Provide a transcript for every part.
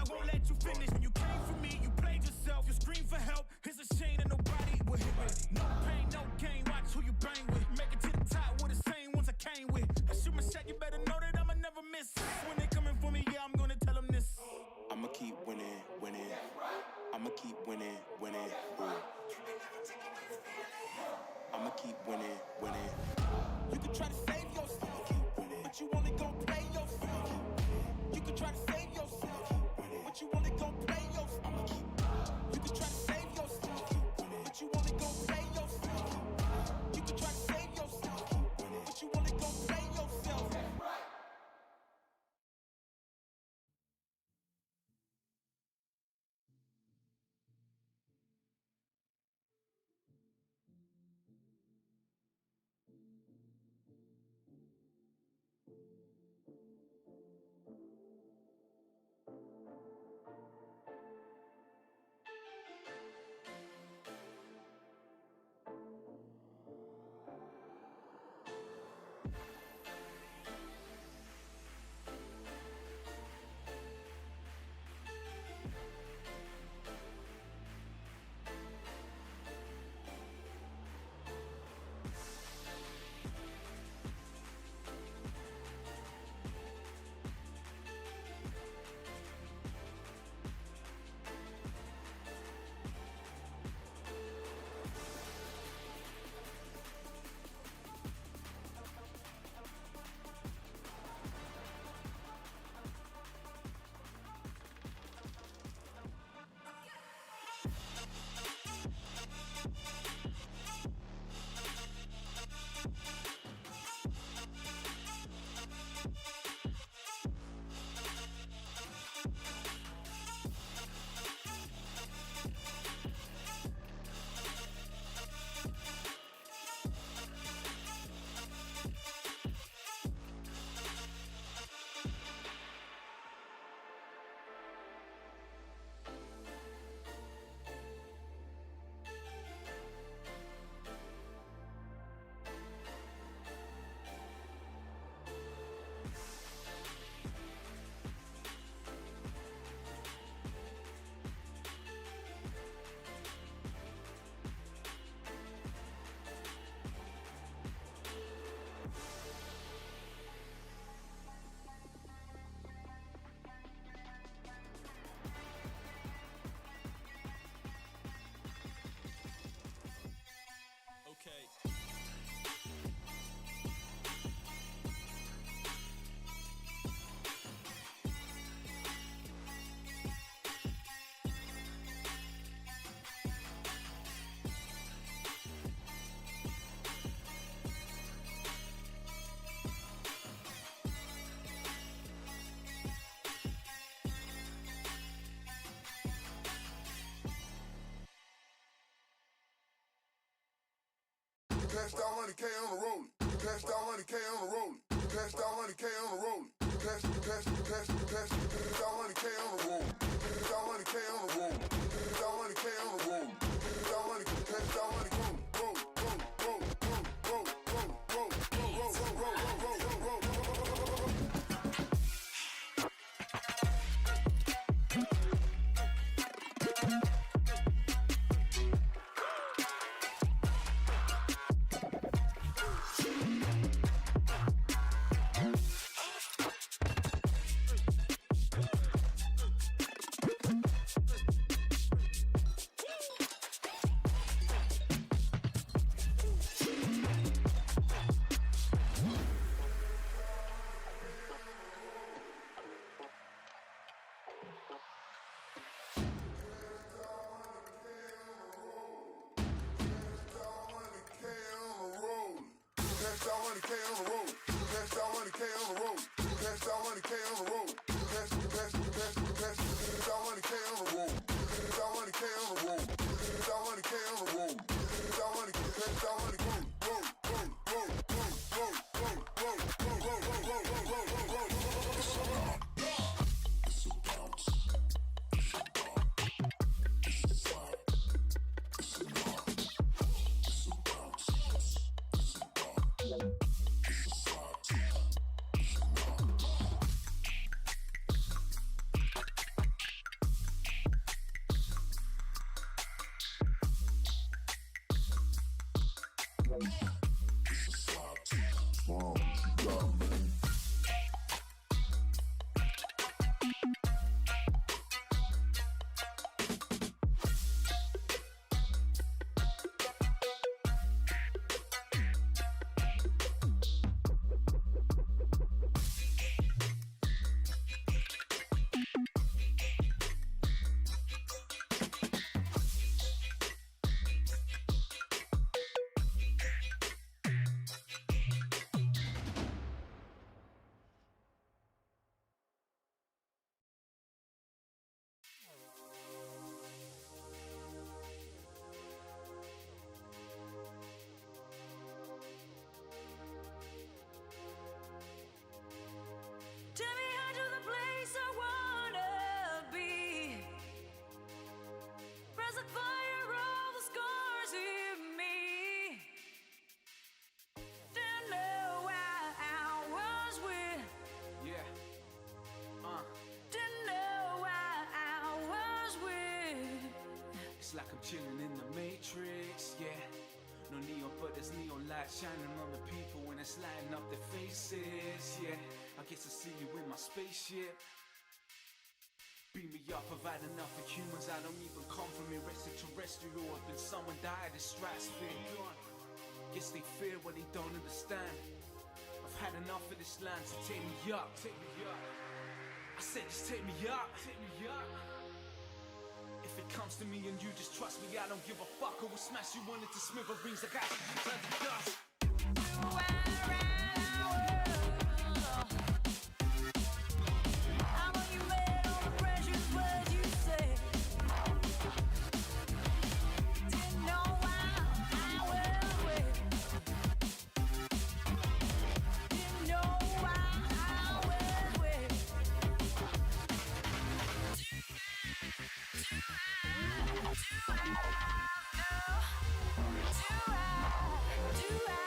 won't let you finish. When you came for me, you played yourself. You scream for help, it's a shame that nobody will hit me. No pain, no gain, watch who you bang with. Make it to the top with the same ones I came with. I shoot my shot, you better know that I'ma never miss. When they coming for me, yeah, I'm gonna tell them this. I'ma keep winning, winning. I'ma keep winning, winning. I'ma keep winning, winning. You can try to save yourself, but you only gon' play yourself. You can try to save yourself, but you only gon' play yourself. You can try to save yourself, but you only gon' play yourself. You can try to save yourself, but you only gon' play yourself. Passed out 100K on the road. Passed out 100K on the road. Passed out 100K on the road. Passed out 100K on the road. Passed out 100K on the road. Passed out 100K on the road. Passed out 100K. Passed out 100K on the road. like I'm chilling in the Matrix, yeah. No neon, but there's neon light shining on the people when it's lighting up their faces, yeah. I guess I see you in my spaceship. Beam me up, I've had enough of humans. I don't even come from extraterrestrial. I've been someone died in stratosphere. Guess they fear what they don't understand. I've had enough of this land, so take me up, take me up. I said just take me up, take me up. If it comes to me and you just trust me, I don't give a fuck. I will smash you into smithereens like I should be under dust. Do I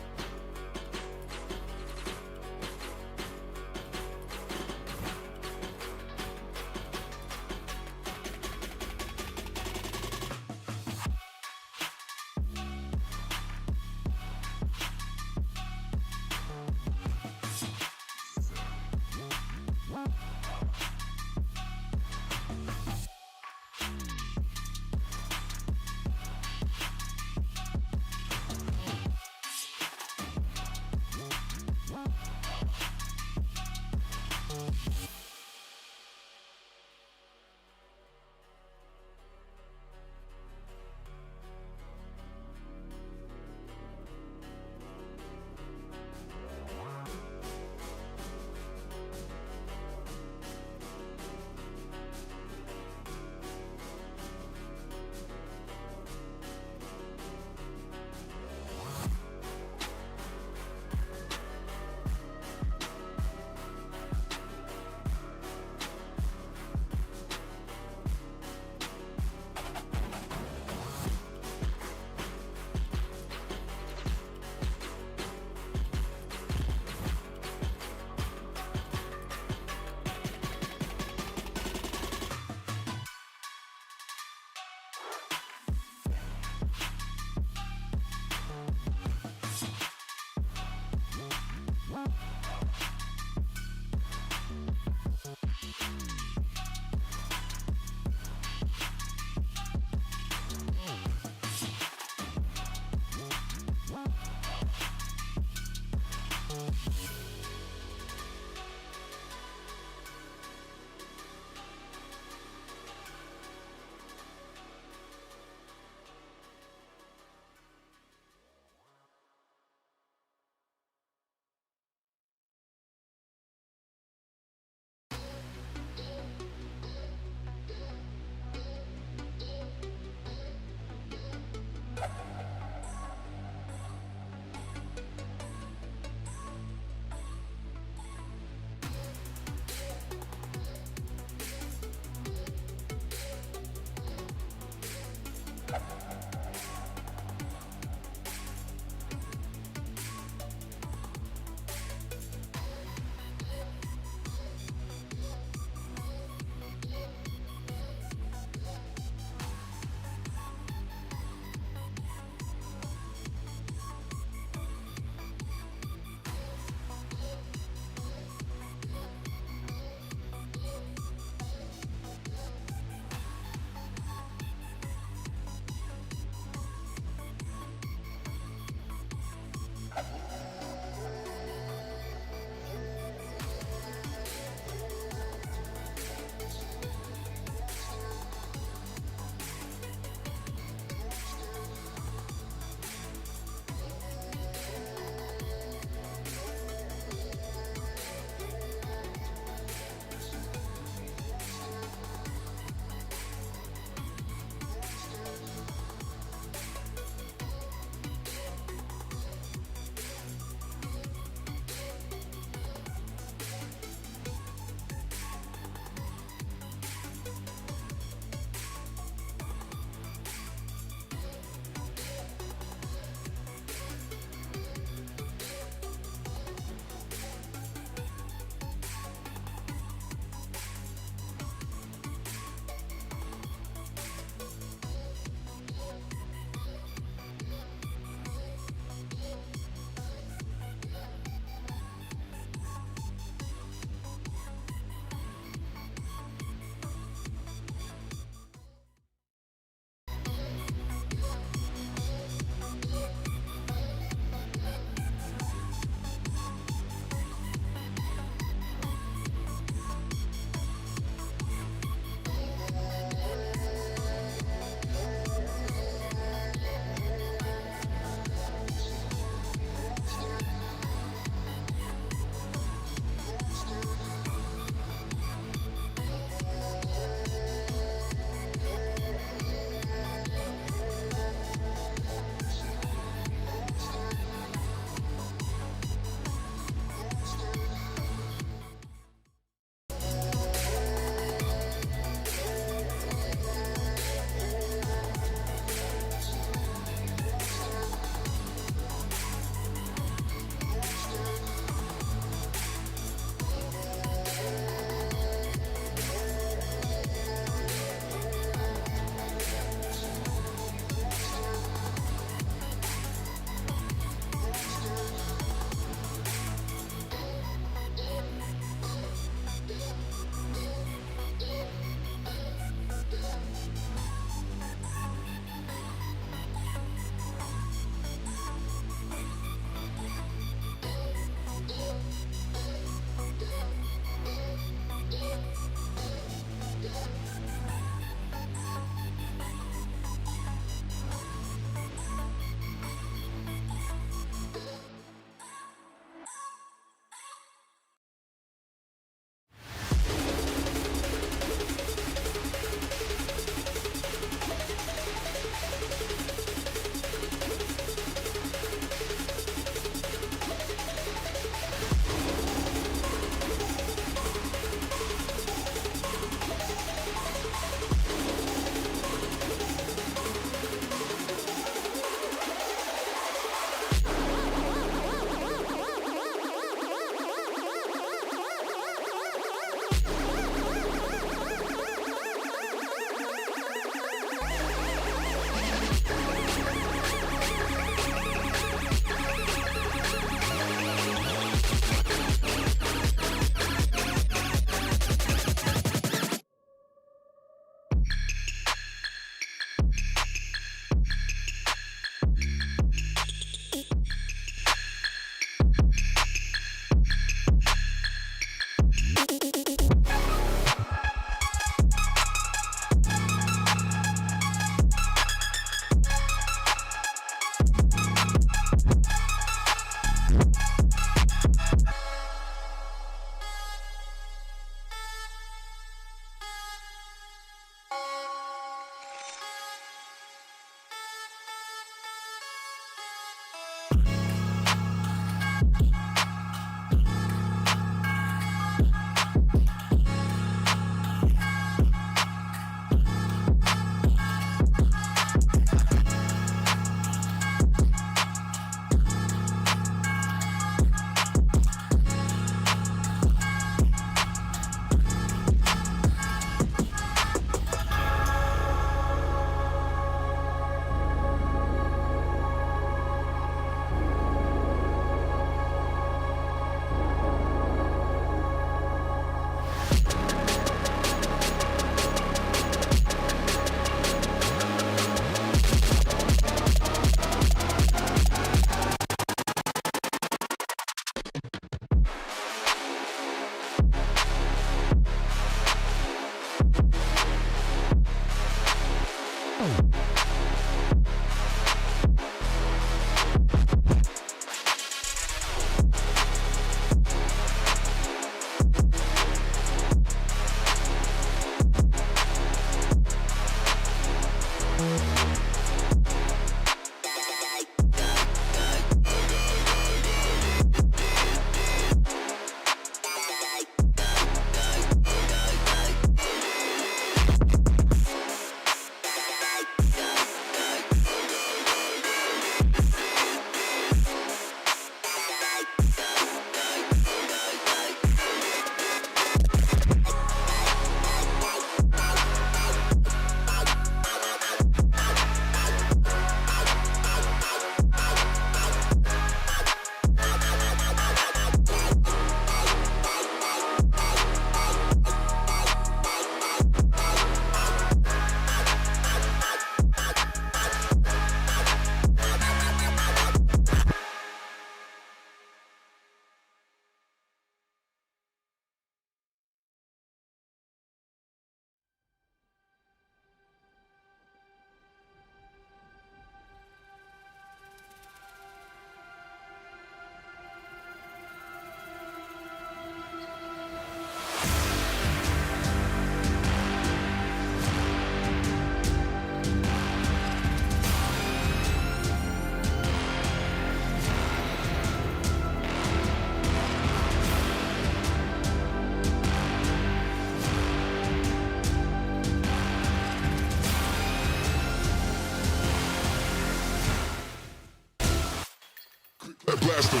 Quick blast them.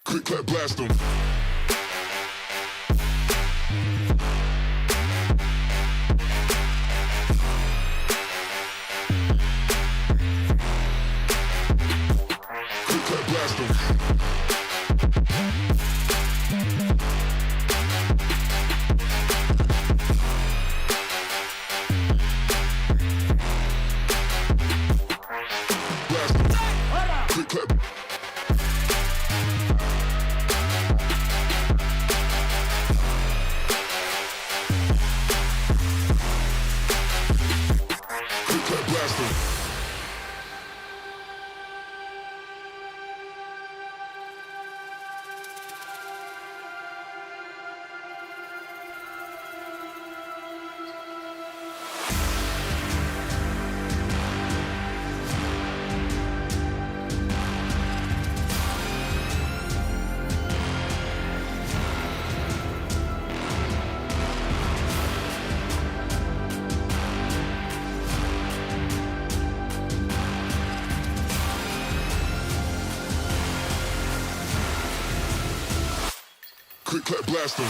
Quick clap blast them. Quick clap blast them. Blast them. Quick clap. Blast them. Quick clap blast them.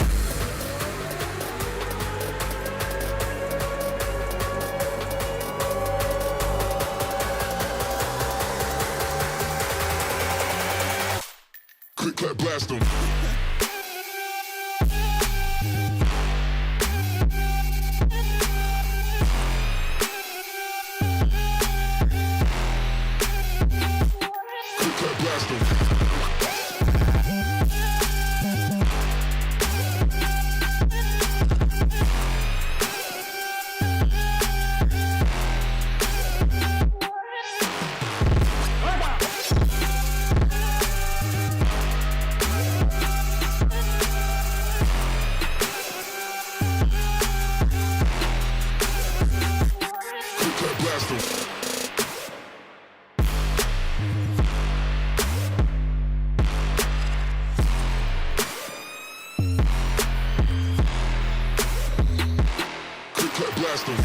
Quick clap blast them. Quick clap blast them. Blast them. Quick clap blast them.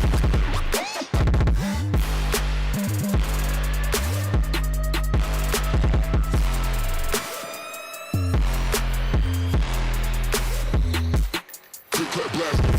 Quick clap blast them.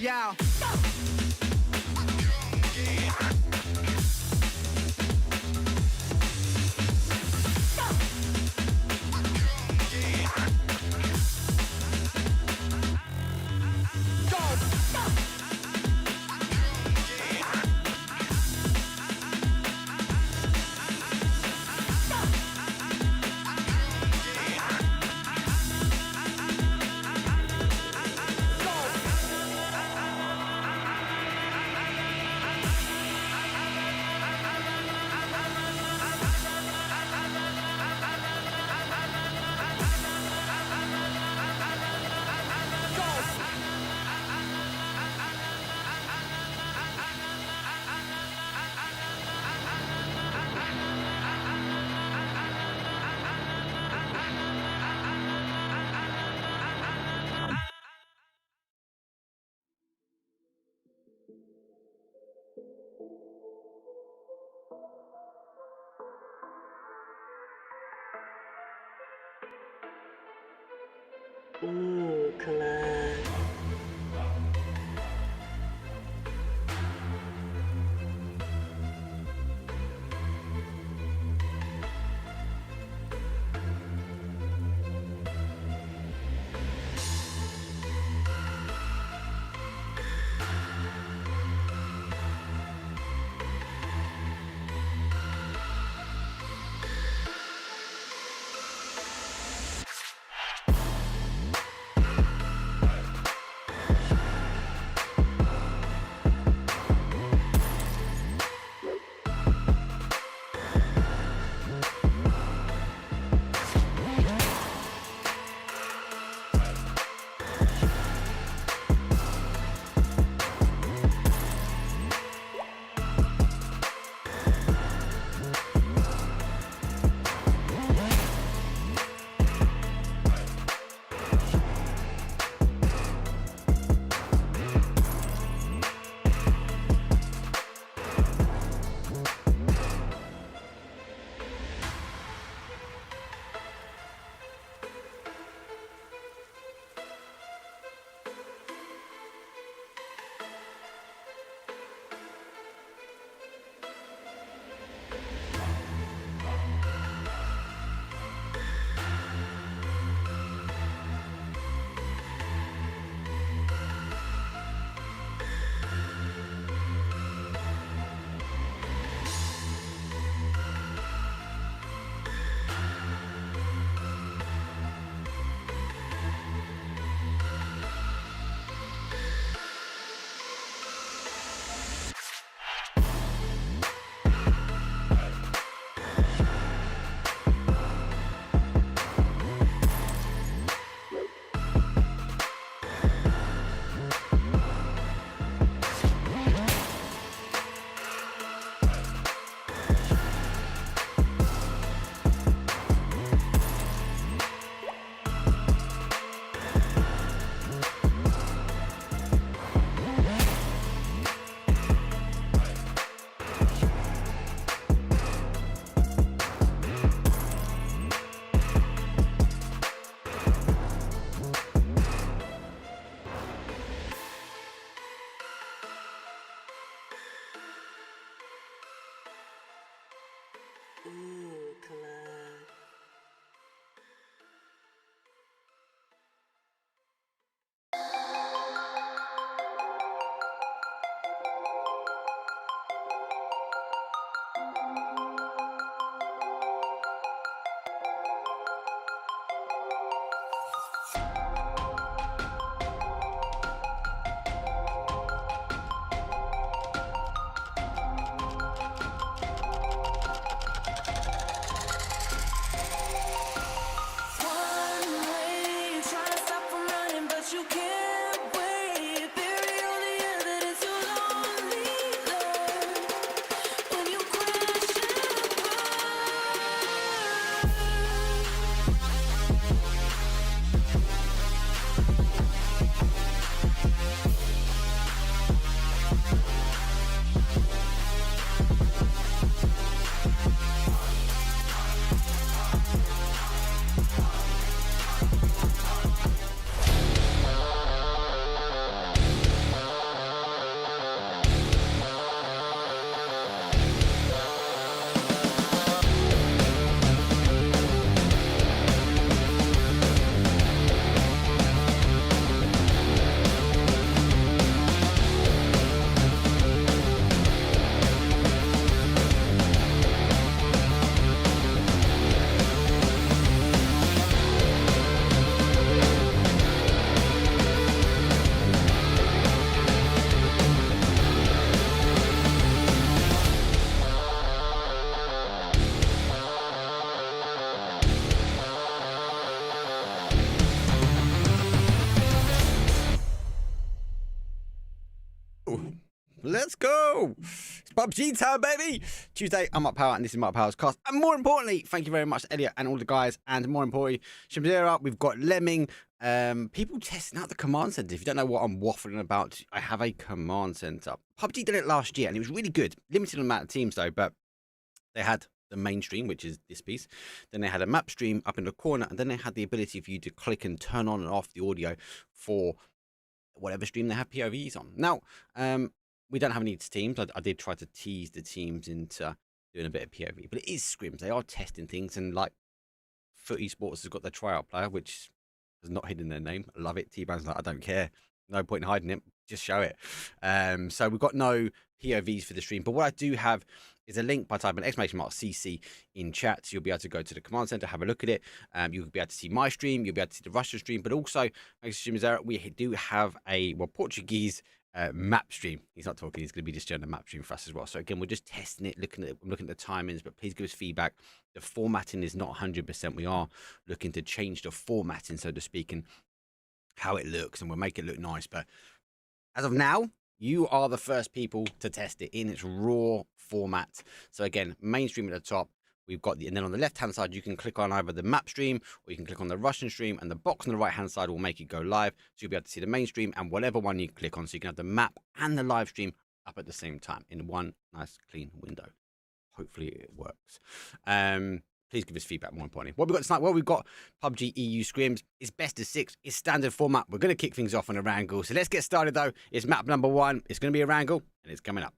Yeah. Keren. Let's go. It's PUBG time, baby. Tuesday, I'm Up Power, and this is Mark Power's cast. And more importantly, thank you very much, Elliot, and all the guys. And more importantly, Shamzera, we've got Lemming. People testing out the command center. If you don't know what I'm waffling about, I have a command center. PUBG did it last year, and it was really good. Limited amount of teams, though, but they had the mainstream, which is this piece. Then they had a map stream up in the corner, and then they had the ability for you to click and turn on and off the audio for whatever stream they have POVs on. Now, we don't have any teams. I did try to tease the teams into doing a bit of POV, but it is scrims. They are testing things, and like Foot Esports has got their tryout player, which has not hidden their name. I love it. T-Ban's like, I don't care. No point in hiding it. Just show it. So we've got no POVs for the stream, but what I do have is a link by typing !CC in chat. So you'll be able to go to the command center, have a look at it. You'll be able to see my stream. You'll be able to see the Russia stream, but also, we do have a Portuguese map stream. He's not talking. He's going to be just doing a map stream for us as well. So again, we're just testing it, looking at the timings, but please give us feedback. The formatting is not 100%. We are looking to change the formatting, so to speak, and how it looks, and we'll make it look nice. But as of now, you are the first people to test it in its raw format. So again, mainstream at the top. We've got and then on the left-hand side, you can click on either the map stream or you can click on the Russian stream, and the box on the right-hand side will make it go live. So you'll be able to see the mainstream and whatever one you click on. So you can have the map and the live stream up at the same time in one nice clean window. Hopefully it works. Please give us feedback, more importantly. What we've got tonight, well, we've got PUBG EU Scrims. It's best of 6. It's standard format. We're going to kick things off on Erangel. So let's get started, though. It's map number 1. It's going to be Erangel, and it's coming up.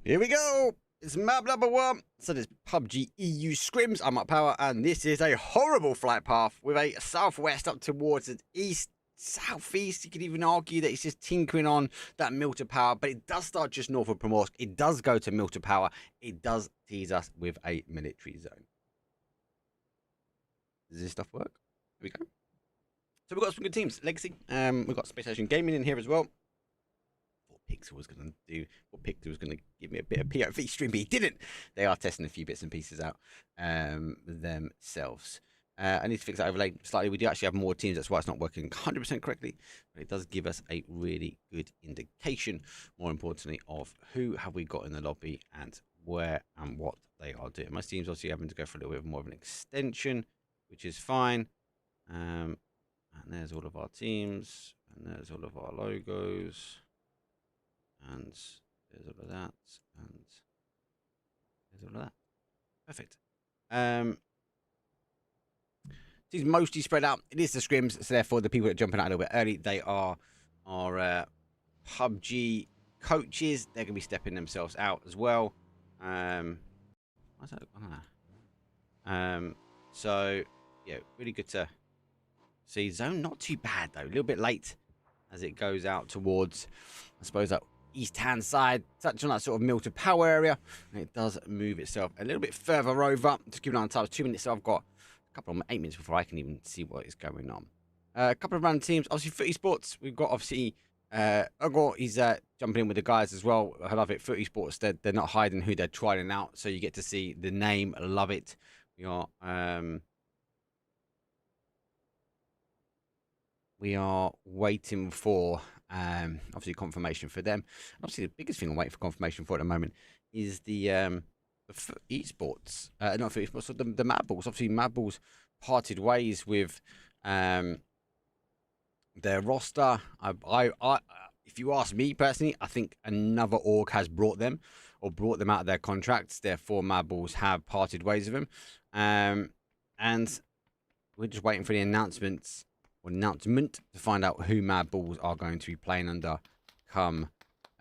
Here we go. It's map number 1. So there's PUBG EU Scrims. I'm Up Power, and this is a horrible flight path with a southwest up towards the east, southeast. You could even argue that it's just tinkering on that Milta Power, but it does start just north of Primorsk. It does go to Milta Power. It does tease us with a military zone. Does this stuff work? Here we go. So we've got some good teams. Legacy. We've got Space Station Gaming in here as well. Pixel was going to give me a bit of POV stream, but he didn't. They are testing a few bits and pieces out themselves. I need to fix that overlay slightly. We do actually have more teams. That's why it's not working 100% correctly, but it does give us a really good indication, more importantly, of who have we got in the lobby and where and what they are doing. My team's obviously having to go for a little bit more of an extension, which is fine. And there's all of our teams, and there's all of our logos. And there's all of that, and there's all of that. Perfect. It's mostly spread out. It is the scrims, so therefore the people that are jumping out a little bit early, they are our PUBG coaches. They're going to be stepping themselves out as well. I don't know. So yeah, really good to see. Zone not too bad though. A little bit late as it goes out towards, I suppose, that east-hand side, touch on that sort of Milta Power area, and it does move itself a little bit further over. Just keep an eye on the time. 2 minutes, so I've got a couple of 8 minutes before I can even see what is going on. A couple of random teams. Obviously, Foot Esports. We've got, obviously, Erangel. He's jumping in with the guys as well. I love it. Foot Esports, they're not hiding who they're trying out, so you get to see the name. I love it. We are waiting for obviously confirmation for them. And obviously, the biggest thing I'm waiting for confirmation for at the moment is the esports, not for esports, so the Mad Balls. Obviously, Mad Balls parted ways with their roster. If you ask me personally, I think another org has brought them out of their contracts. Therefore, Mad Balls have parted ways with them. And we're just waiting for the announcement to find out who Mad Balls are going to be playing under come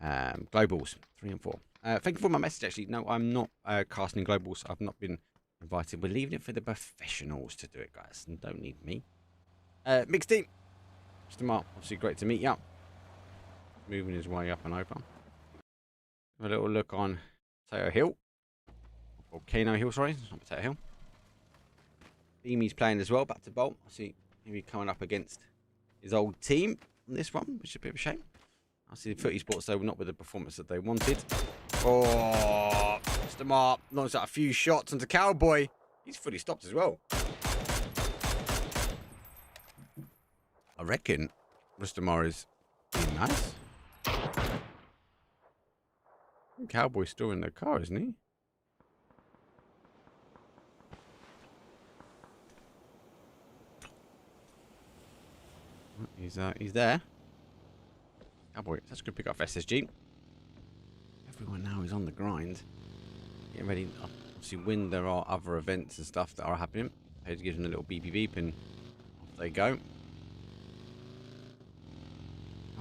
Globals 3 and 4. Thank you for my message, actually. No, I'm not casting Globals. I've not been invited. We're leaving it for the professionals to do it, guys. And don't need me. Mixed team. Mr. Mark, obviously great to meet you. Moving his way up and over. A little look on Potato Hill. Volcano Hill, sorry. It's not Potato Hill. Beamy's playing as well, back to Bolt. I see him coming up against his old team on this one, which is a bit of a shame. I see the Footy Sports, though, not with the performance that they wanted. Oh, Mr. Mark launches out a few shots onto Cowboy. He's fully stopped as well. I reckon Mr. Mark is being nice. Cowboy's still in the car, isn't he? He's there. Cowboy, that's good pick up SSG. Everyone now is on the grind. Getting ready. Obviously, when there are other events and stuff that are happening, Page gives them a little beepy beep and off they go.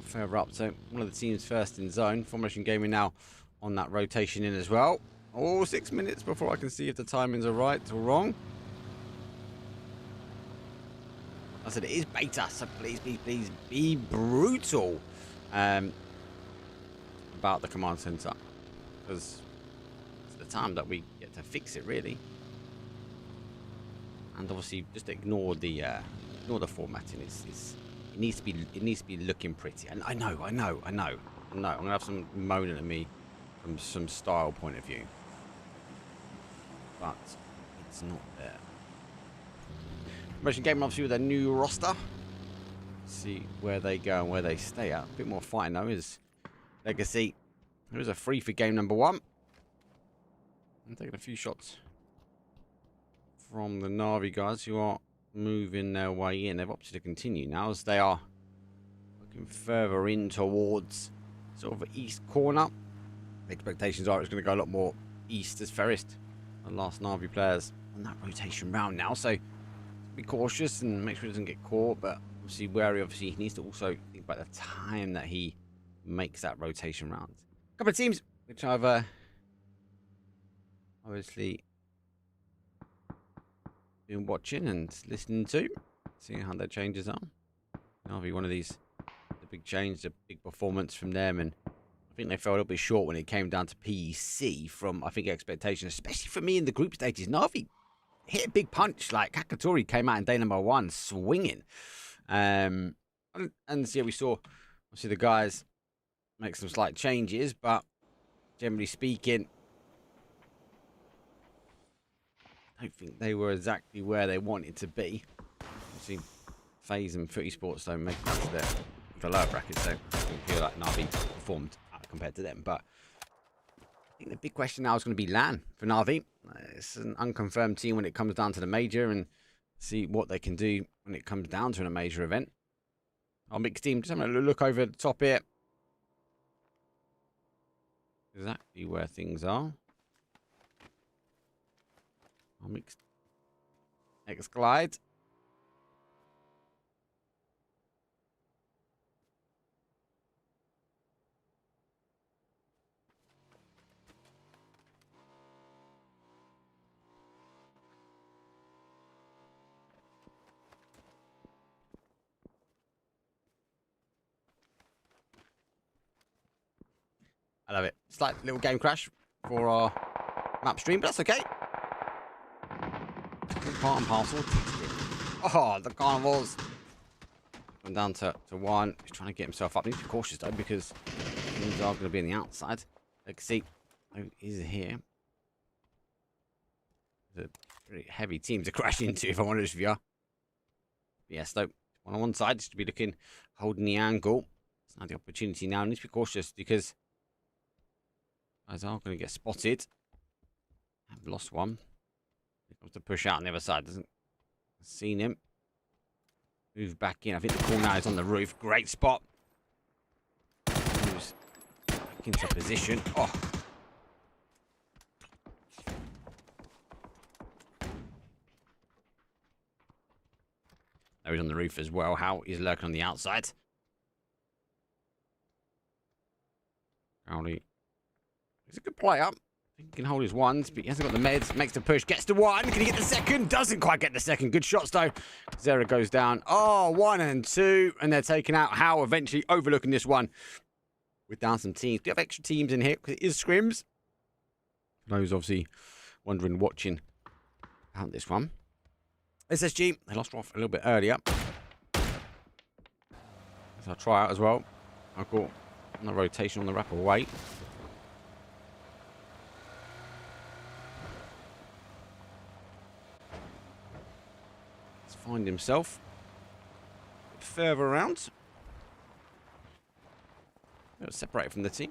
Further up, so one of the teams first in zone. Formation Gaming now on that rotation in as well. Oh, 6 minutes before I can see if the timings are right or wrong. I said it is beta, so please be brutal about the command center, because it's the time that we get to fix it, really. And obviously, just ignore the formatting. It needs to be looking pretty. And I know. I'm gonna have some moaning at me from some style point of view, but it's not there. Promotion Gaming obviously with a new roster. See where they go and where they stay at. A bit more fighting though is Legacy. There is a free for game number 1. I'm taking a few shots from the Navi guys who are moving their way in. They've opted to continue now as they are looking further in towards sort of the east corner. The expectations are it's going to go a lot more east as Ferrist, the last Navi players on that rotation round now. So be cautious and make sure he doesn't get caught, but obviously wary. Obviously he needs to also think about the time that he makes that rotation round. A couple of teams which I've obviously been watching and listening to, seeing how their changes are. Navi, one of these, the big change, the big performance from them, and I think they fell a little bit short when it came down to PEC from, I think, expectations, especially for me in the group stages. Navi hit a big punch. Like Kakatori came out in day number 1 swinging, and yeah, we saw obviously the guys make some slight changes, but generally speaking, I don't think they were exactly where they wanted to be. Obviously, FaZe and Footy Sports don't make it to the lower brackets, so I feel like Navi performed compared to them. But I think the big question now is going to be LAN for Navi. It's an unconfirmed team when it comes down to the major, and see what they can do when it comes down to a major event. Our mixed team, just having a look over the top here. Exactly where things are. Our mixed X-Glide. I love it. Slight little game crash for our map stream, but that's okay. Part and parcel. Oh, the carnivals. Gone down to 1. He's trying to get himself up. He needs to be cautious though, because things are going to be on the outside. Let's see. Oh, he's here. It's a pretty heavy team to crash into, if I'm honest with you. Yes, though. One on one side, just to be looking, holding the angle. It's now the opportunity now. Needs to be cautious because guys are going to get spotted. I've lost one. He comes to push out on the other side. Doesn't seen him. Move back in. I think the call now is on the roof. Great spot. Moves back into position. Oh. There he's on the roof as well. How is lurking on the outside. Howdy. He's a good player. He can hold his ones, but he hasn't got the meds. Makes the push, gets the one. Can he get the second? Doesn't quite get the second. Good shots, though. Zera goes down. Oh, 1 and 2. And they're taking out How eventually overlooking this one. We're down some teams. Do you have extra teams in here? Because it is scrims. Those obviously wondering, watching out this one. SSG, they lost off a little bit earlier. So I'll try out as well. I've got on the rotation on the wrap away. Let's find himself a bit further around. Separated from the team.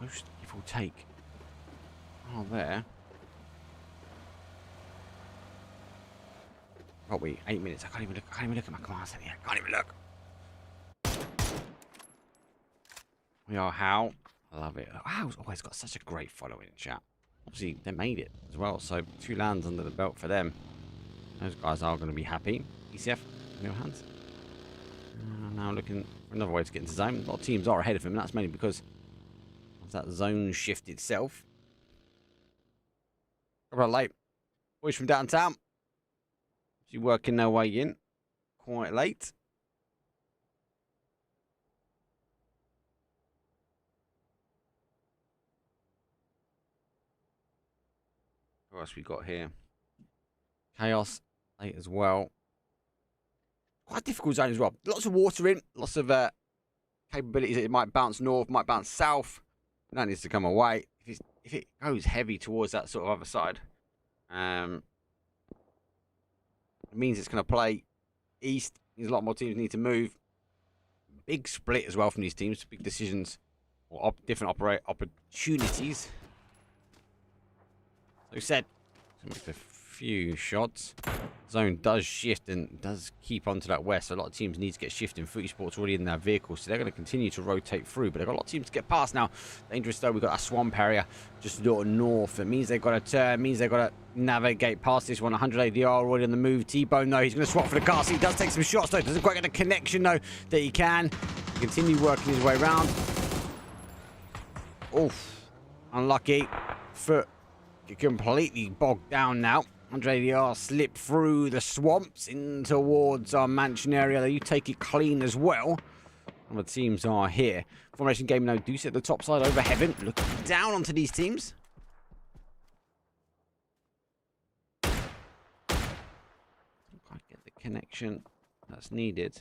Most give or take. Oh, there. What we 8 minutes? I can't even look at my command center yet. Can't even look. We are How. I love it. How's always got such a great following in chat. Obviously, they made it as well, so 2 lands under the belt for them. Those guys are going to be happy. ECF in your hands. Now looking for another way to get into zone. A lot of teams are ahead of him, and that's mainly because of that zone shift itself. Couple of late. Boys from downtown. She's working their way in. Quite late. What else we got here? Chaos late as well. Quite a difficult zone as well. Lots of water in. Lots of capabilities. It might bounce north, might bounce south. That needs to come away. If it goes heavy towards that sort of other side, it means it's going to play east. Means a lot more teams need to move. Big split as well from these teams. Big decisions or different opportunities. So said, make a few shots. Zone does shift and does keep onto that west. So a lot of teams need to get shifting. Footy Sports already in their vehicles, so they're going to continue to rotate through. But they've got a lot of teams to get past now. Dangerous though. We've got a swamp area just a little north. It means they've got to turn. It means they've got to navigate past this one. 100 ADR already on the move. T-Bone though, he's going to swap for the car. So he does take some shots though. Doesn't quite get the connection though that he can. Continue working his way around. Oof, unlucky. Foot completely bogged down now. 100 ADR slip through the swamps in towards our mansion area. Though you take it clean as well. And the teams are here. Formation game now do set the top side over heaven. Looking down onto these teams. Don't quite get the connection that's needed.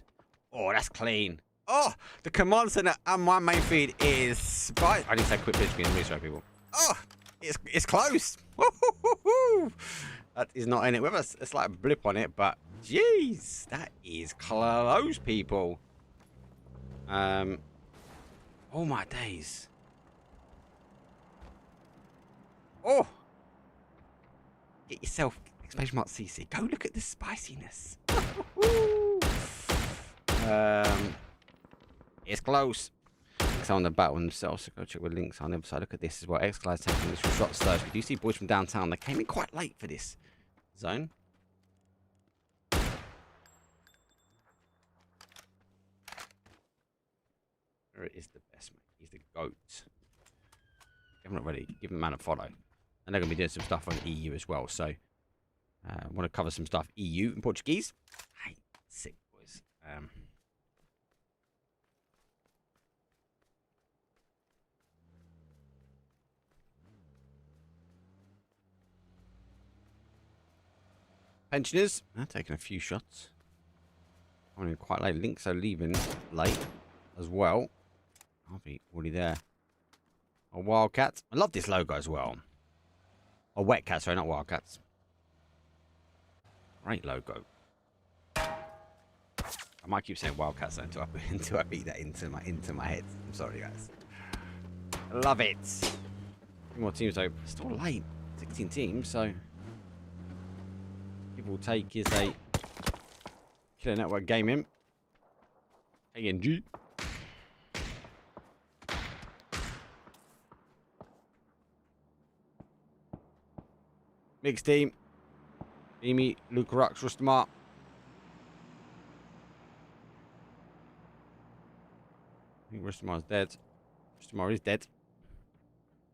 Oh, that's clean. Oh, the command center and my main feed is... I didn't say quick pitch screen. Sorry, people. Oh, it's close. That is not in it. We have a slight blip on it, but jeez, that is close, people. Oh my days. Oh, get yourself exclamation mark CC. Go look at the spiciness. It's close. On the battle themselves, so go check with links on the other side. Look at this as well. X-Guy's taking initial shots first. We do see boys from downtown. They came in quite late for this zone. Where is the best, mate? He's the GOAT. Give him not ready. Give him a man a follow. And they're going to be doing some stuff on EU as well. So, I want to cover some stuff EU in Portuguese. Hey, sick, boys. Pensioners, they're taking a few shots. Coming in quite late. Links are leaving late as well. I'll be already there. A Wildcat. I love this logo as well. A Wet Cat, sorry, not Wildcats. Great logo. I might keep saying Wildcats until I beat that into my head. I'm sorry, guys. Love it. 3 more teams though. Still late. 16 teams, so give or take is a Killer Network gaming. PNG. Mixed team. Amy, Luke Rux, Rustamar. I think Rustamar's dead. Rustamar is dead.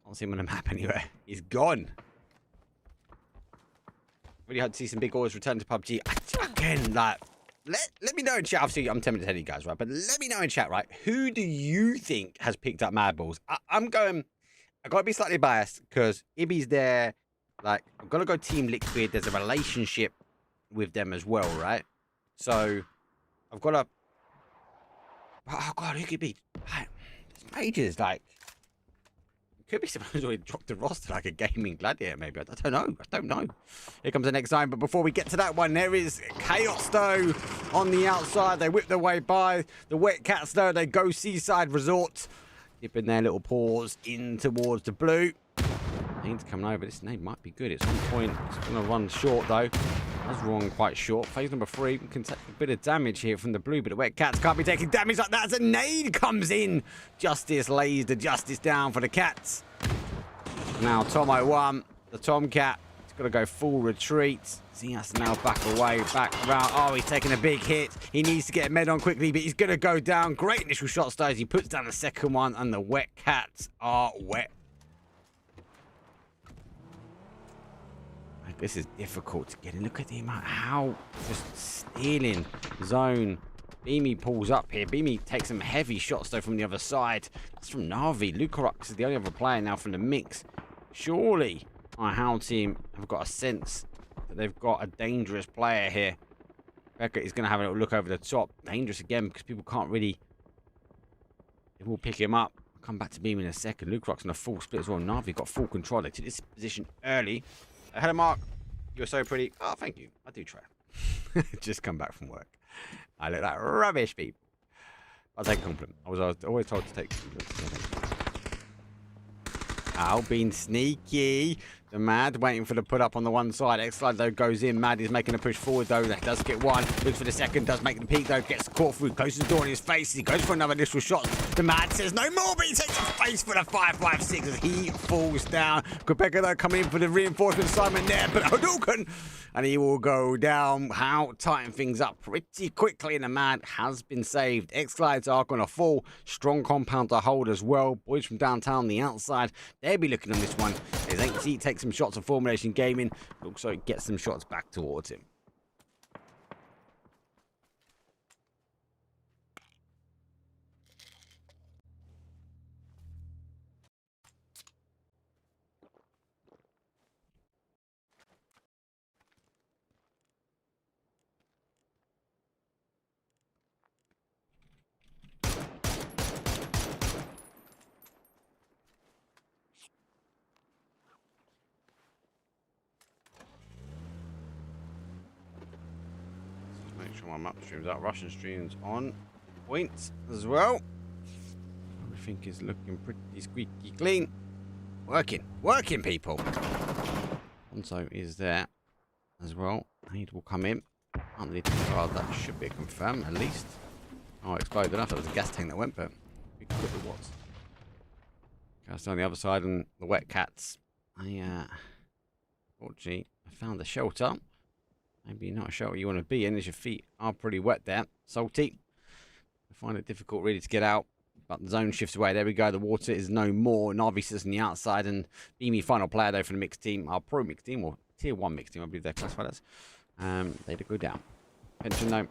Can't see him on the map anywhere. He's gone. Really hope to see some big orders return to PUBG. Again, like, let me know in chat. Obviously, I'm tempted to tell you guys, right? But let me know in chat, right? Who do you think has picked up Mad Balls? I've got to be slightly biased because Ibby's there. Like, I've got to go Team Liquid. There's a relationship with them as well, right? So, I've got to... Oh, God, who could be? Like, there's pages, like... Could be someone who's already dropped the roster, like a gaming gladiator, maybe. I don't know. Here comes the next zone, but before we get to that one, there is Chaos, though, on the outside. They whip their way by. The Wet Cats, though, they go Seaside Resort, dipping their little paws in towards the blue. Name's coming over. This name might be good. It's on point. It's going to run short, though. That's wrong, quite short. Phase number 3 can take a bit of damage here from the blue, but the Wet Cats can't be taking damage like that as a nade comes in. Justice lays the justice down for the Cats. Now Tomo 1, the Tomcat, he's got to go full retreat. He has to now back away, back around. Oh, he's taking a big hit. He needs to get a med on quickly, but he's going to go down. Great initial shots, though, as he puts down the second one, and the Wet Cats are wet. This is difficult to get in. Look at the amount, how just stealing zone. Beamy pulls up here. Beamy takes some heavy shots, though, from the other side. That's from Navi. Lucarux is the only other player now from the mix. Surely our Howl team have got a sense that they've got a dangerous player here. Becca is going to have a little look over the top. Dangerous again because people can't really... They will pick him up. I'll come back to Beamy in a second. Lucarux on a full split as well. Navi got full control. They took this position early. Hello, Mark. You're so pretty. Oh, thank you. I do try. Just come back from work. I look like rubbish, people. I'll take a compliment. I was always told to take compliments. Al being sneaky. The Mad waiting for the put up on the one side. X-Slide, though, goes in. Mad is making a push forward, though. That does get one. Looks for the second. Does make the peak, though. Gets caught through. Closes the door in his face. He goes for another initial shot. The Mad says no more, but he takes his face for the 5.56 as he falls down. Quebecer, though, coming in for the reinforcement assignment there. But Hadouken, and he will go down. How tighten things up pretty quickly. And the Mad has been saved. X-Slides are going to fall. Strong compound to hold as well. Boys from downtown, the outside. They'll be looking on this one. As 8T takes some shots of Formulation Gaming. Also gets some shots back towards him. Make sure my map streams out. Russian streams on point as well. Everything is looking pretty squeaky clean. Working, people. Onso is there as well. Aid will come in. Can't lead to the car. That should be a confirm at least. Oh, it exploded enough. That was a gas tank that went, but we could it was. Cast on the other side, and the Wet Cats. Fortunately, I found the shelter. Maybe not a shelter you want to be in, as your feet are pretty wet there. Salty. I find it difficult really to get out, but the zone shifts away. There we go. The water is no more. Navi sits on the outside, and Beamy, final player though for the mixed team, our pro mixed team, or tier 1 mixed team, I believe they're classified as. They did go down. Pension though,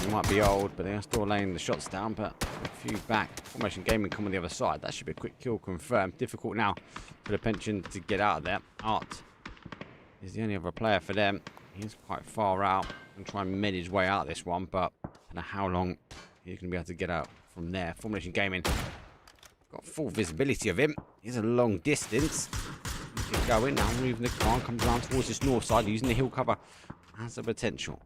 they might be old, but they are still laying the shots down, but a few back. Formation Gaming come on the other side. That should be a quick kill confirmed. Difficult now for the Pension to get out of there. Art is the only other player for them. He's quite far out and try and med his way out of this one, but I don't know how long he's going to be able to get out from there. Formulation Gaming got full visibility of him. He's a long distance. He can go in now, moving the car, comes around towards this north side, using the hill cover as a potential.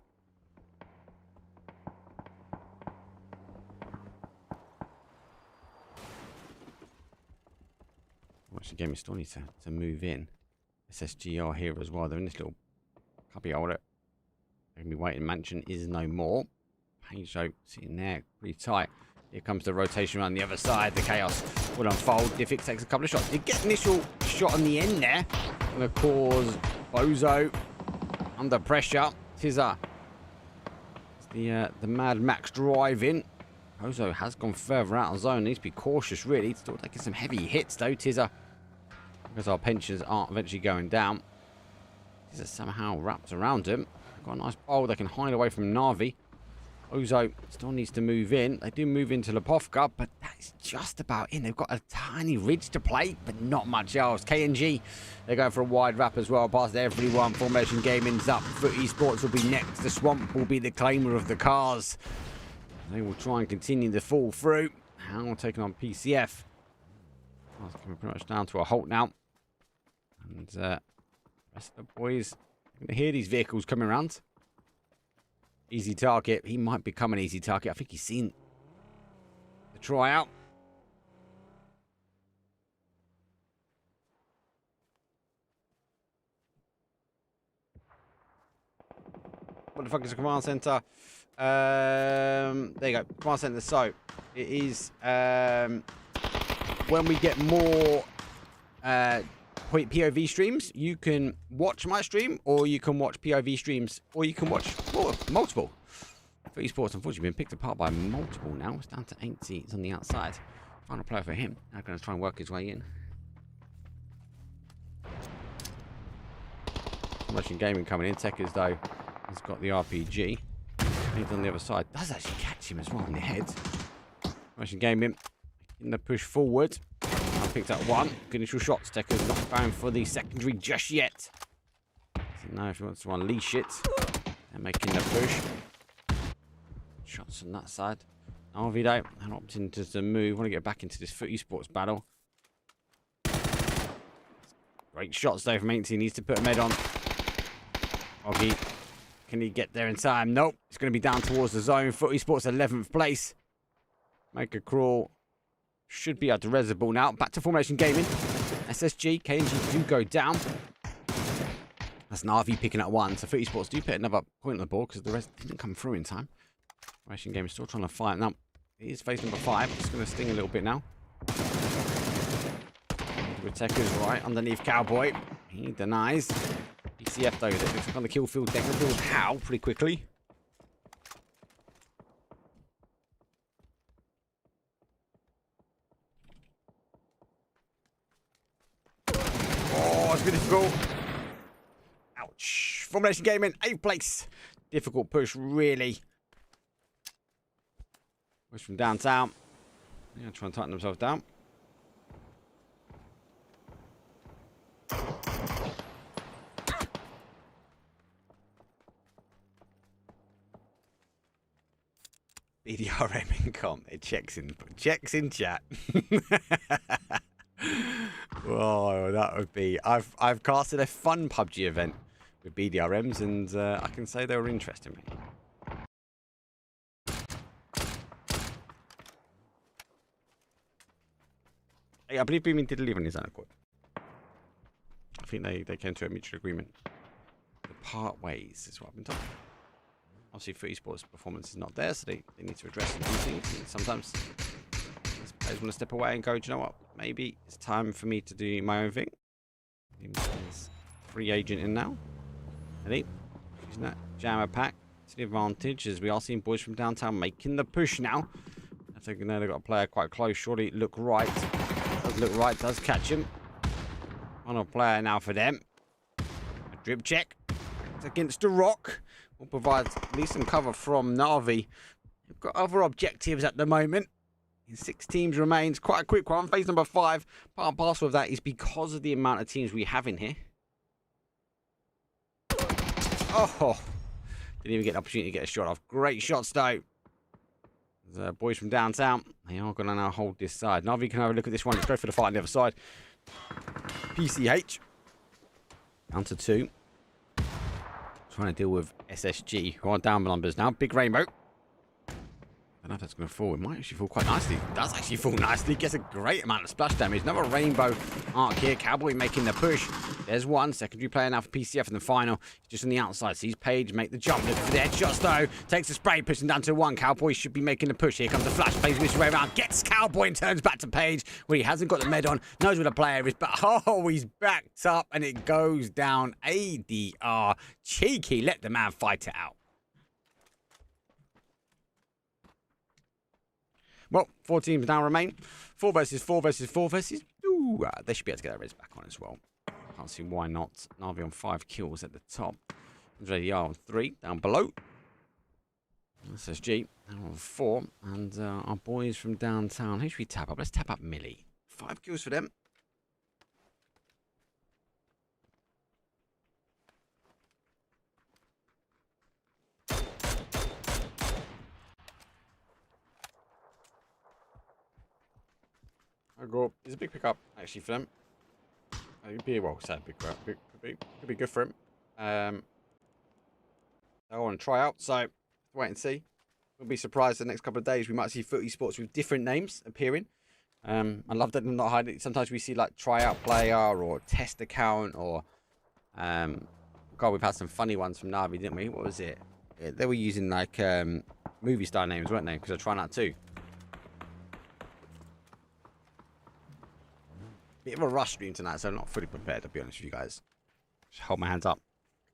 Watch the game, still need to move in. SSG are here as well. They're in this little cubby holder. They're going to be waiting. Mansion is no more. Page though, sitting there pretty tight. Here comes the rotation around the other side. The chaos will unfold. Diffix takes a couple of shots. Did get initial shot on the end there. Going to cause Bozo under pressure. Tizza. It's the Mad Max driving. Bozo has gone further out of zone. Needs to be cautious, really. Still taking some heavy hits, though, Tizza. Because our pensions aren't eventually going down. Tizza somehow wraps around him. Got a nice bowl. They can hide away from Na'Vi. Bozo still needs to move in. They do move into Lipovka, but that's just about in. They've got a tiny ridge to play, but not much else. KNG, they're going for a wide wrap as well. Past everyone. Formation Gaming's up. Foot Esports will be next. The Swamp will be the claimer of the cars. They will try and continue the fall through. Now taking on PCF. That's coming pretty much down to a halt now. And the rest of the boys are going to hear these vehicles coming around. Easy target. He might become an easy target. I think he's seen the tryout. What the fuck is a command center? There you go. Command center. So it is when we get more POV streams, you can watch my stream, or you can watch POV streams, or you can watch multiple. For esports, unfortunately, been picked apart by multiple now. It's down to 8 seats on the outside. Final player for him. Now going to try and work his way in. Russian Gaming coming in. Techers, though, has got the RPG. He's on the other side. Does actually catch him as well in the head. Russian Gaming in the push forward. Picked up one. Good initial shots. Techers not going for the secondary just yet. Doesn't know if he wants to unleash it. They're making the push. Shots on that side. Na'Vi though, they're opting to move. Want to get back into this Foot Esports battle. Great shots though from 18. Needs to put a med on. Oggy. Can he get there in time? Nope. It's going to be down towards the zone. Foot Esports 11th place. Make a crawl. Should be able to res the ball now. Back to Formation Gaming. SSG, KNG do go down. That's Na'Vi picking up one. So Foot Esports do put another point on the board because the rest didn't come through in time. Formation Gaming still trying to fight. Now, it is phase number 5. It's going to sting a little bit now. Techers right underneath Cowboy. He denies. PCF though, that looks like on the kill field. They're going to build How pretty quickly. Oh, it's been difficult. Ouch. Formation Gaming, 8th place. Difficult push, really. Push from downtown. They're going to try and tighten themselves down. BDRM in comp. It checks in chat. Oh, that would be. I've casted a fun PUBG event with BDRMs, and I can say they were interesting. Hey, I believe Beaming did leave on his own accord. I think they came to a mutual agreement. The part ways is what I've been told. Obviously, Foot Esports' performance is not there, so they need to address some things. And sometimes players want to step away and go, do you know what? Maybe it's time for me to do my own thing. There's free agent in now. Ready? Using that jammer pack to the advantage, as we are seeing boys from downtown making the push now. I think they've got a player quite close. Surely look right. Does look right, does catch him. Final player now for them. A drip check. It's against the rock. Will provide at least some cover from Na'Vi. We've got other objectives at the moment. 6 teams remains. Quite a quick one. Phase number 5. Part and parcel of that is because of the amount of teams we have in here. Oh, didn't even get an opportunity to get a shot off. Great shots though. The boys from downtown, they are going to now hold this side. Na'Vi can have a look at this one. Let's go for the fight on the other side. PCH down to 2. Trying to deal with SSG, who are down the numbers now. Big Rainbow. don't know if that's going to fall. It might actually fall quite nicely. It does actually fall nicely. Gets a great amount of splash damage. Another rainbow arc here. Cowboy making the push. There's one. Secondary player now for PCF in the final. He's just on the outside. Sees Page make the jump. Looking for the headshots though. Takes the spray. Pushing down to one. Cowboy should be making the push. Here comes the flash. Plays this way around. Gets Cowboy and turns back to Page where he hasn't got the med on. Knows where the player is. But oh, he's backed up and it goes down. ADR. Cheeky. Let the man fight it out. Well, 4 teams now remain. 4 versus 4 versus 4 versus... Ooh, they should be able to get their res back on as well. Can't see why not. Navi on 5 kills at the top. Andretti on 3 down below. SSG now on 4. And our boys from downtown. Who should we tap up? Let's tap up Millie. 5 kills for them. It's a big pickup actually for them. It'd be well said, could be good for him. I want to try out, so wait and see. We'll be surprised the next couple of days we might see footy sports with different names appearing. I love that they're not hiding it. Sometimes we see like tryout player or test account or God, we've had some funny ones from Navi, didn't we? What was it? They were using like movie star names, weren't they? Because they're trying out too. Bit of a rush stream tonight, so I'm not fully prepared, to be honest with you guys. Just hold my hands up.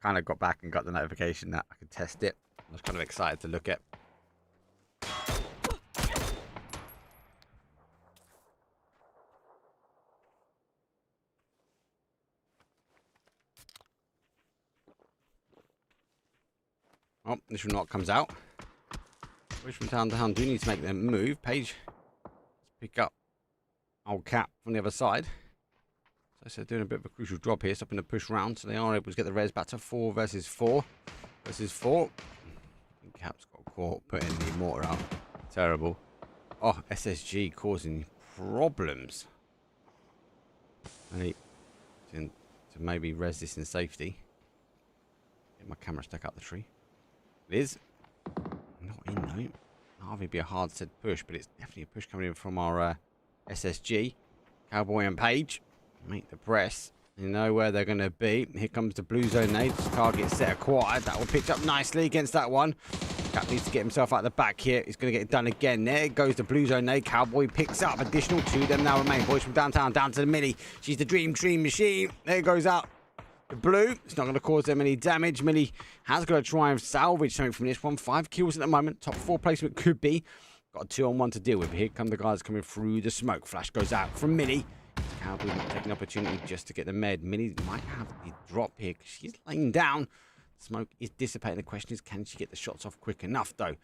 Kind of got back and got the notification that I could test it. I was kind of excited to look at. Oh, initial knock comes out. Boys from downtown do need to make their move. Page, let's pick up old Cap from the other side. So they're doing a bit of a crucial drop here, stopping the push round, so they are able to get the res back to 4 versus 4 versus 4. Cap's got caught putting the mortar out. Terrible. Oh, SSG causing problems. I need to maybe res this in safety. Get my camera stuck up the tree. It is not in though. Harvey be a hard set push, but it's definitely a push coming in from our SSG. Cowboy and Page make the press. You know where they're going to be. Here comes the blue zone nade. Target set acquired. That will pick up nicely against that one. Cap needs to get himself out the back here. He's going to get it done again. There goes the blue zone nade. Cowboy picks up additional 2. Them now remain. Boys from downtown down to the Millie. She's the dream machine. There goes out the blue. It's not going to cause them any damage. Millie has got to try and salvage something from this one. 5 kills at the moment. Top 4 placement could be. Got a 2-on-1 to deal with. Here come the guys coming through the smoke. Flash goes out from Millie. Cowboy not taking opportunity just to get the med. Millie might have the drop here because she's laying down. Smoke is dissipating. The question is, can she get the shots off quick enough though?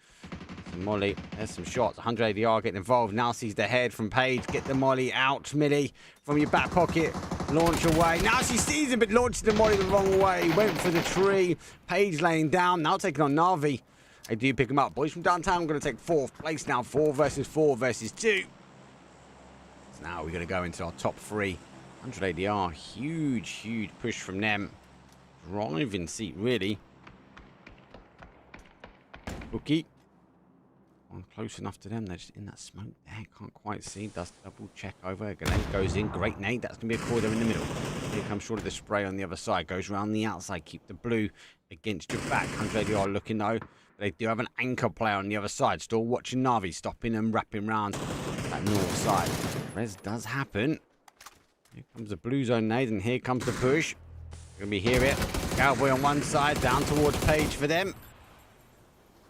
So Molly, there's some shots. 100 ADR getting involved. Now sees the head from Page. Get the Molly out, Millie, from your back pocket. Launch away. Now she sees him, but launches the Molly the wrong way. Went for the tree. Page laying down. Now taking on Navi. They do pick him up. Boys from downtown, I'm going to take 4th place now. 4 versus 4 versus 2. So now we're going to go into our top 3. 100 ADR. Huge push from them. Driving seat, really. Bookie. One close enough to them. They're just in that smoke there. Can't quite see. Does double check over. Grenade goes in. Great nade. That's going to be a corner in the middle. Here comes shortly the spray on the other side. Goes around the outside. Keep the blue against your back. 100 ADR looking though. They do have an anchor player on the other side. Still watching Navi. Stopping and wrapping round that north side. Res does happen. Here comes the blue zone nade. And here comes the push. Gonna be hear it. Cowboy on one side. Down towards Page for them.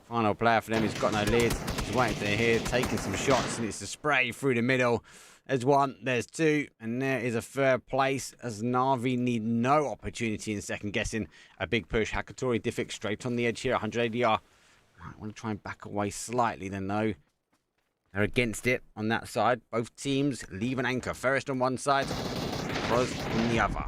Final player for them. He's got no lid. He's waiting to hear. Taking some shots. And it's a spray through the middle. There's 1. There's 2. And there is a 3rd place. As Navi need no opportunity in second guessing. A big push. Hakatori Diffix straight on the edge here. 100 ADR. Might want to try and back away slightly then though. They're against it on that side. Both teams leave an anchor. Ferris on one side. Bros on the other.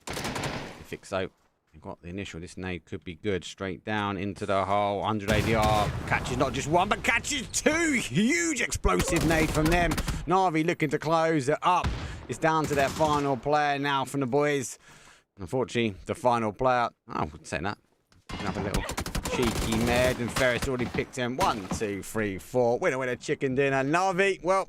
Diffix though. You've got the initial. This nade could be good. Straight down into the hole. 100 ADR. Catches not just 1, but catches 2. Huge explosive nade from them. Navi looking to close it up. It's down to their final player now from the boys. Unfortunately, the final player. Oh, I would say that. Have a little cheeky Med, and Ferris already picked him. 1, 2, 3, 4. Winner, chicken dinner. Navi, well,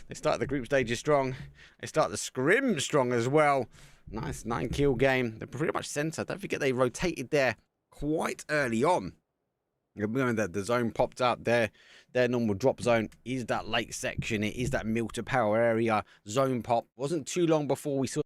they start the group stages strong. They start the scrim strong as well. Nice 9-kill game. They're pretty much centre. Don't forget they rotated there quite early on. Remember the zone popped up there. Their normal drop zone is that late section. It is that mill to power area. Zone pop. Wasn't too long before we saw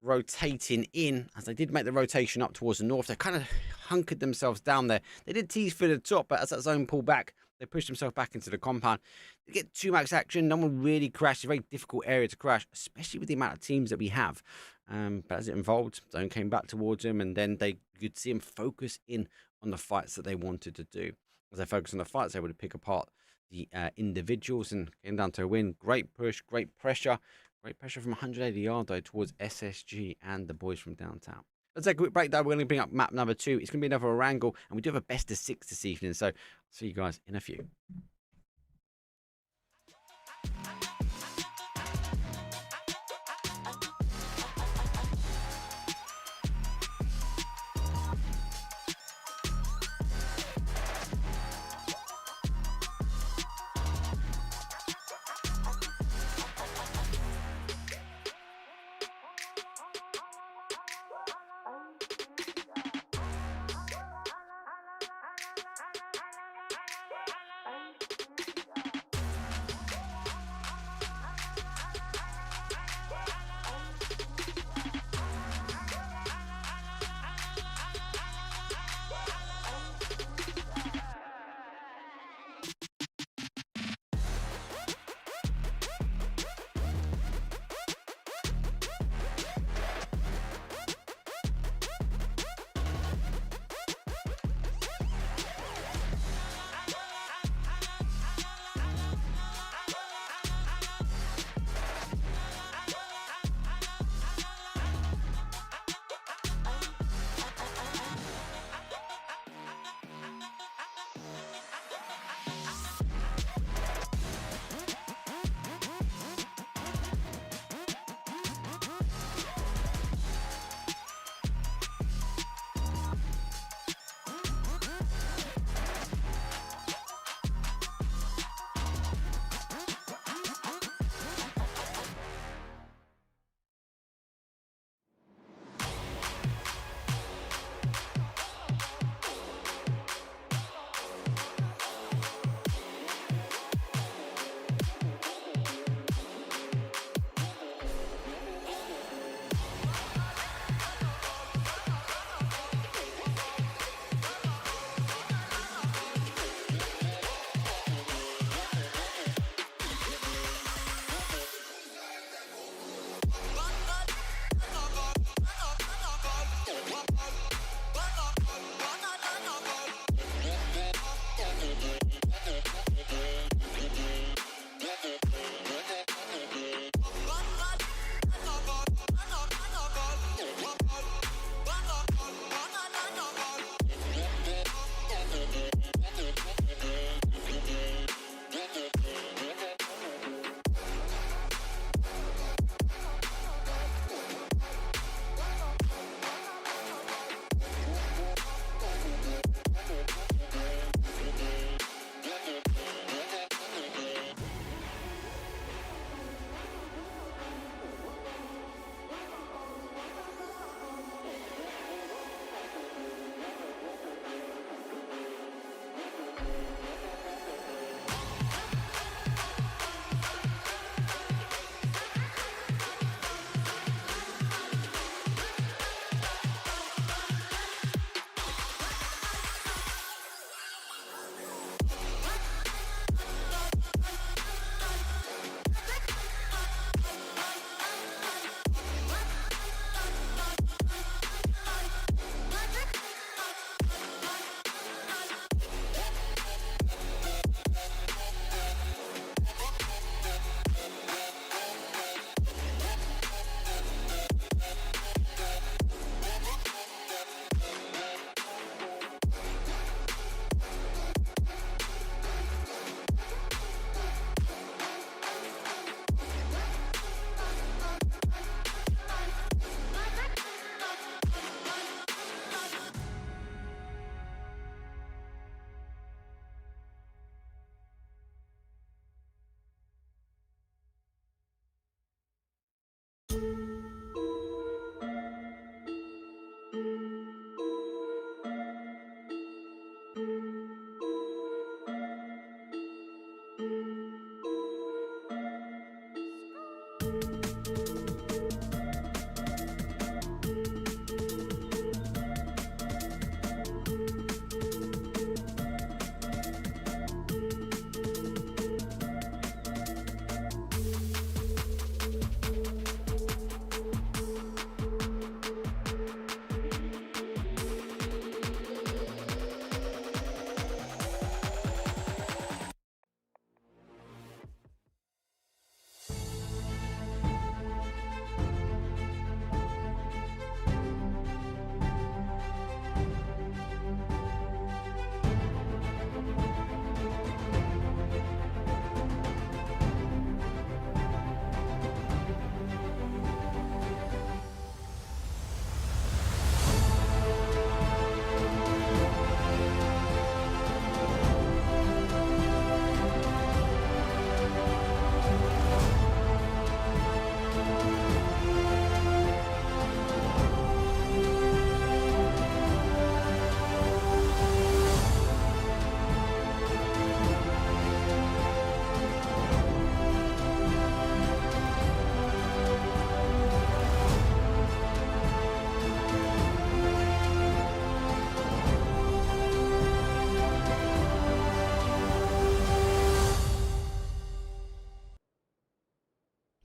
rotating in, as they did make the rotation up towards the north. They kind of hunkered themselves down there. They did tease for the top, but as that zone pulled back, they pushed themselves back into the compound. They get 2 max action. No one really crashed. It's a very difficult area to crash, especially with the amount of teams that we have. But as it evolved, zone came back towards them, and then you could see them focus in on the fights that they wanted to do. As they focused on the fights, they were able to pick apart the individuals and came down to a win. Great push, great pressure. Great pressure from 180 yards though towards SSG and the boys from downtown. Let's take a quick break though. We're going to bring up map number 2. It's going to be another Erangel, and we do have a best of 6 this evening. So I'll see you guys in a few.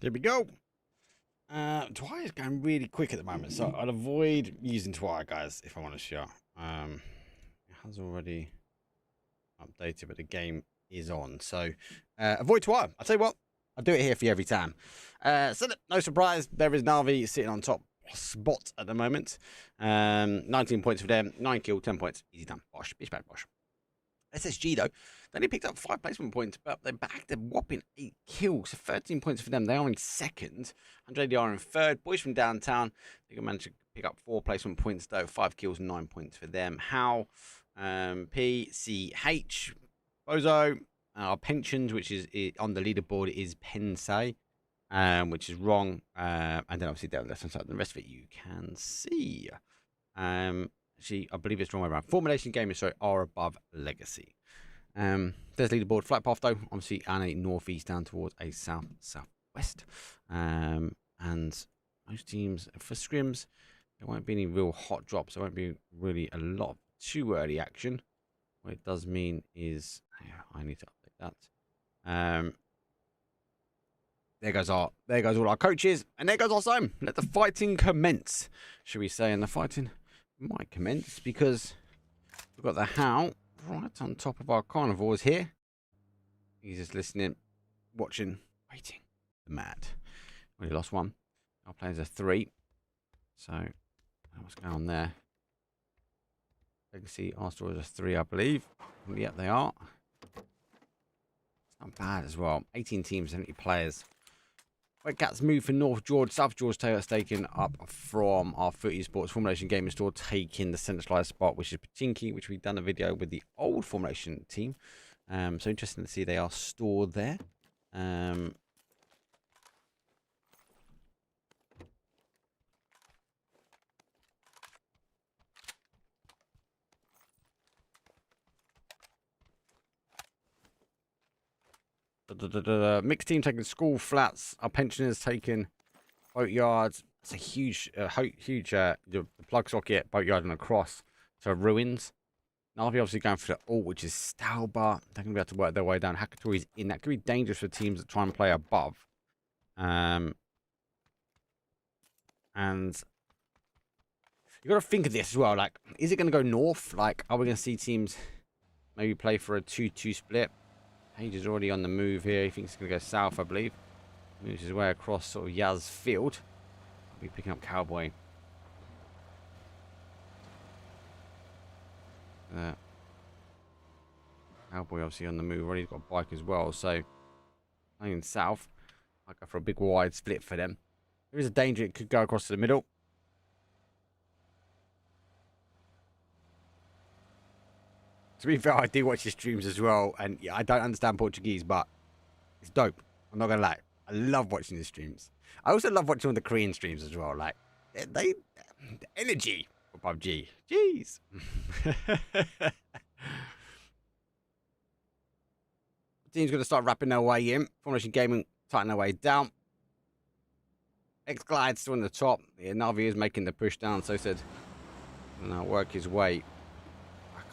There we go. Dwyer is going really quick at the moment, so I'll avoid using Dwyer, guys, if I want to show. It has already updated, but the game is on. So avoid Dwyer. I'll tell you what, I'll do it here for you every time. So no surprise, there is Navi sitting on top spot at the moment. 19 points for them, 9 kills, 10 points. Easy done. Bosh. Bitch bad bosh. SSG, though, they only picked up 5 placement points, but they bagged a whopping 8 kills. So 13 points for them. They are in second. 100 are in third. Boys from downtown, they can manage to pick up 4 placement points, though. 5 kills, 9 points for them. How? PCH, Bozo, our pensions, which is on the leaderboard, is Pensei, which is wrong. And then obviously down the left-hand side, the rest of it you can see. Actually, I believe it's wrong way around. Formulation gamers, sorry, are above Legacy. There's leaderboard. Flight path, though, obviously, and a northeast down towards a southwest. And most teams, for scrims, there won't be any real hot drops. There won't be really a lot of too early action. What it does mean is, I need to update that. There goes all our coaches, and there goes our Sim. Let the fighting commence, should we say? And the fighting might commence because we've got the How right on top of our carnivores here. He's just listening, watching, waiting. The Mad. We lost one. Our players are 3. So what's going on there? Legacy, our stores are 3, I believe. Yep, they are. It's not bad as well. 18 teams, 70 players. White Cats move for North George. South George Taylor taken up from our Footy Sports Formulation Gaming Store, taking the centralized spot, which is Pachinki, which we've done a video with the old Formulation team. So interesting to see they are stored there. Mixed team taking school flats. Our pensioners taking boatyards. It's a huge, the plug socket, boatyard and across to ruins. Navi obviously going for the alt, which is Stauber. They're going to be able to work their way down. Hakatori's in. That could be dangerous for teams that try and play above. And you got to think of this as well. Like, is it going to go north? Like, are we going to see teams maybe play for a 2-2 split? Page is already on the move here. He thinks it's going to go south, I believe. Moves his way across sort of Yaz Field. I'll be picking up Cowboy. Cowboy obviously on the move. Already got a bike as well. So, playing south. I go for a big wide split for them. There is a danger it could go across to the middle. To be fair, I do watch his streams as well, and yeah, I don't understand Portuguese, but it's dope. I'm not gonna lie. I love watching his streams. I also love watching all the Korean streams as well. Like, the energy for PUBG. Jeez. Team's gonna start wrapping their way in. Formation Gaming tighten their way down. X-Glide still on the top. Yeah, Navi is making the push down, so said, now work his way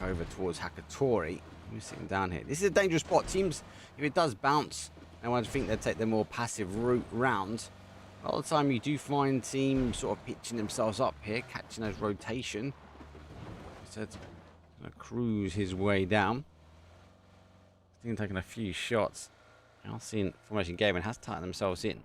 over towards Hakatori. Who's sitting down here? This is a dangerous spot. Teams, if it does bounce, I want to think they'd take the more passive route round. A lot of the time you do find teams sort of pitching themselves up here, catching those rotation. So it's going to cruise his way down. Team taking a few shots. I've seen Formation Gaming has tightened themselves in.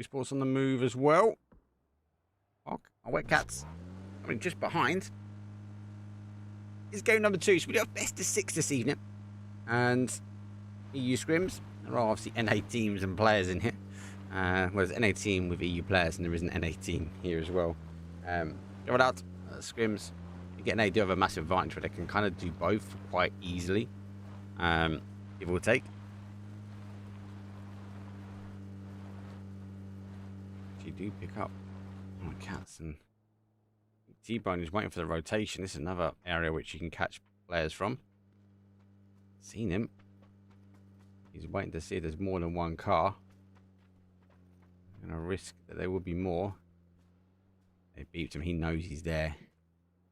Sports on the move as well. Our Wet Cats, I mean, just behind is game number 2. So we do have best of 6 this evening. And EU Scrims. There are obviously NA teams and players in here. Whereas NA team with EU players, and there is an NA team here as well. Go out, Scrims. You get an idea of a massive advantage where they can kind of do both quite easily. Give or take. You do pick up Cats, and T-Bone is waiting for the rotation. This is another area which you can catch players from. Seen him. He's waiting to see if there's more than one car. going to risk that there will be more. They beeped him. He knows he's there.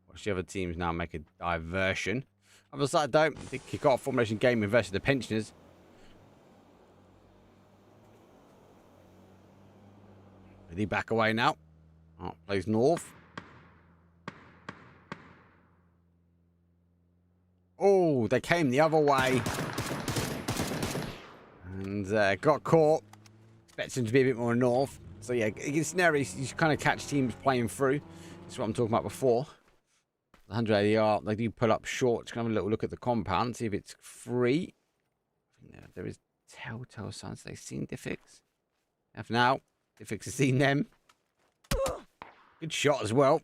Watch the other teams now make a diversion. Other side, don't. They kick off formation game versus the pensioners. Did he back away now? Oh, plays north. Oh, they came the other way. And got caught. Expect him to be a bit more north. So yeah, against scenarios, you kind of catch teams playing through. That's what I'm talking about before. 100 ADR, they do pull up short. Just have a little look at the compound, see if it's free. There is telltale signs they've seen Diffix. Have now. Diffix has seen them. Good shot as well.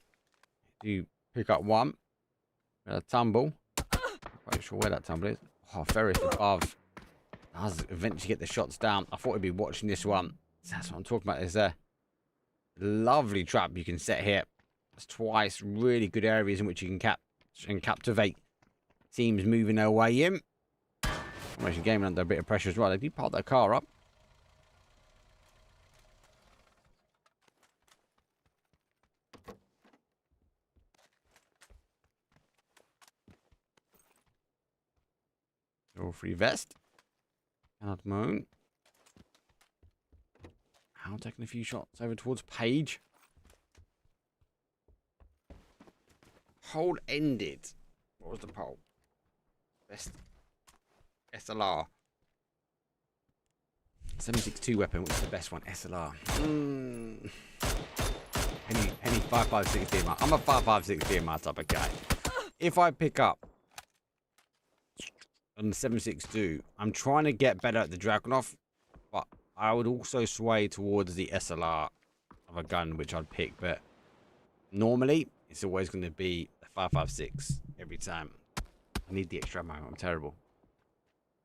You pick up one. A tumble. Quite sure where that tumble is. Oh, Ferris above. Does eventually get the shots down. I thought he'd be watching this one. That's what I'm talking about. There's a lovely trap you can set here. That's twice really good areas in which you can catch and captivate teams moving their way in. Formation game under a bit of pressure as well. They do park their car up. All free vest. Cannot moan. Now taking a few shots over towards Page. Hold ended. What was the poll? Best SLR. 7.62 weapon, which is the best one? SLR. Any 5.56 DMR. I'm a 5.56 DMR type of guy. If I pick up on the 7.62, I'm trying to get better at the Dragunov, but I would also sway towards the SLR of a gun, which I'd pick. But normally, it's always going to be a 5.56 every time. I need the extra ammo. I'm terrible.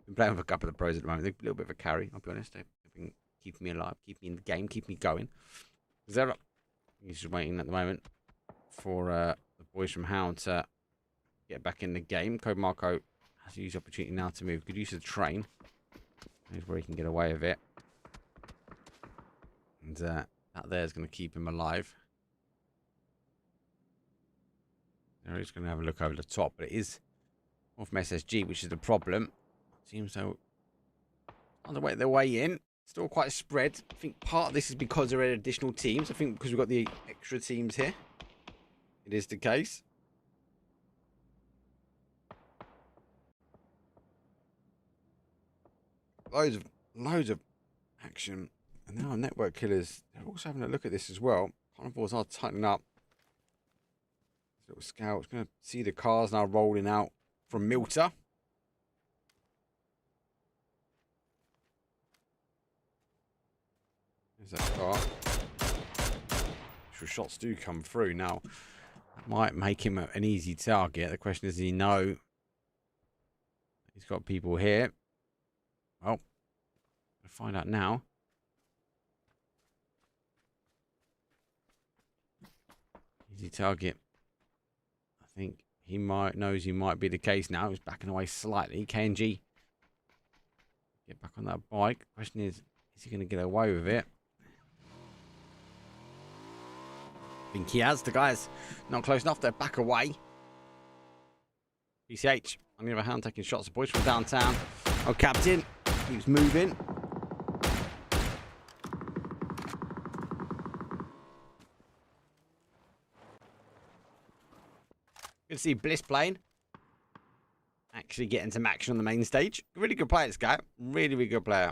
Been playing with a couple of pros at the moment. They're a little bit of a carry, I'll be honest. They've been keeping me alive, keep me in the game, keep me going. Zero. He's just waiting at the moment for the boys from Hound to get back in the game. Code Marco has to use the opportunity now to move. Good use of the train. Here's where he can get away with it. And that there is going to keep him alive. Now he's going to have a look over the top, but it is off from SSG, which is the problem. Seems so on the way their way in. Still quite spread. I think part of this is because there are additional teams. I think because we've got the extra teams here, it is the case. Loads of action. And now network killers, they're also having a look at this as well. Carnivores are tightening up. Little scout's going to see the cars now rolling out from Milta. There's that car. Sure, shots do come through now. That might make him an easy target. The question is, does he know he's got people here? Well, we'll find out now. Easy target. I think he knows he might be the case now. He's backing away slightly. KNG get back on that bike. Question is he going to get away with it? I think he has. The guy's not close enough. They're back away. PCH on the other hand taking shots. The boys from downtown. Oh, Captain keeps moving. Good to see Bliss playing. Actually getting some action on the main stage. Really good player, this guy. Really, really good player.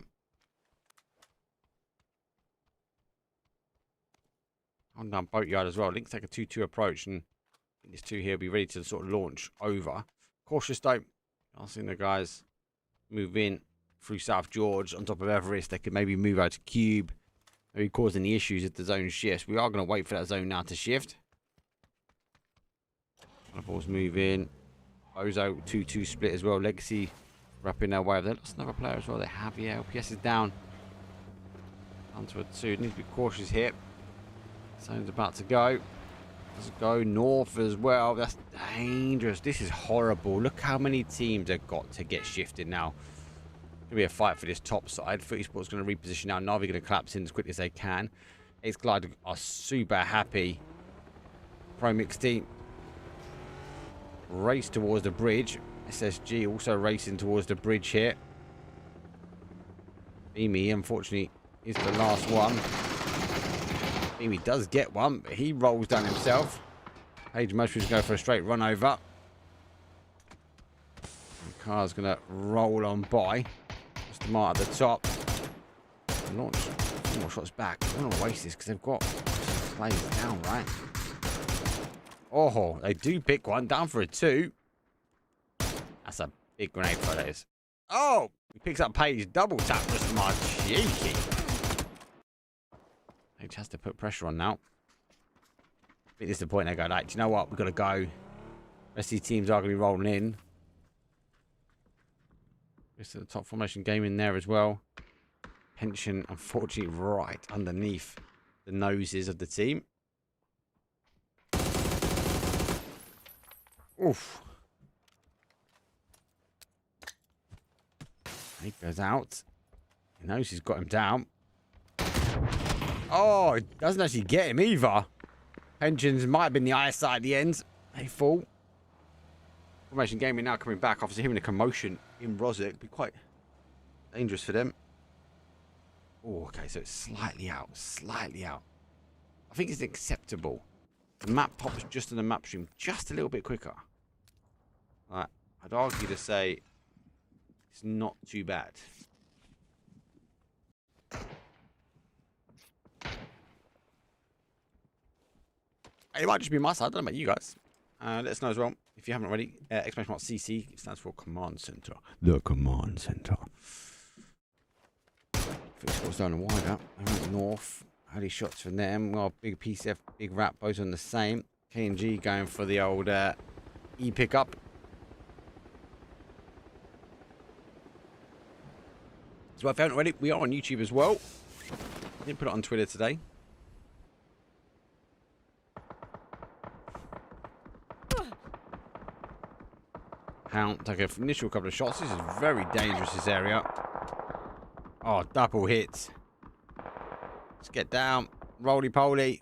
On down Boatyard as well. Links take a 2-2 approach, and I think this 2 here will be ready to sort of launch over. Cautious though. I've seen the guys move in through South George on top of Everest. They could maybe move out to Cube. Maybe causing the issues if the zone shifts. We are going to wait for that zone now to shift. Balls move in. Bozo 2-2 split as well. Legacy wrapping their way. They lost another player as well. They have, yeah. LPS is down. Onto a 2. Need to be cautious here. Zone's about to go. Let's go north as well. That's dangerous. This is horrible. Look how many teams have got to get shifted now. to be a fight for this top side. Footy Sport's going to reposition now. Navi going to collapse in as quickly as they can. Ace Glide are super happy. Pro Mix team race towards the bridge. SSG also racing towards the bridge here. Beamy, unfortunately, is the last one. Beamy does get one, but he rolls down himself. Page Mushrooms go for a straight run over. The car's going to roll on by. Just Smart at the top. Launch. Some more shots back. I don't want to waste this because they've got players down, right? Oh, they do pick one. Down for a 2. That's a big grenade for that is. Oh, he picks up Page. Double tap for Smart. Cheeky. Page has to put pressure on now. I think this is the point they go, like, do you know what? We've got to go. Rest of these teams are going to be rolling in. Rest of the top formation game in there as well. Pension, unfortunately, right underneath the noses of the team. Oof. He goes out. He knows he's got him down. Oh, it doesn't actually get him either. Pensions might have been the eyesight at the end. They fall. Formation gaming now coming back after hearing a commotion in Rosic. Be quite dangerous for them. Oh, okay, so it's slightly out. Slightly out. I think it's acceptable. The map pops just on the map stream just a little bit quicker. Right, I'd argue to say it's not too bad. It might just be my side. I don't know about you guys. Let us know as well if you haven't already. Exclamation mark CC stands for Command Center. The Command Center. Fixed down and wide up. They went north. Early shots from them. Well, big PCF, big Rat, both on the same. K&G going for the old E pickup. So if you haven't already, we are on YouTube as well. I didn't put it on Twitter today. Hound take an initial couple of shots. This is very dangerous, this area. Oh, double hits. Let's get down. Roly-poly.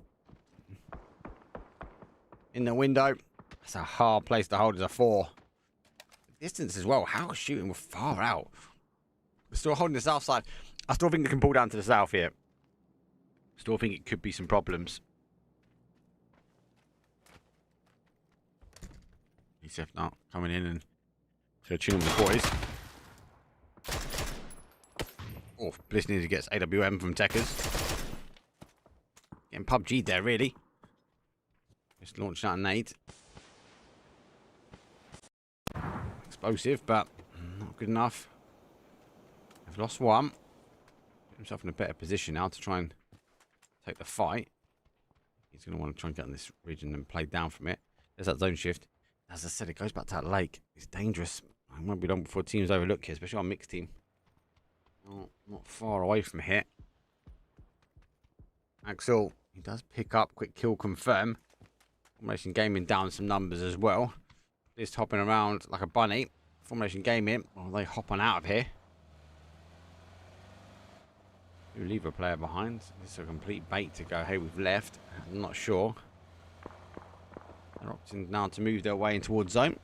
In the window. That's a hard place to hold as a 4. Distance as well. How shooting we're far out. We're still holding the south side. I still think it can pull down to the south here. Still think it could be some problems. ECF now coming in and to tune with the boys. Oh, Bliss needs to get AWM from Techers. Getting PUBG there, really. Just launched out a nade. Explosive, but not good enough. They've lost one. Put himself in a better position now to try and take the fight. He's going to want to try and get in this region and play down from it. There's that zone shift. As I said, it goes back to that lake. It's dangerous. It won't be long before teams overlook here, especially our mixed team. Not far away from here. Axel, he does pick up. Quick kill confirm. Formation Gaming down some numbers as well. Just hopping around like a bunny. Formation Gaming, well, they hop on out of here. You leave a player behind. It's a complete bait to go, hey, we've left. I'm not sure. They're opting now to move their way in towards zone.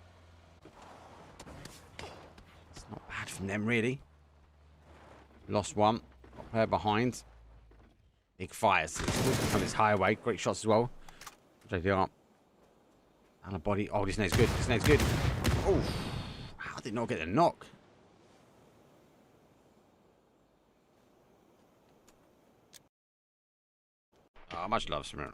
It's not bad from them, really. Lost one. Got a player behind. Big fires. It's on this highway. Great shots as well. JDR. And a body. Oh, this nade's good. This nade's good. Oh, how did not get a knock? Oh, much love, Samir.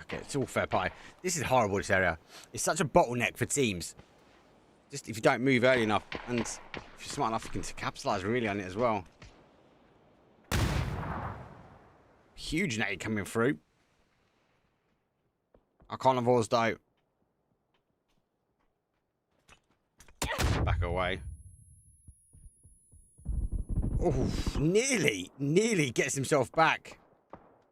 Okay, it's all fair play. This is horrible, this area. It's such a bottleneck for teams. Just if you don't move early enough, and if you're smart enough, you can capitalise really on it as well. Huge nade coming through. Our carnivores though. Back away. Oh, nearly gets himself back.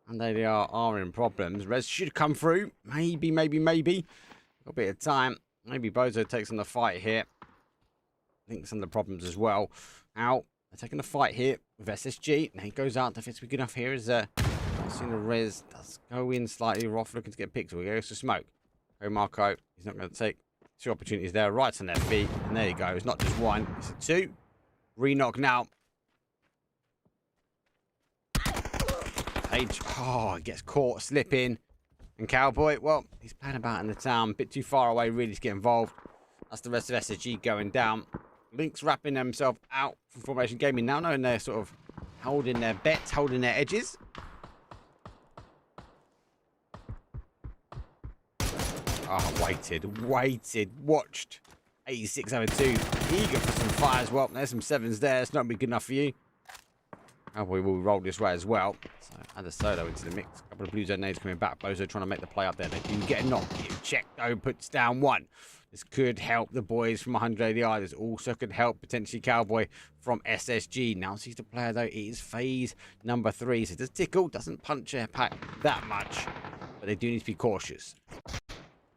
And they are in problems. Res should come through. Maybe. Got a bit of time. Maybe Bozo takes on the fight here. I think some of the problems as well. Out. They're taking the fight here with SSG. Now he goes out. Defense be good enough here. Is seeing the Res does go in slightly. Rough looking to get picked. We goes to smoke. Oh, Marco. He's not going to take two opportunities there. Right on their feet. And there you go. It's not just one. It's a two. Re-knock now. Page. Oh, he gets caught slipping. And Cowboy, well, he's playing about in the town. A bit too far away really to get involved. That's the rest of SSG going down. Link's wrapping themselves out from Formation Gaming now, knowing they're sort of holding their bets, holding their edges. Oh, waited, watched. 86 over 2. Eager for some fire as well. There's some 7s there. It's not going to be good enough for you. Cowboy will roll this way as well. So add a solo into the mix. A couple of blue zone nades coming back. Bozo trying to make the play up there. They do get a knock. Check though, puts down 1. This could help the boys from 180. This also could help potentially Cowboy from SSG. Now sees the player though. It is phase number 3. So it does tickle. Doesn't punch a pack that much. But they do need to be cautious.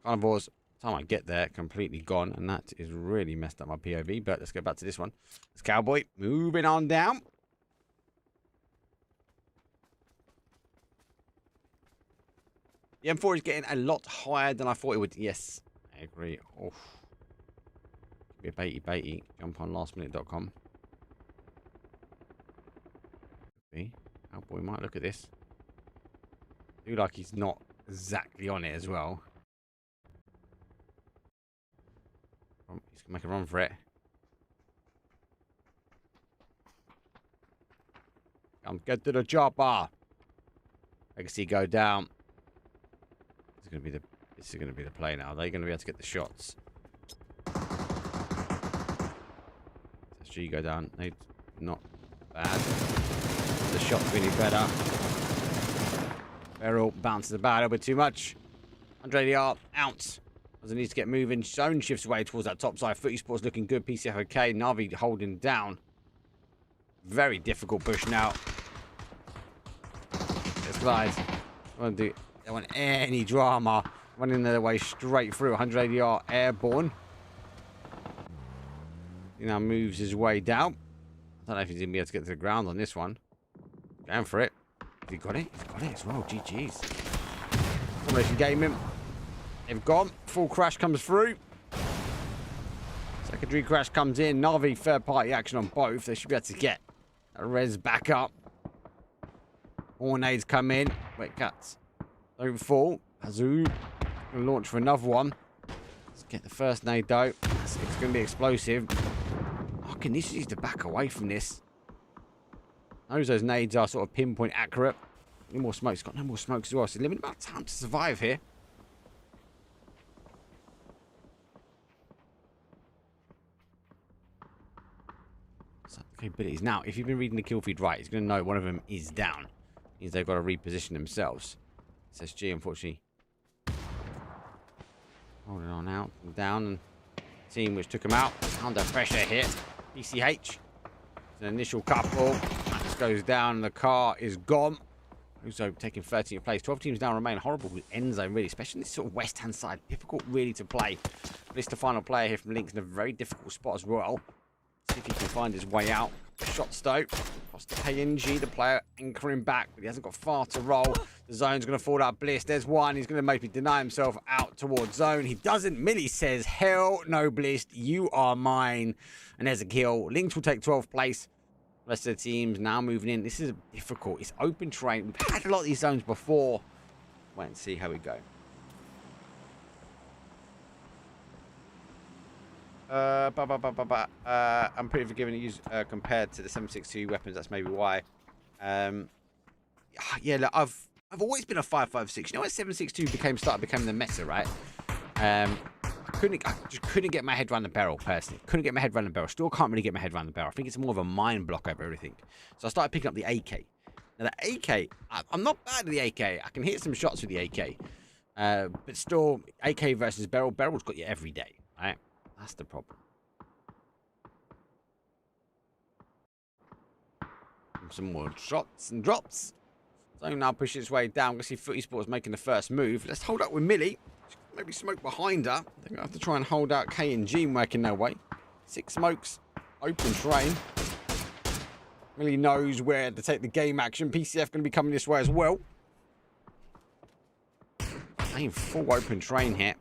Carnivores, time I get there, completely gone. And that is really messed up my POV. But let's go back to this one. It's Cowboy moving on down. The M4 is getting a lot higher than I thought it would. Yes, I agree. Oh, be a baity. Jump on lastminute.com. Cowboy might look at this. I do like he's not exactly on it as well. He's gonna make a run for it. Come get to the chopper. I can see go down. This is going to be the play now. They're going to be able to get the shots. SG go down. Not bad. The shot's really better. Beryl bounces about a little bit too much. 180 out. Doesn't need to get moving. Zone shifts away towards that top side. Footy Sports looking good. PCF okay. Navi holding down. Very difficult push now. Let's glide. They want any drama. Running their way straight through. 180 yard airborne. He now moves his way down. I don't know if he's going to be able to get to the ground on this one. Going for it. Has he got it? He's got it as well. GG's. Formation Gaming. They've gone. Full crash comes through. Secondary crash comes in. Navi third party action on both. They should be able to get a res back up. More nades come in. Wait, cats. Don't fall. Hazoo. Gonna launch for another one. Let's get the first nade though. It's gonna be explosive. Oh, Kinesis needs to back away from this. Those nades are sort of pinpoint accurate. No more smoke. He's got no more smokes as well. So limited amount of time to survive here. So, capabilities. Now, if you've been reading the kill feed right, he's going to know one of them is down. Means they've got to reposition themselves. SSG, unfortunately, holding on out and down, and team which took him out under pressure here. PCH, it's an initial couple. That just goes down, and the car is gone. Also taking 13th place. 12 teams down remain. Horrible with end zone, really, especially in this sort of west hand side. Difficult, really, to play. This is the final player here from Link's in a very difficult spot as well. See if he can find his way out. Shot Stoke. Across the PNG, the player anchoring back, but he hasn't got far to roll. The zone's going to fall out. Bliss, there's one. He's going to maybe deny himself out towards zone. He doesn't. Millie says, hell no, Bliss. You are mine. And there's a kill. Lynx will take 12th place. Rest of the teams now moving in. This is difficult. It's open terrain. We've had a lot of these zones before. Wait and see how we go. I'm pretty forgiving to use compared to the 7.62 weapons. That's maybe why. Yeah, look, I've always been a 5.56. You know when 7.62 became the meta, right? I just couldn't get my head around the barrel personally. Couldn't get my head around the barrel. Still can't really get my head around the barrel. I think it's more of a mind block over everything. So I started picking up the AK. Now the AK, I'm not bad at the AK. I can hit some shots with the AK, but still, AK versus barrel. Barrel's got you every day, right? That's the problem. Some more shots and drops. So now pushing its way down. We see Footy Sports making the first move. Let's hold up with Millie. Maybe smoke behind her. They're going to have to try and hold out K and G working their way. 6 smokes. Open terrain. Millie knows where to take the game action. PCF going to be coming this way as well. Playing full open terrain here.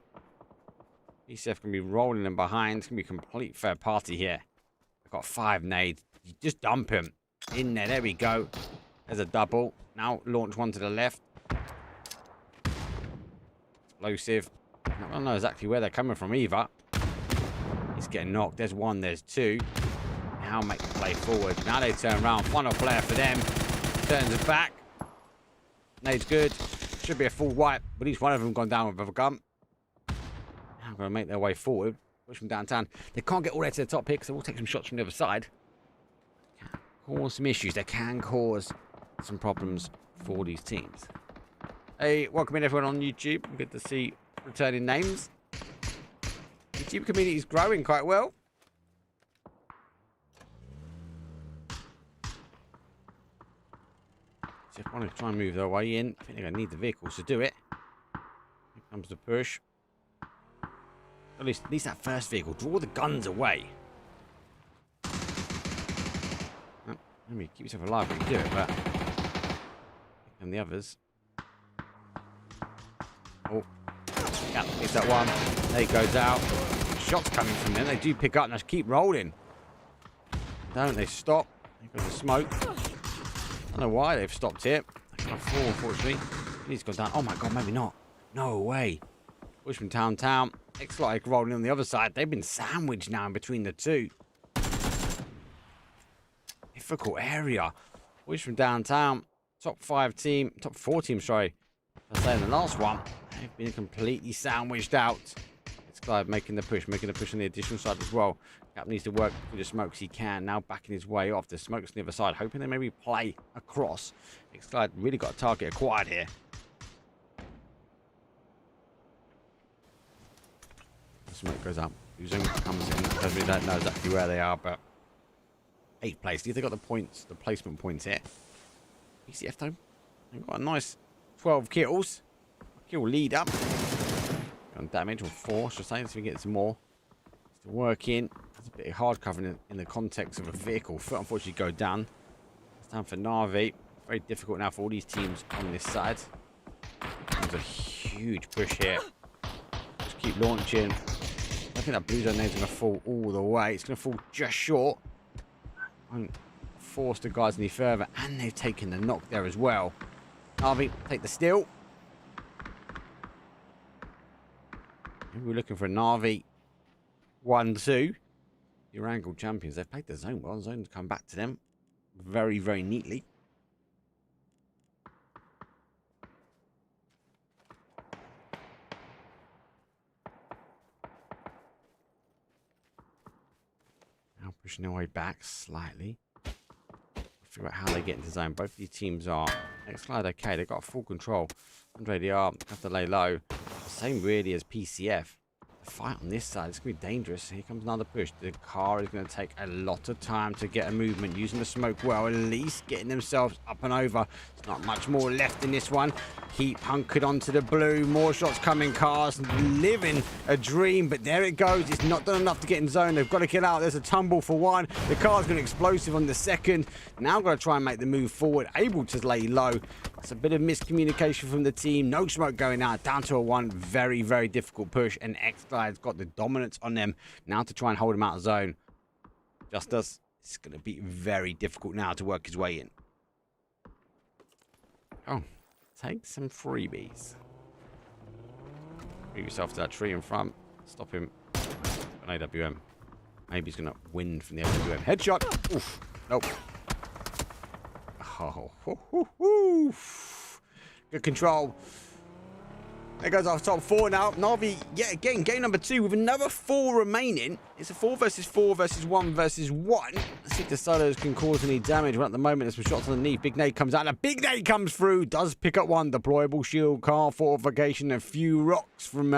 PCF going to be rolling them behind. It's going to be a complete third party here. I've got 5 nades. You just dump him. In there. There we go. There's a double. Now launch one to the left. Explosive. I don't know exactly where they're coming from either. He's getting knocked. There's 1. There's 2. Now make the play forward. Now they turn around. Final player for them. Turns it back. Nade's good. Should be a full wipe. But each one of them gone down with a gun. Now going to make their way forward. Push from downtown. They can't get all the way to the top here, so we'll take some shots from the other side. Cause some issues. They can cause some problems for these teams. Hey, welcome in everyone on YouTube. Good to see returning names. The YouTube community is growing quite well. So if I want to try and move their way in, I think they're going to need the vehicles to do it. Here comes the push. At least that first vehicle. Draw the guns away. I mean, keep yourself alive when you do it, but... And the others. Oh. Yeah, it's that one. There he goes out. Shots coming from them. They do pick up and just keep rolling. Don't they stop? There goes the smoke. I don't know why they've stopped here. They can't fall, unfortunately. He's gone down. Oh my god, maybe not. No way. Push from town. Exotic rolling on the other side. They've been sandwiched now in between the two. Difficult area. Push from downtown. Top 4 teams, sorry. I say in the last one, they've been completely sandwiched out. It's Clive making the push on the additional side as well. Cap needs to work through the smokes he can. Now backing his way off. The smokes on the other side, hoping they maybe play across. X-Glide really got a target acquired here. The smoke goes up. Uzum comes in because we don't know exactly where they are, but 8th place. Do you think they got the points, the placement points here? PCF though, they've got a nice 12 kills. Kill lead up. On damage, or 4, should I say. Let's see if we get some more. Still working. It's a bit hard covering in the context of a vehicle. Foot unfortunately go down. It's time for Navi. Very difficult now for all these teams on this side. There's a huge push here. Just keep launching. I think that blue zone nade's going to fall all the way. It's going to fall just short. Won't force the guys any further, and they've taken the knock there as well. Navi, take the steal. Maybe we're looking for a Navi 1-2. Erangel champions. They've played the zone well. The zone's come back to them very, very neatly. Now pushing their way back slightly. Figure out how they get into zone. Both of these teams are X-Glide okay. They've got full control. Andre they have to lay low. Same really as PCF. The fight on this side, it's going to be dangerous. Here comes another push. The car is going to take a lot of time to get a movement. Using the smoke well, at least getting themselves up and over. There's not much more left in this one. Keep hunkered onto the blue. More shots coming. Cars living a dream, but there it goes. It's not done enough to get in zone. They've got to get out. There's a tumble for one. The car's going to explosive on the second. Now got to try and make the move forward. Able to lay low. It's a bit of miscommunication from the team. No smoke going out. Down to a 1. Very, very difficult push. And X-Glide's got the dominance on them. Now to try and hold him out of zone. Justice, it's going to be very difficult now to work his way in. Oh, take some freebies. Move yourself to that tree in front. Stop him. An AWM. Maybe he's going to win from the AWM. Headshot. Oof. Nope. Oh, good control. There goes our top 4 now. Na'Vi, yet again, game number 2 with another 4 remaining. It's a 4 versus 4 versus 1 versus 1. Let's see if the solos can cause any damage. Well, at the moment, there's some shots underneath. Big nade comes out, and a big nade comes through. Does pick up one. Deployable shield, car fortification, a few rocks from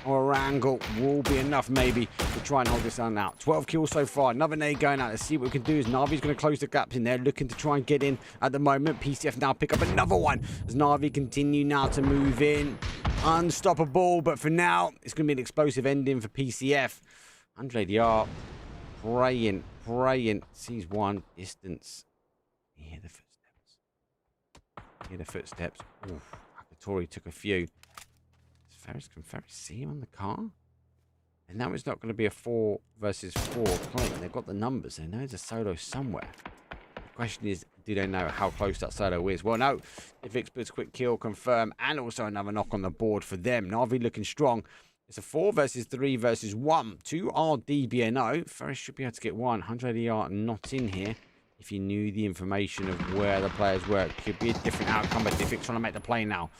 Erangel will be enough, maybe, to try and hold this one out. 12 kills so far. Another nade going out. Let's see what we can do. As Na'Vi's going to close the gaps in there, looking to try and get in at the moment. PCF now pick up another one as Na'Vi continue now to move in. Unstoppable, but for now, it's going to be an explosive ending for PCF. 100 yard, praying. Sees one distance. You hear the footsteps. Oof, Akatori took a few. Can Ferris see him on the car? And now it's not going to be a 4 versus 4 claim. They've got the numbers. They know there's a solo somewhere. The question is, do they know how close that solo is? Well, no. If Vix puts quick kill, confirm, and also another knock on the board for them. Na'Vi looking strong. It's a 4 versus 3 versus 1. 2 are DBNO. Ferris should be able to get 1. 100 yard not in here. If you knew the information of where the players were, it could be a different outcome, but Diffix trying to make the play now.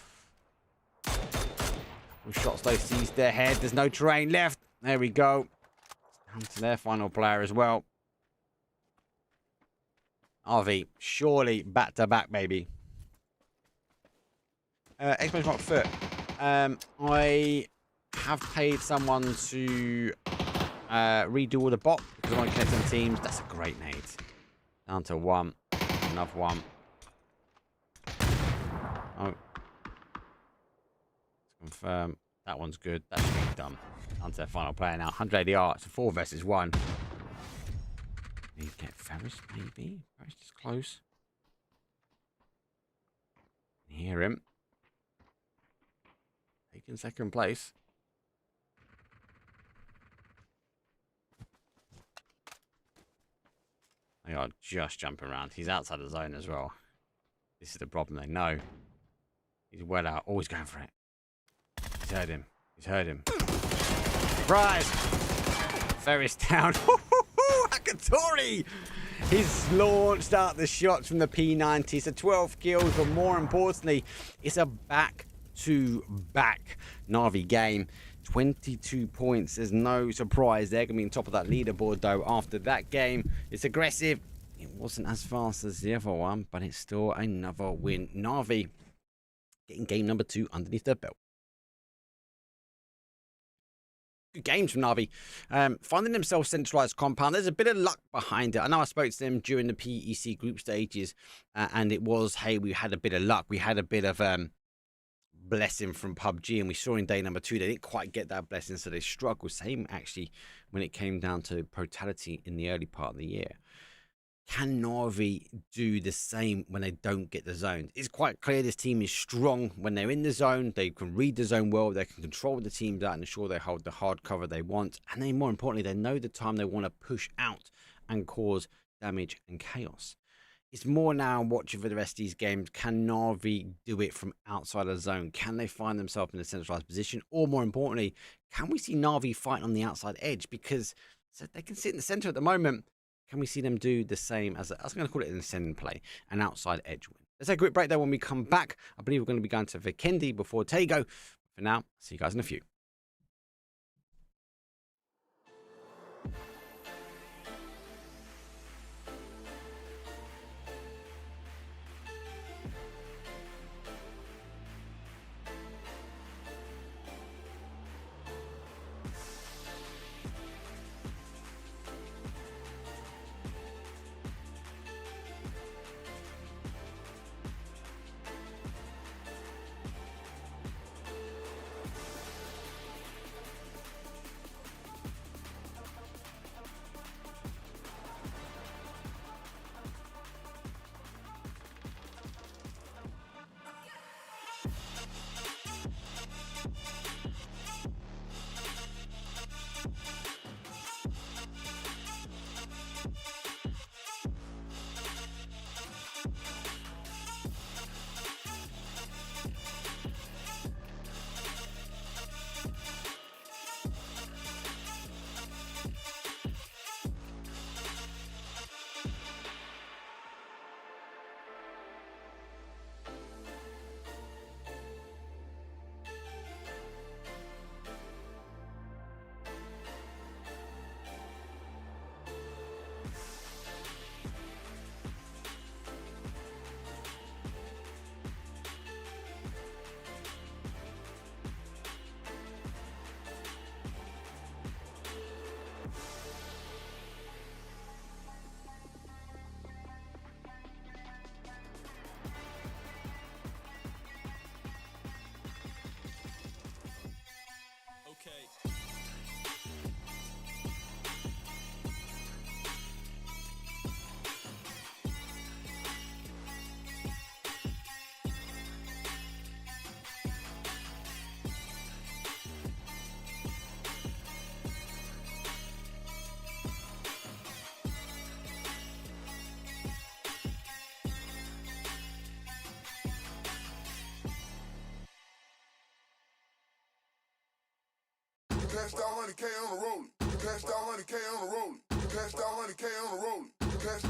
Shots though, sees their head. There's no terrain left. There we go. It's down to their final player as well. RV, surely back to back, baby. Exclamation mark foot. I have paid someone to redo all the bot because I want to connect some teams. That's a great nade. Down to 1. Another one. Oh. Confirm. That one's good. That should be done. On to their final player now. 180 AR. It's a 4 versus 1. Need to get Ferris, maybe. Ferris is close. Hear him. Taking second place. They are just jumping around. He's outside the zone as well. This is the problem. They know. He's well out. Always going for it. He's heard him. He's heard him. Surprise! Ferris down. Akatori! He's launched out the shots from the P90. It's a 12 kills, but more importantly, it's a back-to-back Na'Vi game. 22 points. There's no surprise. They're going to be on top of that leaderboard, though, after that game. It's aggressive. It wasn't as fast as the other one, but it's still another win. Na'Vi getting game number 2 underneath their belt. Good games from Na'Vi. Finding themselves centralized compound. There's a bit of luck behind it. I know I spoke to them during the PEC group stages, and it was, hey, we had a bit of luck. We had a bit of blessing from PUBG, and we saw in day number 2 they didn't quite get that blessing, so they struggled. Same actually when it came down to brutality in the early part of the year. Can Na'Vi do the same when they don't get the zone? It's quite clear this team is strong when they're in the zone. They can read the zone well. They can control the teams out and ensure they hold the hard cover they want. And then more importantly, they know the time they want to push out and cause damage and chaos. It's more now watching for the rest of these games. Can Na'Vi do it from outside of the zone? Can they find themselves in a centralized position? Or more importantly, can we see Na'Vi fight on the outside edge? Because so they can sit in the center at the moment. Can we see them do the same as I was going to call it an ascending play, an outside edge win? Let's take a quick break there. When we come back, I believe we're going to be going to Vikendi before Tego. For now, see you guys in a few. Cashed out 100K on the road. Cashed out 100K on the road. Cashed out 100K on the road. Cashed out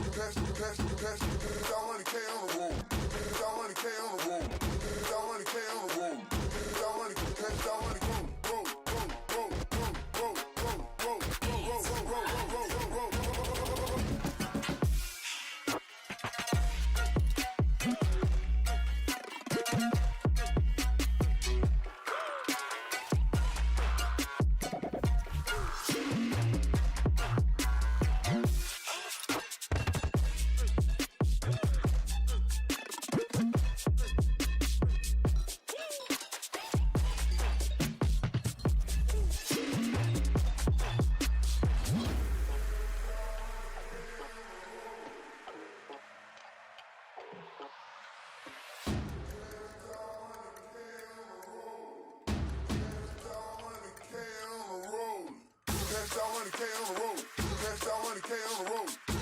100K on the road. Cashed out 100K on the road. Cashed out 100K on the road. Cashed out 100K. Cashed out 100K. Cashed out 100K on the road. Cashed out 100K on the road.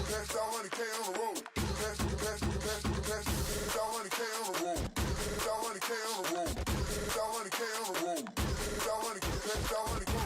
Cashed out 100K on the road. Cashed out 100K on the road. Cashed out 100K on the road. Cashed out 100K on the road. Cashed out 100K. Cashed out 100K.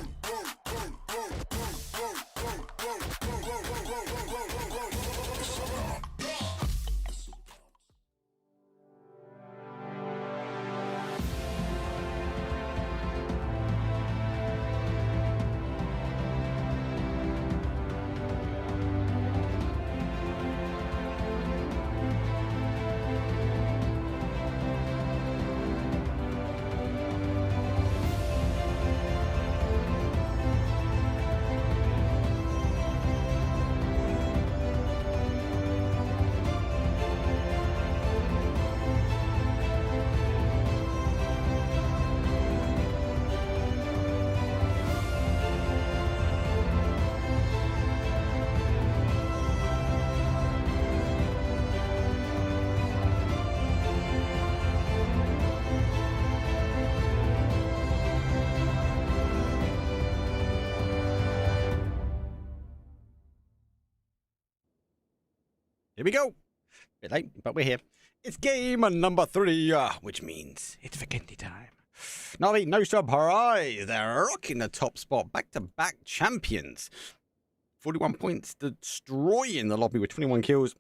Here we go. Bit late, but we're here. It's game number 3, which means it's Vikendi time. Navi, no surprise. They're rocking the top spot. Back-to-back champions. 41 points, destroying the lobby with 21 kills.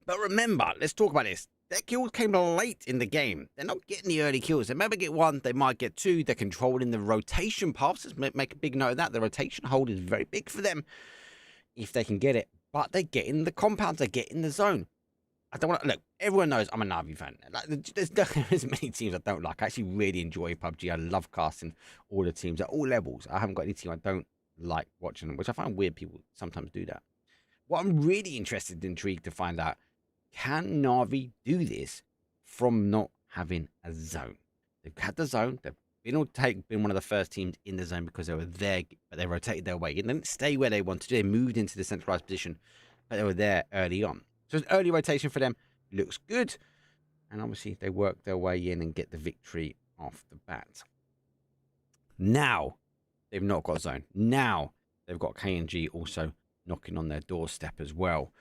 But remember, let's talk about this. Their kills came late in the game. They're not getting the early kills. They maybe get 1, they might get 2. They're controlling the rotation paths. Let's make a big note of that. The rotation hold is very big for them if they can get it. But they get in the compounds, they get in the zone. I don't want to look. Everyone knows I'm a Navi fan. Like, there's many teams I don't like. I actually really enjoy PUBG. I love casting all the teams at all levels. I haven't got any team I don't like watching them, which I find weird. People sometimes do that. What I'm really intrigued to find out: can Navi do this from not having a zone? They've had the zone. They've been one of the first teams in the zone because they were there, but they rotated their way. They didn't stay where they wanted to. They moved into the centralized position, but they were there early on. So it's early rotation for them. Looks good. And obviously they work their way in and get the victory off the bat. Now, they've not got zone. Now, they've got KNG also knocking on their doorstep as well.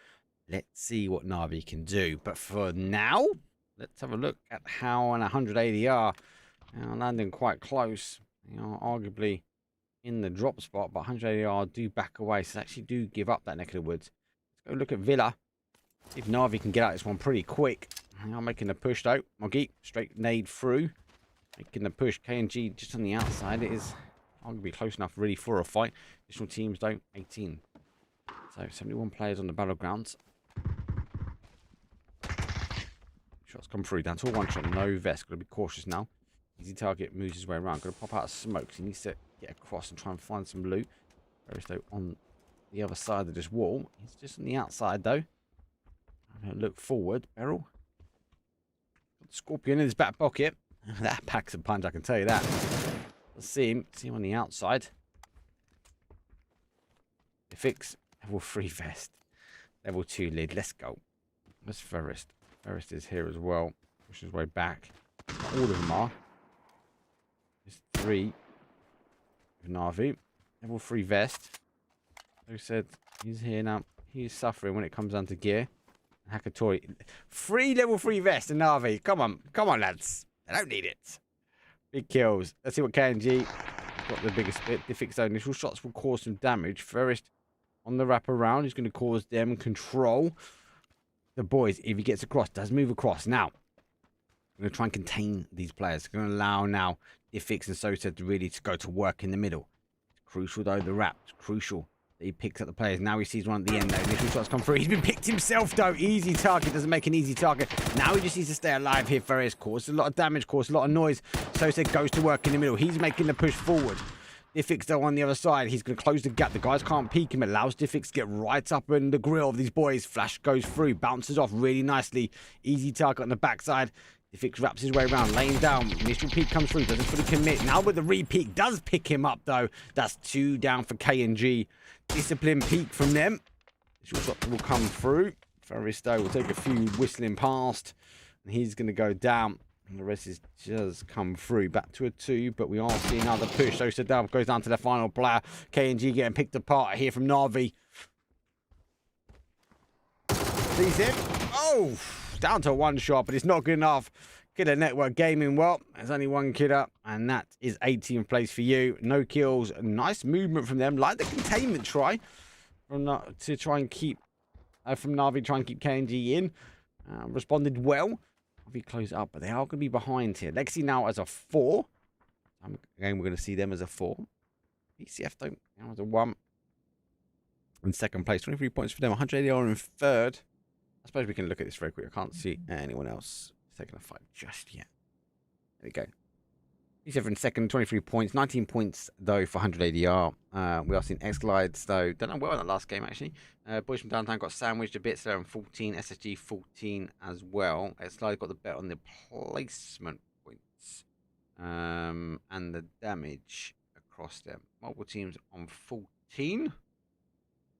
Let's see what Navi can do. But for now, let's have a look at how an 100 ADR landing quite close. Arguably in the drop spot, but 100 ADR do back away. So they actually do give up that neck of the woods. Let's go look at Villa. See if Navi can get out this one pretty quick. Making the push though. Moggy straight nade through. Making the push. KNG just on the outside. It is arguably close enough really for a fight. Additional teams though, 18. So 71 players on the battlegrounds. Shots come through. Down to a one shot. No vest. Got to be cautious now. Easy target moves his way around. Got to pop out of smoke. So he needs to get across and try and find some loot. Whereas though on the other side of this wall. He's just on the outside though. I'm going to look forward. Beryl. Got the Scorpion in his back pocket. That packs a punch, I can tell you that. Let's see him. See him on the outside. Fix. Level 3 vest. Level 2 lid. Let's go. Where's Forrest? Forrest is here as well. Push his way back. All of them are. There's 3. With Navi. Level 3 vest. Who said he's here now? He's suffering when it comes down to gear. Hakatori. 3 level 3 vests in Navi. Come on, lads. I don't need it. Big kills. Let's see what KNG got the biggest split. Diffic's though, initial shots will cause some damage. First on the wrap around, he's going to cause them control. The boys, if he gets across, does move across. Now, I'm going to try and contain these players. I'm going to allow now Diffix and Sosa to really go to work in the middle. It's crucial though, the wrap. It's crucial that he picks up the players. Now he sees one at the end though. Initial shots come through. He's been picked himself though. Easy target. Doesn't make an easy target. Now he just needs to stay alive here. Ferris causes a lot of damage, causes a lot of noise. Sosa goes to work in the middle. He's making the push forward. Diffix though on the other side. He's going to close the gap. The guys can't peek him. It allows Diffix to get right up in the grill of these boys. Flash goes through. Bounces off really nicely. Easy target on the backside. Diffix wraps his way around, laying down. Initial peek comes through, doesn't fully commit. Now with the re-peek, does pick him up though. That's 2 down for K&G. Discipline peek from them. Initial shot will come through. Ferris though will take a few whistling past. And he's going to go down. And the rest is just come through. Back to a 2, but we are seeing another push. Sosa down, goes down to the final player. K&G getting picked apart here from Navi. Sees him. Oh! Down to 1 shot, but it's not good enough. Killer Network Gaming, well, there's only 1 kid up, and that is 18th place for you. No kills. Nice movement from them. Like the containment try from to try and keep from Navi, try and keep K&G in. Responded well. Navi close up, but they are going to be behind here. Legacy now as a 4. Again, we're going to see them as a 4. BCF don't now as a 1. In second place, 23 points for them. 180 are in third. I suppose we can look at this very quick. I can't see anyone else taking a fight just yet. There we go. He's in second, 23 points. 19 points, though, for 180R. We are seeing X-Glides, though. Done well in that last game, actually. Boys from Downtown got sandwiched a bit, so they're on 14. SSG 14 as well. X-Glides got the bet on the placement points. And the damage across them. Multiple teams on 14.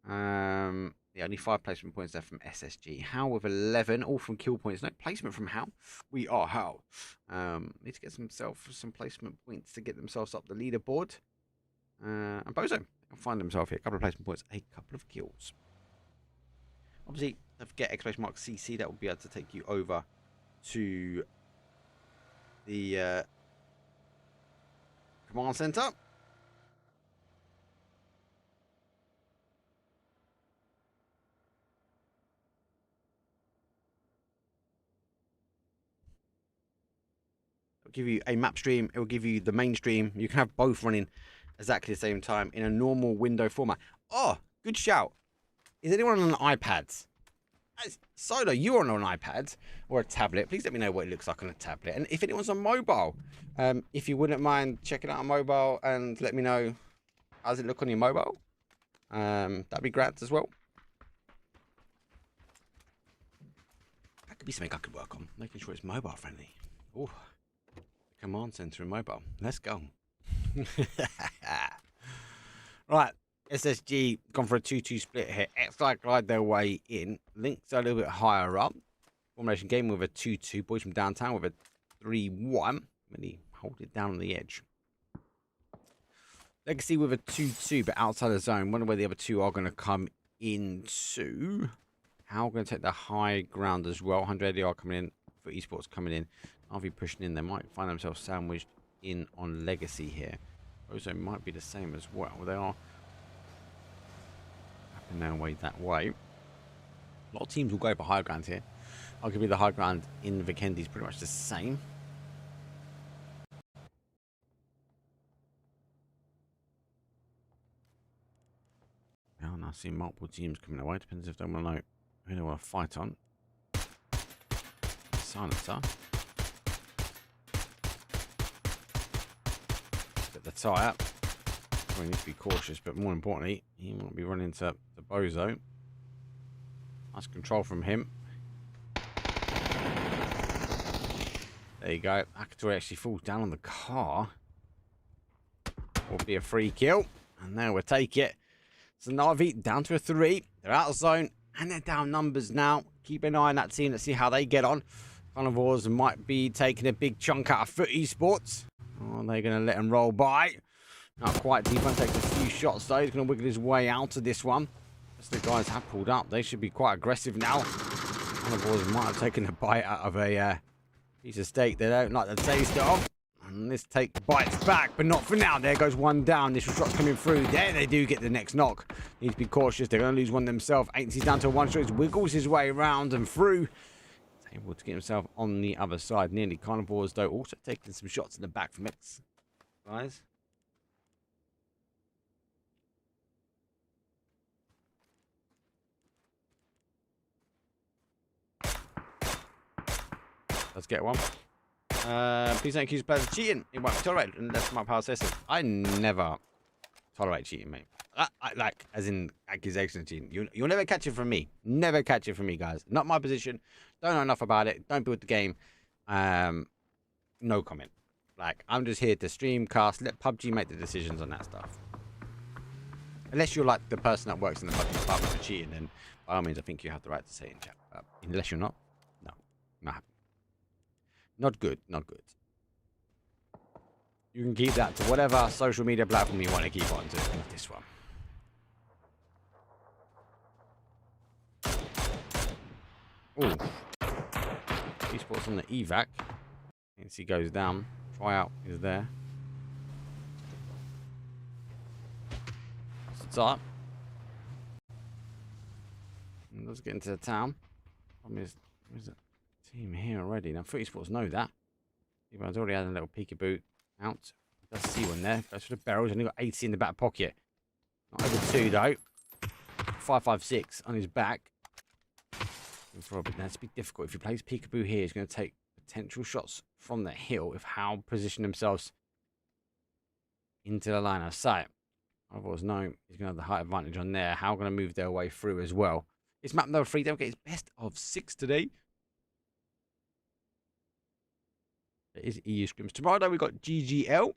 Yeah, only 5 placement points there from SSG. How with 11, all from kill points. No placement from How. We are How. Need to get some placement points to get themselves up the leaderboard. And Bozo will find himself here. A couple of placement points, a couple of kills. Obviously, don't forget exclamation mark CC. That will be able to take you over to the command center. Give you a map stream, it will give you the main stream. You can have both running exactly the same time in a normal window format. Oh, good shout. Is anyone on an iPad? Solo, you're on an iPad or a tablet. Please let me know what it looks like on a tablet. And if anyone's on mobile, if you wouldn't mind checking out on mobile and let me know how does it look on your mobile. That'd be great as well. That could be something I could work on, making sure it's mobile friendly. Oh. Command center and mobile. Let's go. Right. SSG gone for a 2-2 split here. X-Glide glide their way in. Links are a little bit higher up. Formation game with a 2-2. Boys from Downtown with a 3-1. Really hold it down on the edge. Legacy with a 2-2, but outside the zone. Wonder where the other two are going to come into. How going to take the high ground as well. 180 are coming in. For esports coming in. Navi pushing in, they might find themselves sandwiched in on Legacy here. Also might be the same as well. They are mapping their way that way. A lot of teams will go for high ground here. Arguably the high ground in Vikendi is pretty much the same. Now I see multiple teams coming away. Depends if they want to know who they want to fight on. Silencer. The tie up. We need to be cautious, but more importantly, he won't be running to the Bozo. Nice control from him. There you go. Akatori actually falls down on the car. Will be a free kill. And now we'll take it. So Navi down to a 3. They're out of zone and they're down numbers now. Keep an eye on that team. Let's see how they get on. Carnivores might be taking a big chunk out of Foot Esports. Oh, they're going to let him roll by. Not quite deep. Takes a few shots though. He's going to wiggle his way out of this one. As the guys have pulled up, they should be quite aggressive now. One of the boys might have taken a bite out of a piece of steak they don't like the taste of. And this take bites back, but not for now. There goes one down. Initial shot's coming through. There they do get the next knock. Need to be cautious. They're going to lose one themselves. Agency's down to one shot. He wiggles his way around and through. He's able to get himself on the other side. Nearly carnivores, though, also taking some shots in the back from X. Guys. Let's get one. Please don't accuse players of cheating. It won't be tolerated unless my power says so. I never tolerate cheating, mate. Like, as in accusation of cheating. You'll never catch it from me. Never catch it from me, guys. Not my position. Don't know enough about it. Don't build the game. No comment. Like, I'm just here to stream, cast, let PUBG make the decisions on that stuff. Unless you're like the person that works in the PUBG department for cheating, then by all means, I think you have the right to say it in chat. Unless you're not, no, not happy. Not good, not good. You can keep that to whatever social media platform you want to keep on to. Not this one. Ooh. Esports on the evac. As he goes down. Tryout is there. Start. And let's get into the town. There's a team here already. Now, Footy Sports know that. He's already had a little peekaboo out. Does see one there. Goes for the barrels. Only got 80 in the back pocket. Not over 2 though. 5.56 on his back. That's be difficult. If he plays peekaboo here, he's going to take potential shots from the hill if Howe position themselves into the line of sight. Otherwise, no, he's going to have the height advantage on there. Howe going to move their way through as well. It's map number 3. They'll get his best of 6 today. It is EU Scrims. Tomorrow, though, we've got GGL.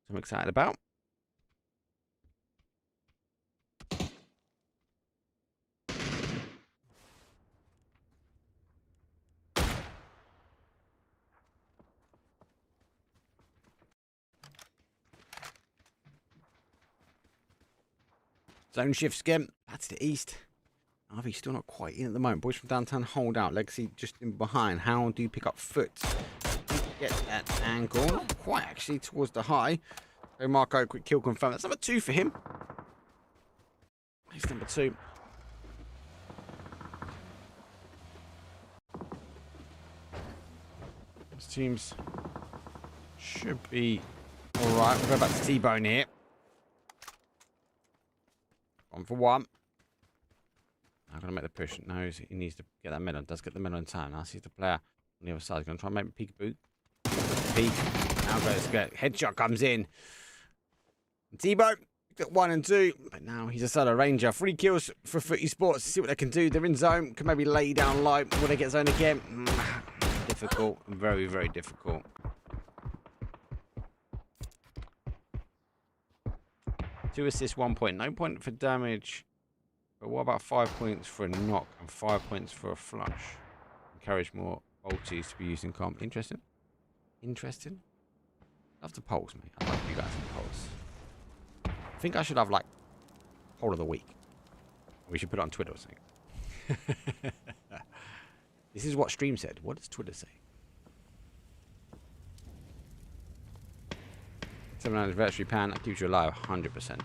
I'm excited about. Zone shift skim. That's the east. Harvey's still not quite in at the moment. Boys from downtown hold out. Legacy just in behind. How do you pick up foot? Get that angle. Not quite actually towards the high. So Marco, quick kill confirmed. That's number 2 for him. He's number 2. This team's should be alright. We'll go back to T-Bone here. 1 for 1. I'm going to make the push. No, he needs to get that medal. Does get the medal in time. Now sees the player on the other side. He's going to try and make a peekaboo. Peek. Now goes get headshot comes in. T-Bone got 1 and 2. But now he's a solo ranger. 3 kills for Footy Sports. See what they can do. They're in zone. Can maybe lay down low. Will they get zone again? Difficult. Very, very difficult. Two assists, 1 point. No point for damage. But what about 5 points for a knock and 5 points for a flush? Encourage more ultis to be used in comp. Interesting. Interesting. Love the polls, mate. I love you guys in polls. I think I should have like poll of the week. We should put it on Twitter or something. This is what stream said. What does Twitter say? 7th anniversary pan. That keeps you alive 100%.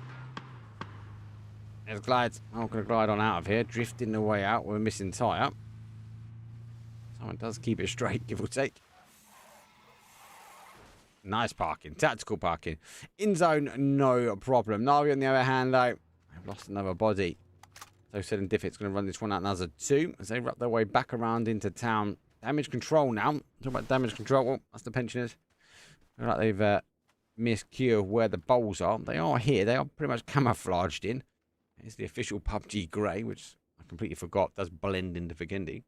There's glides. I'm going to glide on out of here. Drifting the way out. We're missing tyre. Someone does keep it straight, give or take. Nice parking. Tactical parking. In zone, no problem. Navi on the other hand, though, I've lost another body. So Serendipit's going to run this one out as a 2 as they wrap their way back around into town. Damage control now. Talk about damage control. Well, that's the pensioners. Look like they've missed cue of where the bowls are. They are here. They are pretty much camouflaged in. Here's the official PUBG grey, which I completely forgot does blend into Vikendi.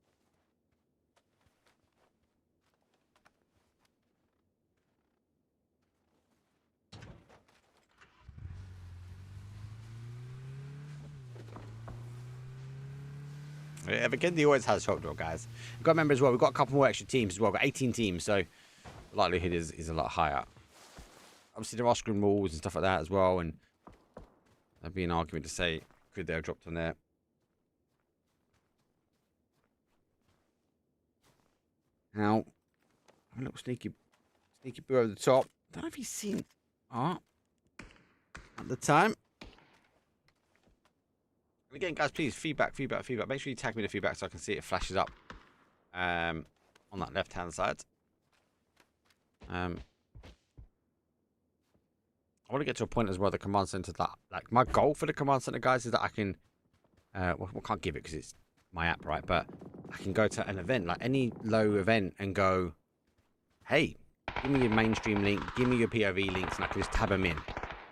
Yeah, Vikendi always has shot draw, guys. You've got to remember as well, we've got a couple more extra teams as well. We've got 18 teams, so the likelihood is a lot higher. Obviously, there are scrim rules and stuff like that as well, and there'd be an argument to say, could they have dropped on there? Now, a little sneaky Sneaky boo over the top. Don't know if he's seen art at the time. And again, guys, please, feedback. Make sure you tag me the feedback so I can see it flashes up on that left-hand side. I want to get to a point as well, the command center, that, like, my goal for the command center, guys, is that I can, well, I can't give it because it's my app, right? But I can go to an event, like any low event, and go, hey, give me your mainstream link, give me your POV links, and I can just tab them in.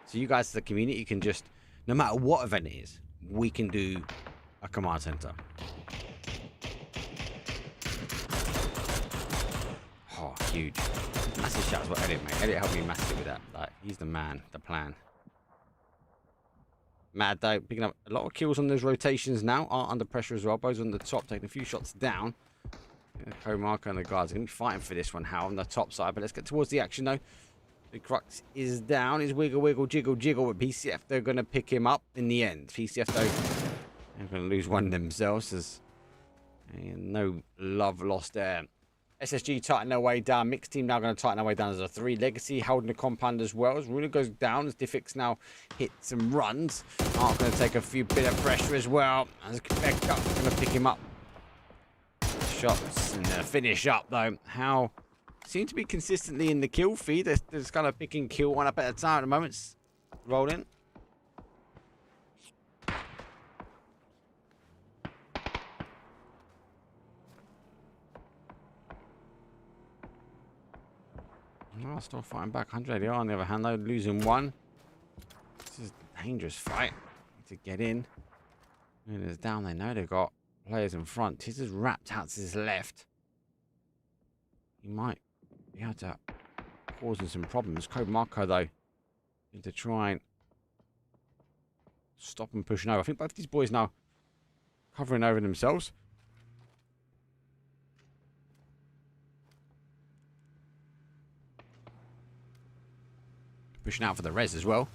So you guys as a community can just, no matter what event it is, we can do a command center. Oh, huge. Massive shout as well, Elliot, mate. Elliot helped me massively with that. Like, he's the man, the plan. Mad though, picking up a lot of kills on those rotations now. Are under pressure as well. Bo's on the top, taking a few shots down. Co-marker and the guards are going to be fighting for this one, How on the top side. But let's get towards the action though. The crux is down. He's wiggle, jiggle. But PCF, they're going to pick him up in the end. PCF though, they're going to lose one themselves. As no love lost there. SSG tighten their way down. Mixed team now going to tighten their way down as a 3. Legacy holding the compound as well. As Ruler goes down, as Diffix now hits some runs. Ark going to take a few bit of pressure as well. As Quebec up, going to pick him up. Shots and finish up though. How seem to be consistently in the kill feed. They're just kind of picking kill one up at a time at the moment. Rolling. Oh, still fighting back. 100 ADR on the other hand, though, losing one. This is a dangerous fight to get in. And it's down. They know they've got players in front. Tiz is wrapped out to his left. He might be able to cause some problems. Code Marco, though, need to try and stop him pushing over. I think both these boys now covering over themselves. Pushing out for the res as well.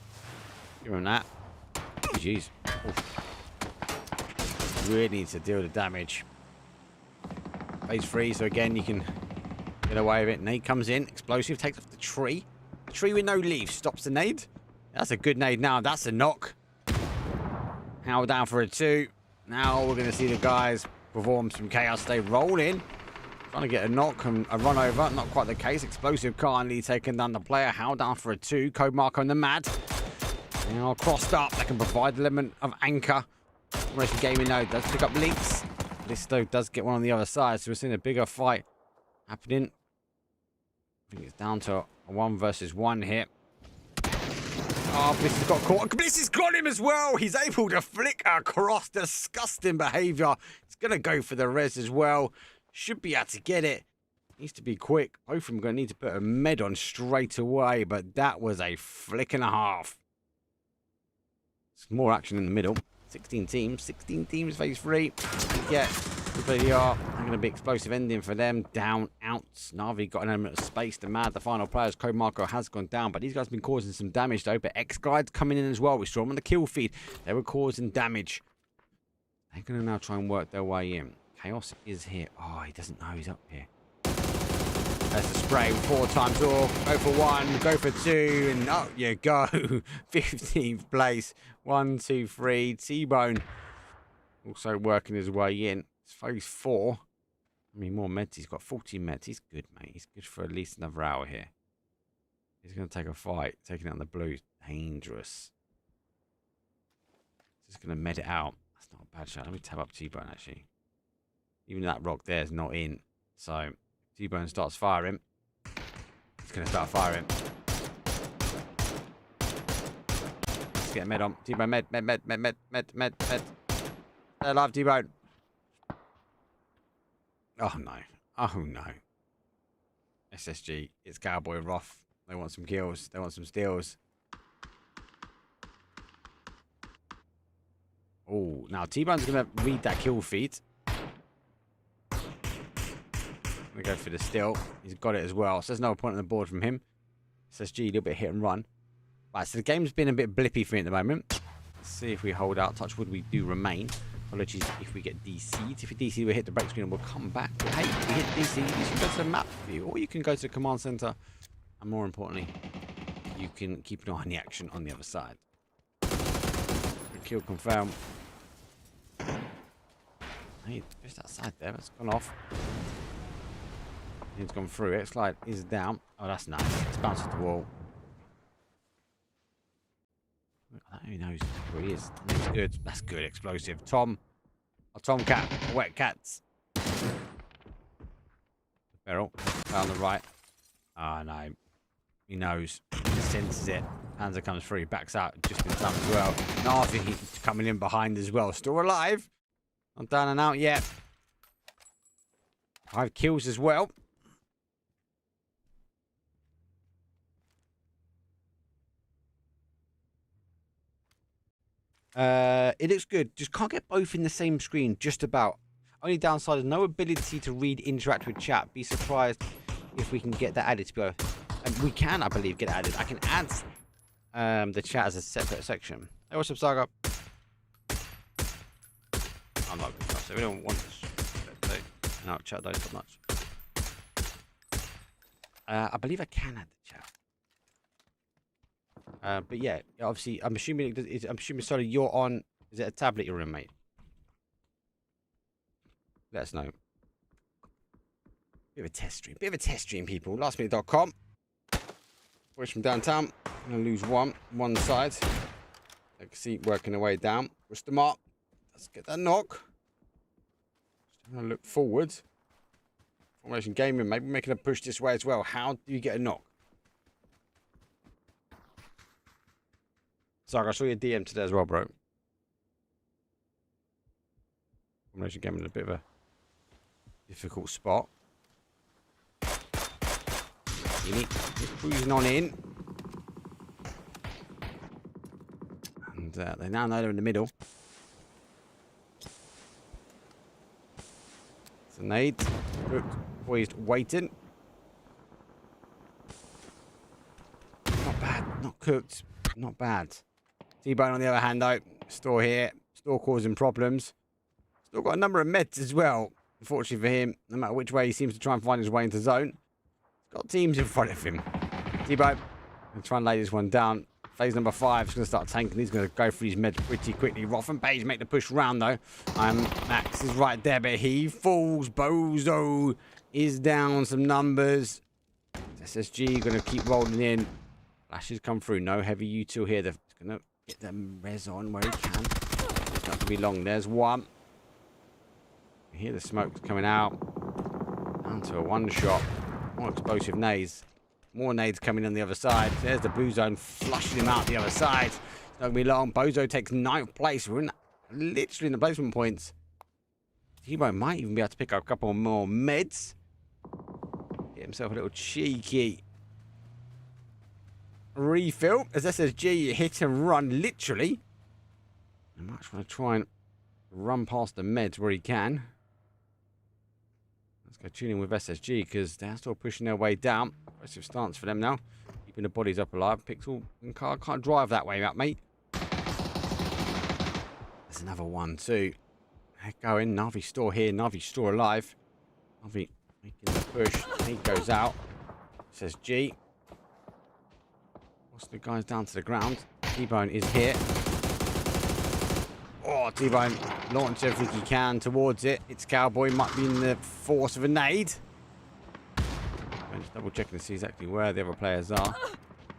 Give him that. Jeez. Really needs to deal the damage. Phase 3, so again you can get away with it. Nade comes in. Explosive takes off the tree. The tree with no leaves stops the nade. That's a good nade now. That's a knock. How down for a 2. Now we're going to see the guys perform some chaos. They roll in. Trying to get a knock and a run over. Not quite the case. Explosive kindly taking down the player. How down for a 2. Code Marco and the Mad. Now crossed up. They can provide the element of anchor. Racing Gaming though does pick up links. This though does get one on the other side. So we're seeing a bigger fight happening. I think it's down to a 1 versus 1 here. Oh, Bliss has got caught. Bliss has got him as well. He's able to flick across. Disgusting behavior. He's going to go for the res as well. Should be able to get it. Needs to be quick. Both of them going to need to put a med on straight away. But that was a flick and a half. Some more action in the middle. 16 teams. Phase 3. Yeah. They are going to be explosive ending for them. Down, out. Navi got an element of space. The Mad, the final players. Code Marco has gone down. But these guys have been causing some damage though. But X-Glide's coming in as well. We saw them on the kill feed. They were causing damage. They're going to now try and work their way in. Chaos is here. Oh, he doesn't know he's up here. There's the spray. 4 times off. Go for 1. Go for 2. And up you go. 15th place. 1, 2, 3. T-Bone also working his way in. It's phase 4. I mean, more meds. He's got 14 meds. He's good, mate. He's good for at least another hour here. He's going to take a fight. Taking out the blues. Dangerous. Just going to med it out. That's not a bad shot. Let me tab up T-Bone, actually. Even that rock there is not in. So, T-Bone starts firing. He's going to start firing. Let's get a med on. T-Bone, med. They're alive, T-Bone. Oh, no. SSG. It's Cowboy Roth. They want some kills. They want some steals. Oh, now T-Bone's going to read that kill feed. We go for the steal. He's got it as well. So there's no point on the board from him. SSG, a little bit hit and run. Right, so the game's been a bit blippy for me at the moment. Let's see if we hold out. Touchwood, we do remain. Apologies if we get DC'd. If we DC, we hit the break screen and we'll come back. Hey, if we hit DC, you can go to the map view, or you can go to the command center And more importantly, you can keep an eye on the action on the other side. Kill confirmed. Hey, just outside there. That's gone off. He's gone through it. Slide is down. Oh, that's nice. It's bounced off the wall. I don't even know who he is. That's good. That's good. Explosive. Tom. A Tomcat. Wet cats. Barrel. Down the right. Oh, no. He knows. He senses it. Panzer comes through. Backs out just in time as well. Navi coming in behind as well. Still alive. Not down and out yet. 5 kills as well. It looks good. Just can't get both in the same screen. Just about. Only downside is no ability to read, interact with chat. Be surprised if we can get that added. To be honest. And we can, I believe, get added. I can add the chat as a separate section. Hey, what's up, Saga? I'm not going to so we don't want this. No, chat don't so much. I believe I can add the chat. But yeah, obviously, I'm assuming sorry, you're on. Is it a tablet you're in, mate? Let us know. Bit of a test stream, people. Lastminute.com. Boys from downtown. I'm gonna lose one side. I can see working their way down. Push them up. Let's get that knock. Just gonna look forward. Formation gaming, maybe making a push this way as well. How do you get a knock? Sorry, I saw your DM today as well, bro. Formation gaming in a bit of a difficult spot. Just cruising on in. And they now know they're in the middle. It's a nade. Poised, waiting. Not bad. Not cooked. Not bad. T-Bone on the other hand, though. Store here. Store causing problems. Still got a number of meds as well. Unfortunately for him, no matter which way he seems to try and find his way into zone. He's got teams in front of him. T-Bone. Going to try and lay this one down. Phase number 5 is going to start tanking. He's going to go for these meds pretty quickly. Roth and Page make the push round, though. Max is right there, but he falls. Bozo is down some numbers. SSG going to keep rolling in. Flashes come through. No heavy util here. They're going to get them res on where he can. It's not going to be long. There's one. You hear the smoke coming out. Down to a one shot. More explosive nades. More nades coming on the other side. There's the blue zone flushing him out the other side. It's not going to be long. Bozo takes 9th place. We're in literally in the placement points. T-Bone might even be able to pick up a couple more meds. Get himself a little cheeky refill. As SSG hit and run, literally. I might want to try and run past the meds where he can. Let's go tune in with SSG because they're still pushing their way down. Aggressive stance for them now. Keeping the bodies up alive. Pixel and car can't drive that way, mate. There's another one too. They're going. Navi store here. Navi store alive. Navi making the push. He goes out. SSG. What's the guys down to the ground? T-Bone is here. Oh, T-Bone launches everything he can towards it. It's Cowboy. Might be in the force of a nade. I'm just double checking to see exactly where the other players are.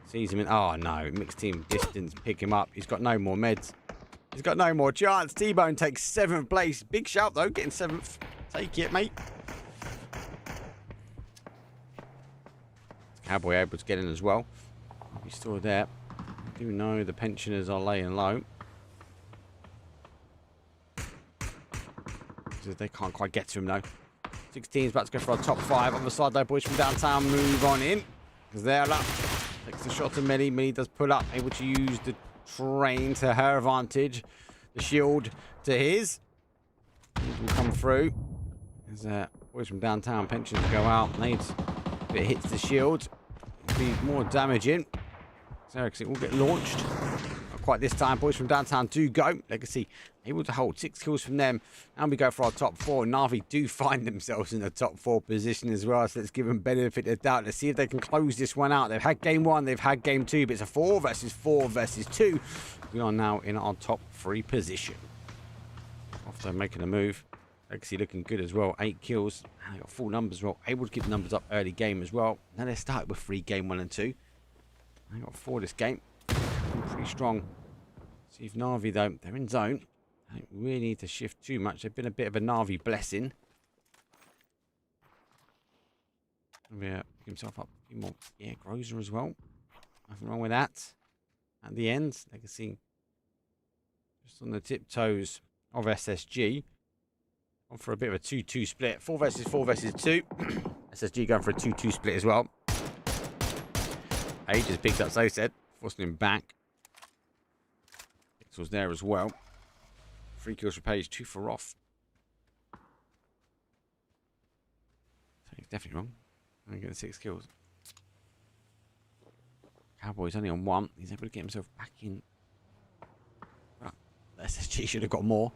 Sees him in. Oh, no. Mixed team distance. Pick him up. He's got no more meds. He's got no more chance. T-Bone takes 7th place. Big shout, though. Getting 7th. Take it, mate. Cowboy able to get in as well. He's still there. I do know the pensioners are laying low. They can't quite get to him, though. 16's about to go for our top 5. On the side, though, boys from downtown move on in. Because they're up. Takes the shot to Millie. Millie does pull up. Able to use the train to her advantage. The shield to his. These will come through. As boys from downtown pensions go out. Nades. If it hits the shield, it'll be more damaging. So it will get launched. Not quite this time. Boys from downtown do go. Legacy able to hold 6 kills from them. And we go for our top 4. Na'Vi do find themselves in the top 4 position as well. So let's give them benefit of the doubt. Let's see if they can close this one out. They've had game 1. They've had game 2. But it's a 4 versus 4 versus 2. We are now in our top 3 position. After making a move. Legacy looking good as well. 8 kills. And they got full numbers as well. Able to keep the numbers up early game as well. Now they started with 3 game 1 and 2. They got 4 this game. Pretty strong. See if Na'Vi though, they're in zone. I don't really need to shift too much. They've been a bit of a Na'Vi blessing. Yeah, pick himself up a few more. Yeah, Grozer as well. Nothing wrong with that. At the end, Legacy just on the tiptoes of SSG. On for a bit of a 2-2 split. 4 versus 4 versus 2. SSG going for a 2-2 split as well. Age has picked up, so said, forcing him back. Pixel's there as well. 3 kills for Page, 2 for Off. So he's definitely wrong. I'm getting 6 kills. Cowboy's only on 1. He's able to get himself back in. Well, the SSG should have got more.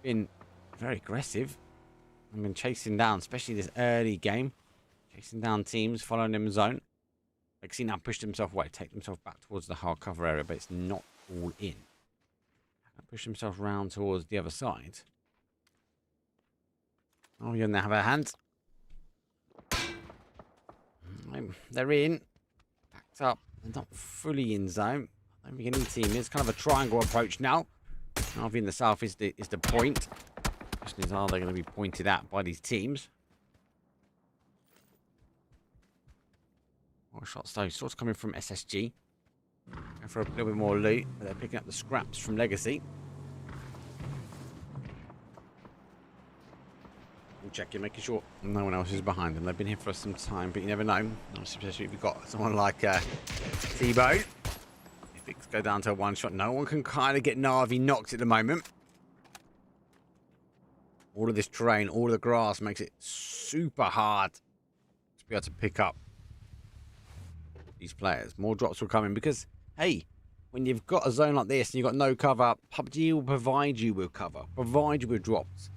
Been very aggressive. I've been chasing down, especially this early game. Chasing down teams, following them in zone. Legacy now pushed himself away, take himself back towards the hard cover area, but it's not all in. Push himself round towards the other side. Oh, you're gonna have a hand. They're in. Backed up. They're not fully in zone. I don't think any team is. Kind of a triangle approach now. Na'Vi in the south is the point. Question is, are they going to be pointed at by these teams? More shots though. Shots coming from SSG. Going for a little bit more loot, but they're picking up the scraps from Legacy. Checking, making sure no one else is behind them. They've been here for some time, but you never know. Especially if you've got someone like T-Bone. If it go down to a 1 shot, no one can kind of get Na'Vi knocked at the moment. All of this terrain, all of the grass makes it super hard to be able to pick up these players. More drops will come in because, hey, when you've got a zone like this and you've got no cover, PUBG will provide you with cover, provide you with drops.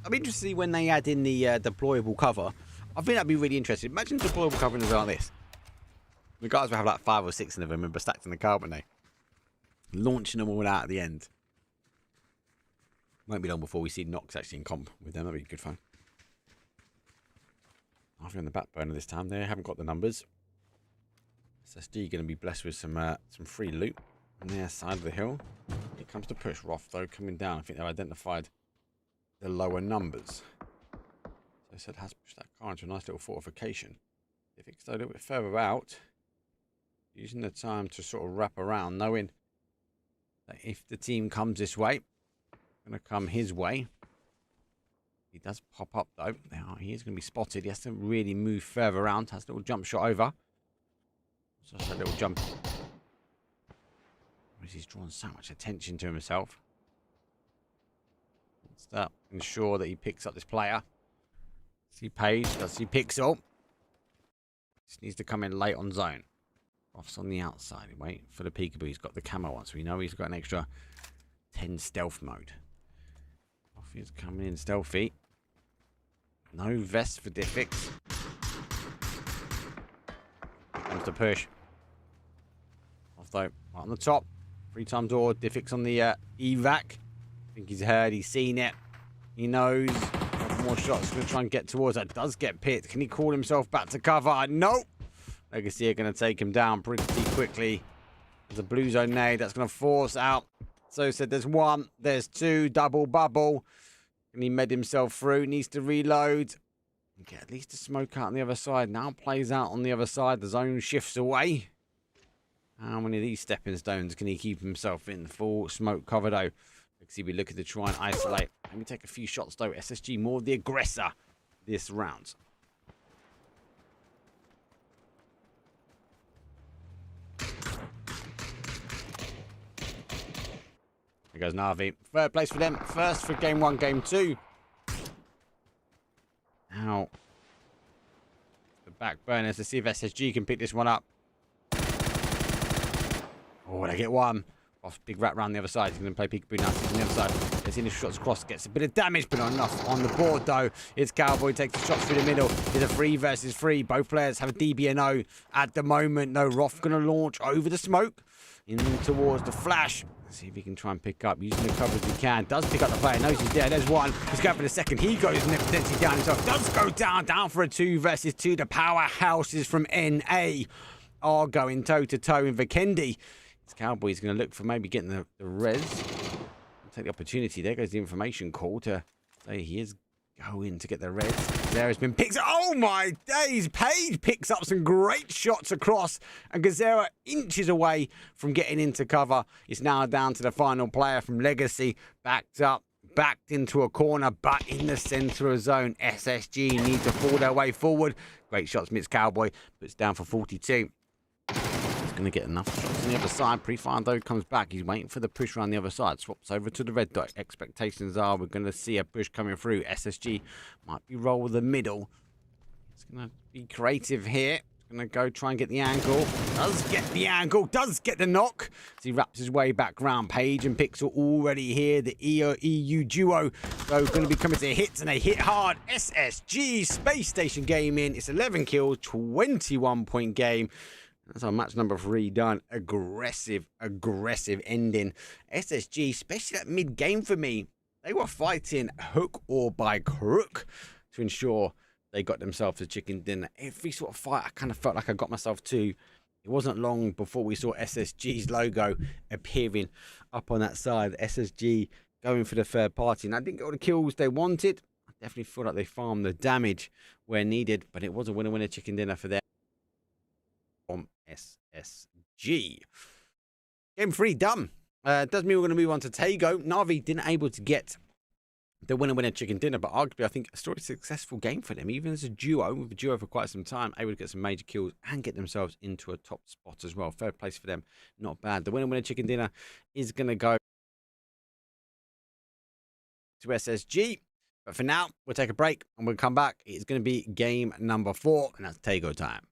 I'm interested to see when they add in the deployable cover. I think that'd be really interesting. Imagine deployable cover in a zone like this. The guys will have like 5 or 6 of them, remember, stacked in the car, wouldn't they? Launching them all out at the end. Won't be long before we see Nox actually in comp with them. That'd be good fun. I'll be on the back burner this time. They haven't got the numbers. SSD going to be blessed with some free loot on their side of the hill. Here comes the push. Roth, though, coming down. I think they've identified the lower numbers. So I said has pushed that car into a nice little fortification. If it's a little bit further out, using the time to sort of wrap around, knowing that if the team comes this way, going to come his way. He does pop up though. He is going to be spotted. He has to really move further around. Has a little jump shot over. Just a little jump. He's drawn so much attention to himself. Wants to ensure that he picks up this player. See Page, does see Pixel. Just needs to come in late on zone. Off's on the outside. Wait for the peekaboo. He's got the camo on, so we know he's got an extra 10 stealth mode. Off is coming in stealthy. No vest for Diffix. Comes the push. Off though, right on the top. 3 time door. Diffix on the evac. I think he's heard, he's seen it. He knows. More shots. Going to try and get towards that. Does get picked. Can he call himself back to cover? No. Legacy are going to take him down pretty quickly. There's a blue zone nade that's going to force out. So said there's 1, there's 2, double bubble. And he med himself through. Needs to reload. Get at least a smoke out on the other side. Now plays out on the other side. The zone shifts away. How many of these stepping stones can he keep himself in? Full smoke cover though. Legacy be looking to try and isolate. Let me take a few shots though. SSG more the aggressor this round. There goes Na'Vi. 3rd place for them. First for game 1, game 2. Now, the back burners to see if SSG can pick this one up. Oh, they get 1. Off big rat round the other side. He's going to play peekaboo now. On the other side. Gets initial shots across. Gets a bit of damage, but not enough on the board, though. It's Cowboy. Takes the shots through the middle. It's a 3 versus 3. Both players have a DBNO at the moment. No, Roth going to launch over the smoke. In towards the flash. Let's see if he can try and pick up. Using the cover as he can. Does pick up the player. Knows he's there. There's one. He's going for the second. He goes potentially down himself. Does go down. Down for a 2 versus 2. The powerhouses from NA are going toe-to-toe in Vikendi. This Cowboy's going to look for maybe getting the res. Take the opportunity. There goes the information call to say he is going to get the res. There has been picked. Oh my days! Page picks up some great shots across, and Gazera inches away from getting into cover. It's now down to the final player from Legacy. Backed up, backed into a corner, but in the centre of zone. SSG need to fall their way forward. Great shots, Mitz Cowboy, but it's down for 42. Going to get enough shots on the other side. Pre-fire though comes back. He's waiting for the push around the other side. Swaps over to the red dot. Expectations are we're going to see a push coming through. SSG might be roll with the middle. It's going to be creative here. Going to go try and get the angle. Does get the angle. Does get the knock. As he wraps his way back round. Page and Pixel already here. The EU duo. So going to be coming to hits, and they hit hard. SSG Space Station Gaming. It's 11 kills, 21 point game. That's our match number 3 done. Aggressive ending. SSG, especially that mid-game for me, they were fighting hook or by crook to ensure they got themselves a chicken dinner. Every sort of fight, I kind of felt like I got myself to. It wasn't long before we saw SSG's logo appearing up on that side. SSG going for the third party. And I didn't get all the kills they wanted. I definitely feel like they farmed the damage where needed, but it was a winner-winner chicken dinner for them. From SSG. Game 3 done. Does mean we're going to move on to Tago. Navi didn't able to get the winner chicken dinner, but arguably I think a sort of successful game for them, even as a duo, with a duo for quite some time, able to get some major kills and get themselves into a top spot as well. Third place for them, not bad. The winner chicken dinner is going to go to SSG, but for now we'll take a break and we'll come back. It's going to be game number 4, and that's Tago time.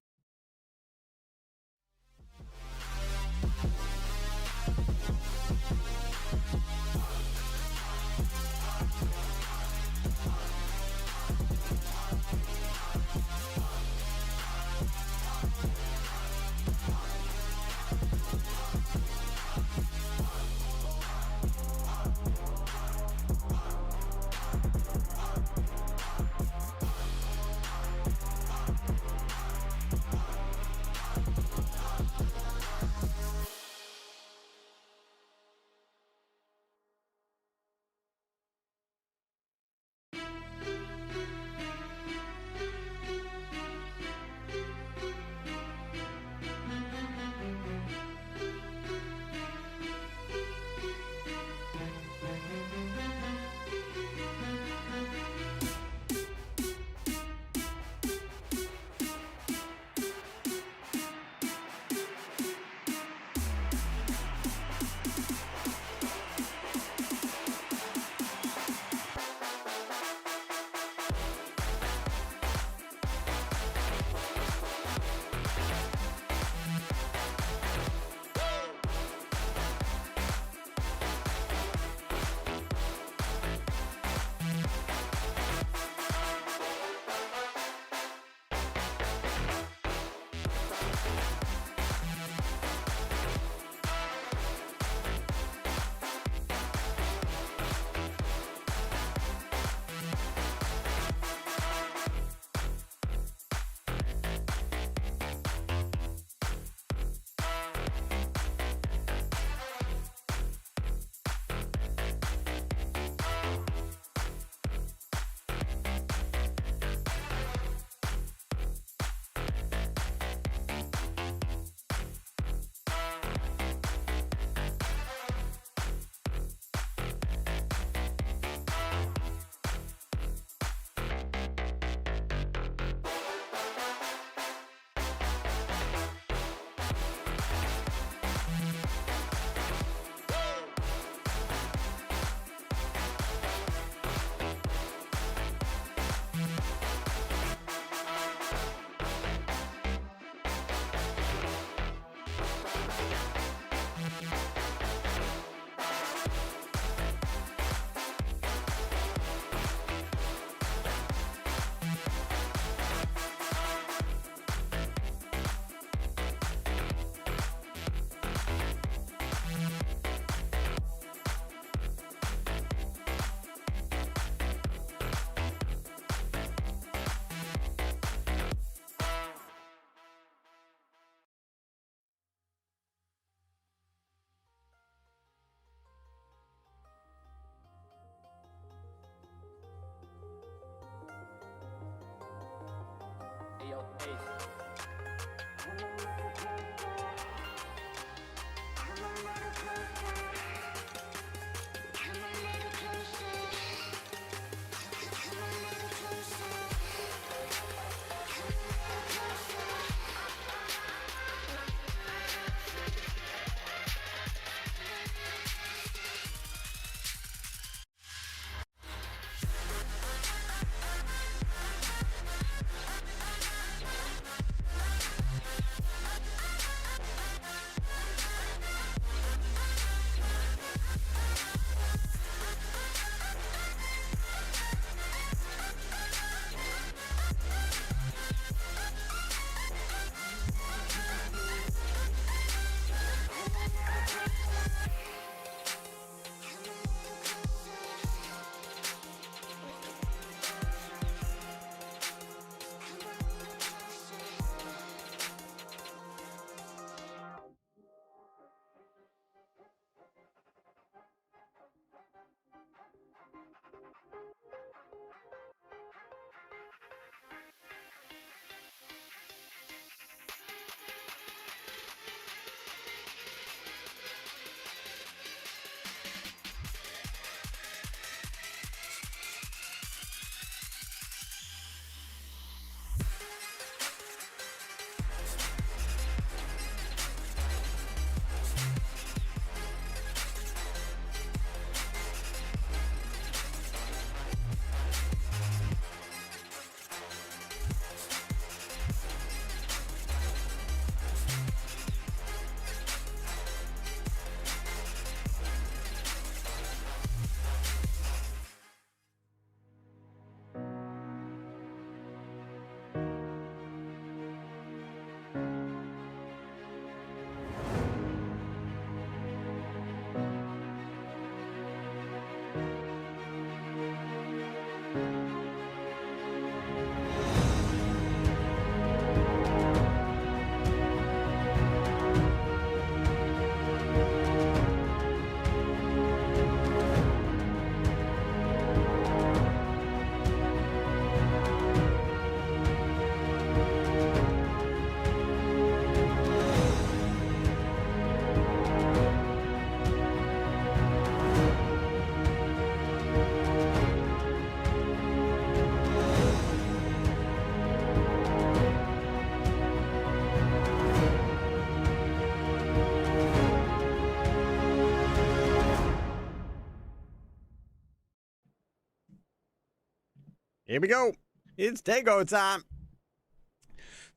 Here we go. It's Tego time.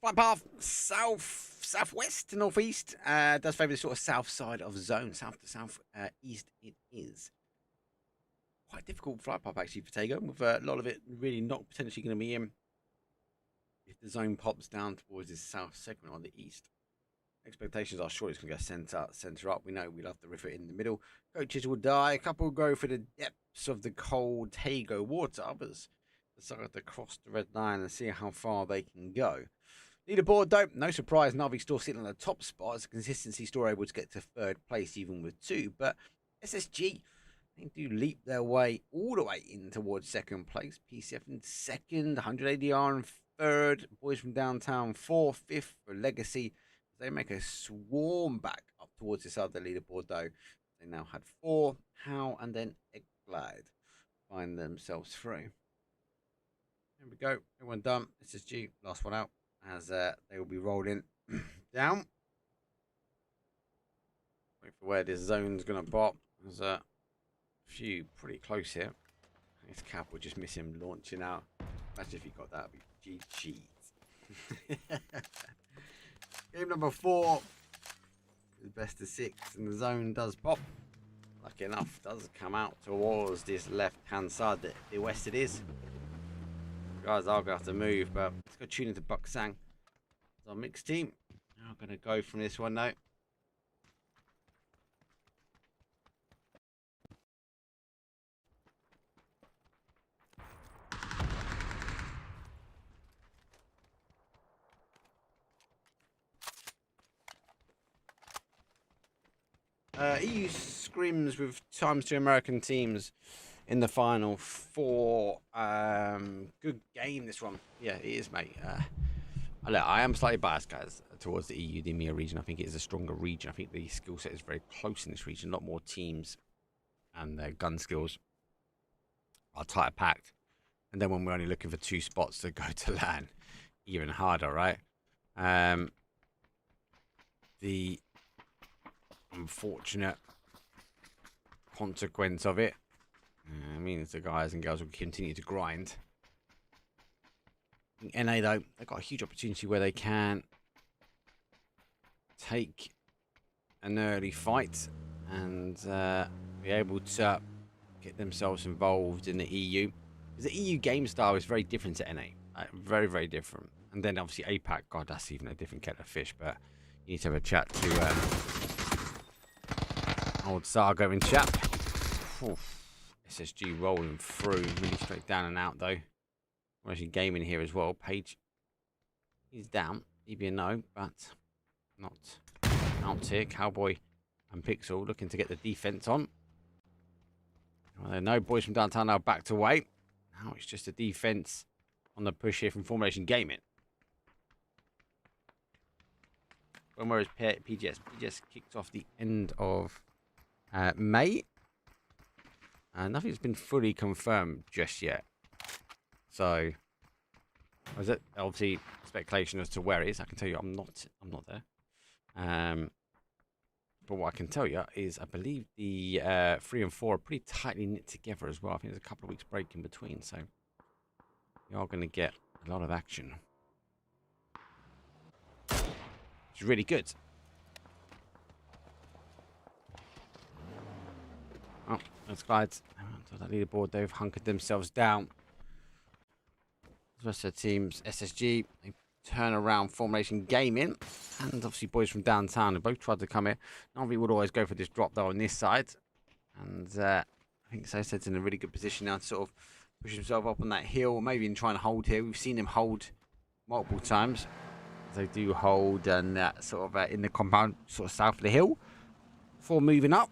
Flight path southwest to northeast. Does favour the sort of south side of zone. South to south east it is. Quite difficult flight path actually for Tego, with a lot of it really not potentially going to be in if the zone pops down towards this south segment on the east. Expectations are sure it's going to go centre up. We know we love the river in the middle. Coaches will die. A couple will go for the depths of the cold Tego water. Others decide to cross the red line and see how far they can go. Leaderboard though, no surprise, Navi still sitting on the top spot as a consistency still able to get to third place even with 2. But SSG, they do leap their way all the way in towards second place. PCF in second, 180R in third. Boys from downtown 4th, 5th for Legacy. They make a swarm back up towards this other leaderboard though. They now had 4, How and then Eggglide find themselves through. There we go, everyone done. SSG, last one out, as they will be rolling down. Wait for where this zone's going to pop. There's a few pretty close here. This cap will just miss him launching out. Imagine if he got that, it'd be GG. Game number 4 is best of 6, and the zone does pop. Lucky enough, does come out towards this left-hand side, the west it is. Guys are going to have to move, but let's go tune into Bucksang. It's our mixed team. Now going to go from this one now. EU Scrims with ×2 American teams in the final 4. Good game, this one. Yeah, it is, mate. I am slightly biased, guys, towards the EU, the EMEA region. I think it is a stronger region. I think the skill set is very close in this region. A lot more teams and their gun skills are tighter packed. And then when we're only looking for 2 spots to go to LAN, even harder, right? The unfortunate consequence of it means the guys and girls will continue to grind. In NA though, they've got a huge opportunity where they can take an early fight and be able to get themselves involved in the EU. Because the EU game style is very different to NA, very, very different. And then obviously APAC, God, that's even a different kettle of fish. But you need to have a chat to old Sargo in chat. Oof. SSG rolling through, really straight down and out though. We're actually gaming here as well. Page is down, EBNO, but not out here. Cowboy and Pixel looking to get the defense on. Well, there no boys from downtown now backed away. Now it's just a defense on the push here from Formulation Gaming. When where is PGS? PGS kicked off the end of May. Nothing's been fully confirmed just yet. So, is it obviously speculation as to where it is? I can tell you, I'm not there. But what I can tell you is, I believe the 3 and 4 are pretty tightly knit together as well. I think there's a couple of weeks break in between, so you are going to get a lot of action, which is really good. Oh, that's glad. So that leaderboard, they've hunkered themselves down. The rest of the teams, SSG, they turn around Formulation Gaming, and obviously boys from downtown who both tried to come here. Navi would always go for this drop though on this side, and I think Soset's in a really good position now to sort of push himself up on that hill, maybe even trying to hold here. We've seen him hold multiple times. They do hold and sort of in the compound, sort of south of the hill, before moving up.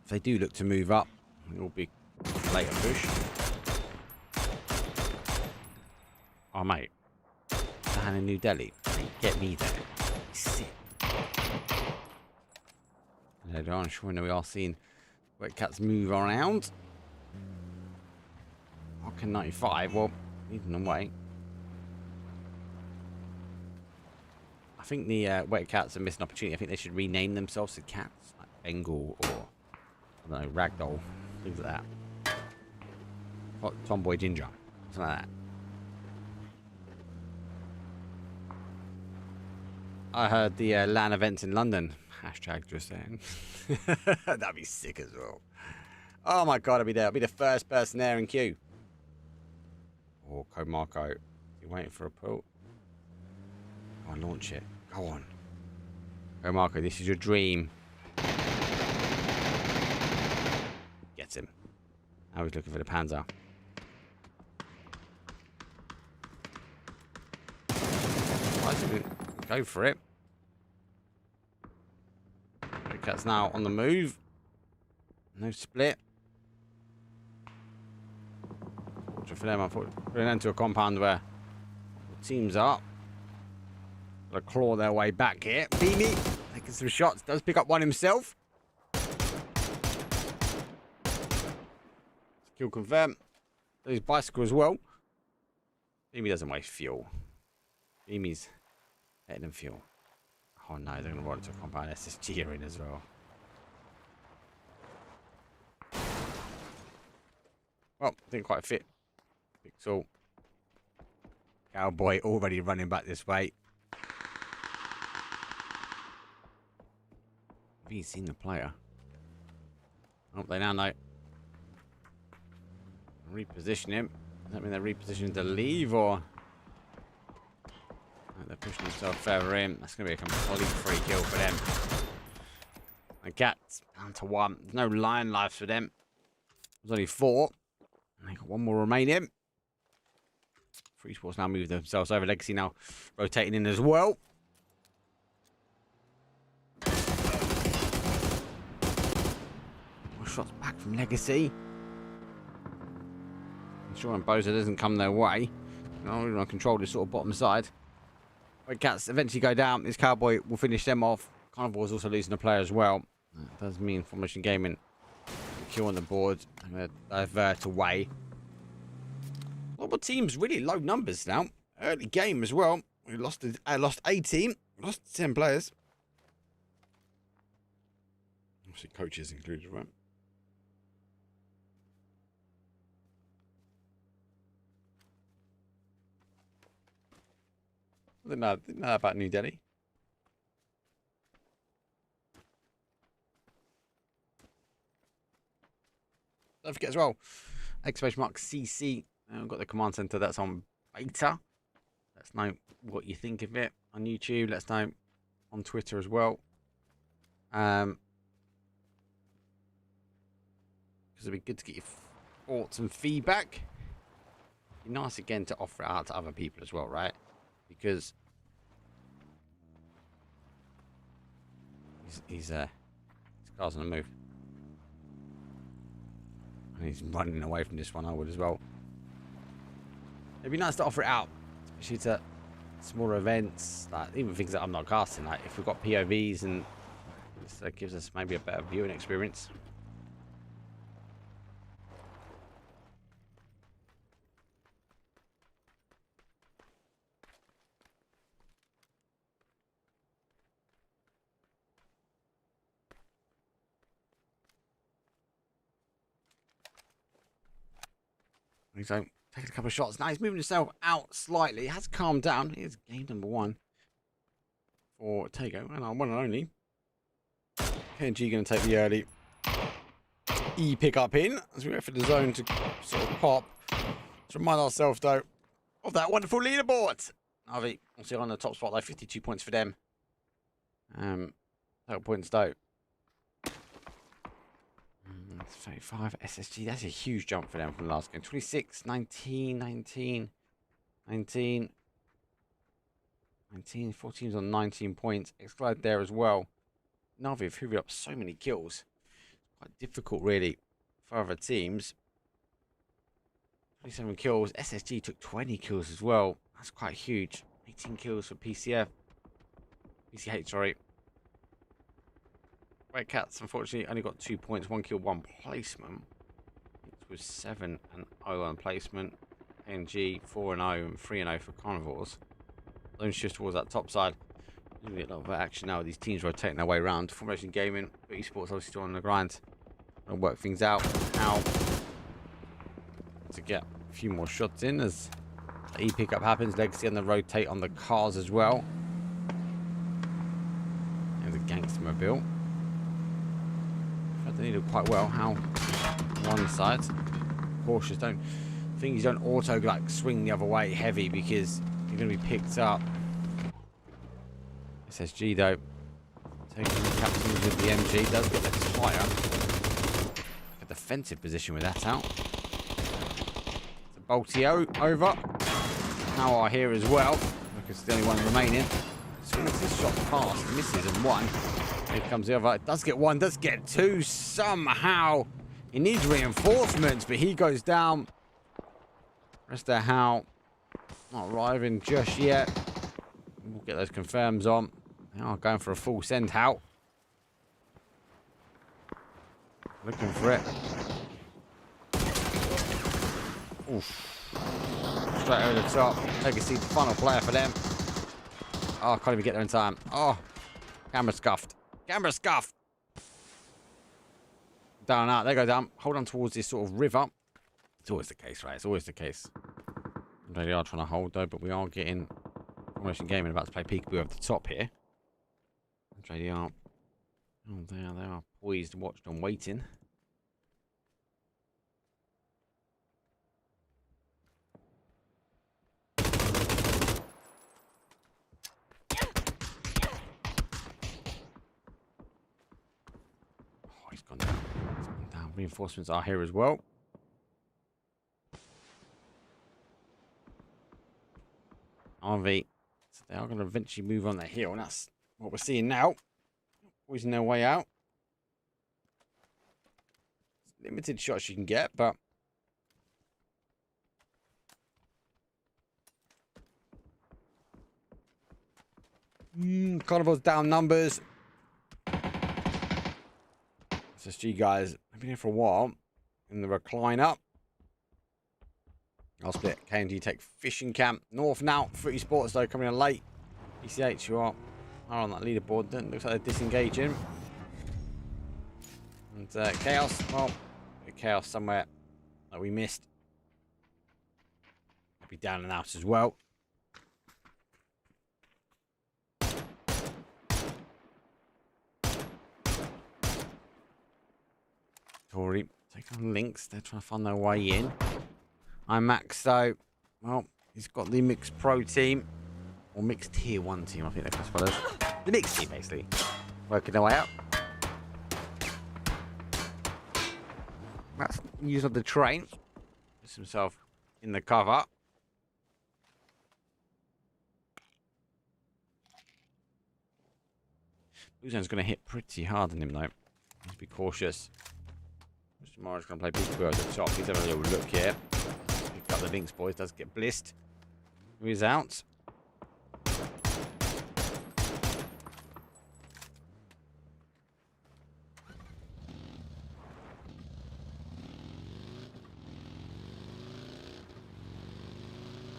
If they do look to move up, it will be a later push. Oh, mate. Down in New Delhi. Get me there. Sit. Later on, sure we are seeing Wet Cats move around. Rocket 95, well, leading them away. I think the Wet Cats are missing opportunity. I think they should rename themselves to Cats, like Bengal or, I don't know, Ragdoll, things like that. Hot Tomboy Ginger. Something like that. I heard the LAN events in London. Hashtag just saying. That'd be sick as well. Oh my god, I'll be there. I'll be the first person there in queue. Oh, Code Marco. You waiting for a pull? Go on, launch it. Go on. Code Marco, this is your dream. Gets him. Now he's looking for the Panzer. Why didn't he go for it? Cat's now on the move. No split. For them, I thought putting into a compound where the teams up. Gotta claw their way back here. Beamy taking some shots. Does pick up one himself. Kill confirmed. His bicycle as well. Beamy doesn't waste fuel. Beamy's better than fuel. Oh no, they're gonna roll into a compound SSG in as well. Well, didn't quite fit. Pixel. Cowboy already running back this way. Have you seen the player? Oh, they now know. Reposition him. Does that mean they're repositioning to leave or? Oh, they're pushing themselves further in. That's going to be a complete free kill for them. The Cats down to 1. There's no lion lives for them. There's only 4. And they got 1 more remaining. Free Sports now move themselves over. Legacy now rotating in as well. More shots back from Legacy. Ensuring Boza doesn't come their way. No, we're going to control this sort of bottom side. When Cats eventually go down, this Cowboy will finish them off. Carnival's also losing a player as well. That does mean Formation Gaming kill on the board. I'm going to divert away. A lot of teams really low numbers now. Early game as well. We lost 18. Lost 10 players. Obviously coaches included, right? I didn't know about New Delhi. Don't forget as well, !CC. I've got the command center that's on beta. Let us know what you think of it on YouTube. Let us know on Twitter as well. Because it'd be good to get your thoughts and feedback. It'd be nice again to offer it out to other people as well, right? Because his car's on the move. And he's running away from this one, I would as well. It'd be nice to offer it out, especially to smaller events, like even things that I'm not casting. Like if we've got POVs, and that gives us maybe a better viewing experience. So taking a couple of shots. Now he's moving himself out slightly. It has calmed down. Here's game number 1 for Tego. And our one and only. PNG going to take the early E pick up in as we wait for the zone to sort of pop. Let's remind ourselves though of that wonderful leaderboard. Harvey, obviously on the top spot though, 52 points for them. Total points though. 35 SSG, that's a huge jump for them from the last game. 26, 19, 19, 19, 19, 4 teams on 19 points. Excluded there as well. Navi have hoovered up so many kills. It's quite difficult really for other teams. 27 kills. SSG took 20 kills as well. That's quite huge. 18 kills for PCH, sorry. Red Cats, unfortunately, only got 2 points. 1 kill, 1 placement. It was 7-0 on placement. PNG 4-0 and 3-0 for Carnivores. Lone shift towards that top side. There's going to be a lot of action now with these teams rotating their way around. Formation Gaming, but esports obviously still on the grind. Trying to work things out. Now, to get a few more shots in as the E-pickup happens. Legacy on the rotate on the cars as well. And the gangster mobile. They need it quite well. How one side. Cautious. Things don't auto like swing the other way heavy because you're going to be picked up. SSG though. Taking the captains with the MG. Does get the tire. A defensive position with that out. It's a Boltio over. Now are here as well. Because it's the only one remaining. Swings his shot past. Misses and one. Here comes the other. It does get one. Does get two somehow. He needs reinforcements, but he goes down. Rest of how not arriving just yet. We'll get those confirms on. They are going for a full send out. Looking for it. Oof. Straight over the top. Legacy, the final player for them. Oh, can't even get there in time. Oh, camera scuffed. Camera scuffed. Down out. They go down. Hold on towards this sort of river. It's always the case, right? It's always the case. They are trying to hold though, but we are getting Promotion Gaming about to play peekaboo over the top here. They are. Oh, they are poised, watched, and waiting. Oh, he's gone down. He's gone down. Reinforcements are here as well. RV. So they are going to eventually move on the hill, and that's what we're seeing now. Poising their way out. Limited shots you can get, but Carnival's down numbers. SSG guys have been here for a while in the recliner. I'll split. KMG take fishing camp. North now. Footy Sports though coming in late. PCH who are on that leaderboard. Then looks like they're disengaging. And Chaos. Well, Chaos somewhere that we missed. I'll be down and out as well. Tory take on Lynx. They're trying to find their way in. IMAX though, well, he's got the mixed pro team, or mixed tier 1 team, I think they're classified as. The mixed team, basically. Working their way out. That's use of the train. Puts himself in the cover. Blue Zone's going to hit pretty hard on him, though. Let's be cautious. Mr. Morris going to play peekaboo at the top. He's having a little look here. Pick up the Lynx boys. Does get blissed. He's out.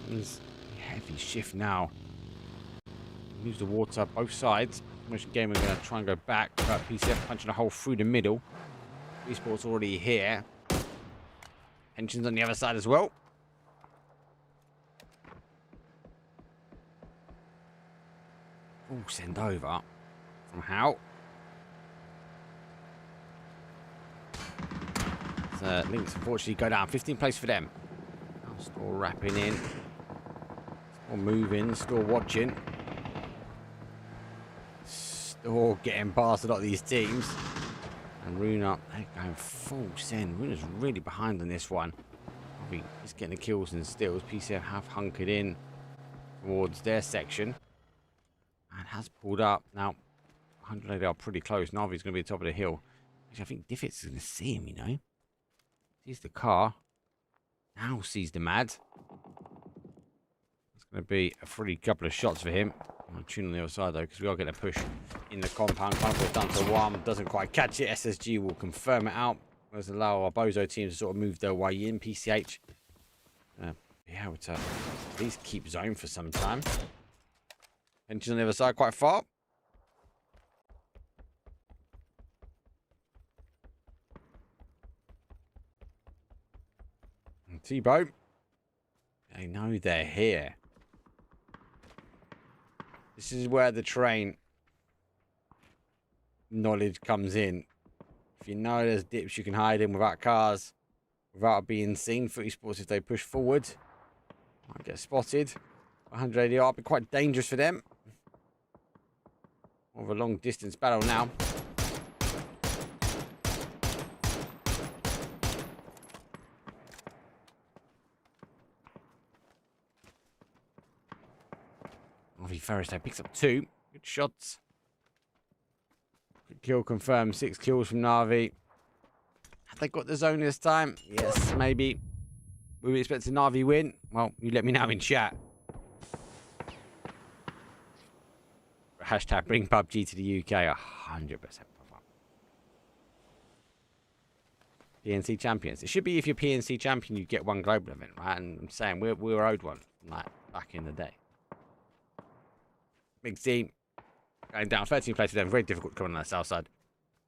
He's heavy shift now. Moves the water both sides. Motion Gaming going to try and go back, but PCF punching a hole through the middle. Esports already here. Pensions on the other side as well. Oh, send over from How. So Lynx unfortunately go down. 15th place for them. Now still wrapping in. Still moving. Still watching. Still getting past a lot of these teams. And Runa, they're going full send. Runa's really behind on this one. Probably just getting the kills and steals. PCF have hunkered in towards their section. And has pulled up. Now, 180 are pretty close. Navi's going to be at the top of the hill. Actually, I think Diffits is going to see him, you know. Sees the car. Now sees the Mad. It's going to be a free couple of shots for him. I'm tuning on the other side, though, because we are getting a push in the compound. Carnival's down to one. Doesn't quite catch it. SSG will confirm it out. Let's allow our Bozo teams to sort of move their way in. PCH. Be able to at least keep zone for some time. Pensions on the other side quite far. And T-Boat. They know they're here. This is where the train knowledge comes in. If you know there's dips you can hide in without cars, without being seen. Footy Sports, if they push forward, might get spotted. 180 ADR, be quite dangerous for them. More of a long distance battle now. Harvey Ferris there picks up 2. Good shots. Good kill confirmed. 6 kills from Navi. Have they got the zone this time? Yes, maybe. We were expecting Navi win. Well, you let me know in chat. Hashtag bring PUBG to the UK. 100%. PNC champions. It should be if you're PNC champion, you get 1 global event, right? And I'm saying we were owed one like back in the day. Big team going down. 13 place for them. Very difficult coming on the south side.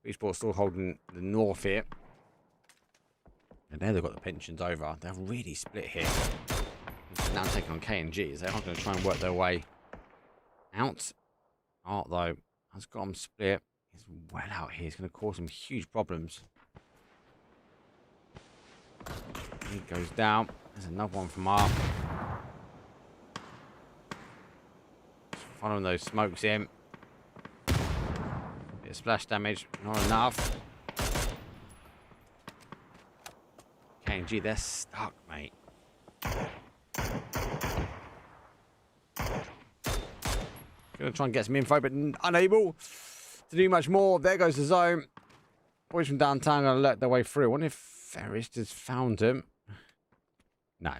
Esports still holding the north here. And there they've got the pensions over. They're really split here. Now taking on KNG. They're not going to try and work their way out. Art, though, has got them split. He's well out here. He's going to cause some huge problems. He goes down. There's another one from Art. Following those smokes in. Bit of splash damage. Not enough. KNG, they're stuck, mate. Gonna try and get some info, but unable to do much more. There goes the zone. Boys from downtown gonna let their way through. I wonder if Ferris has found him. No.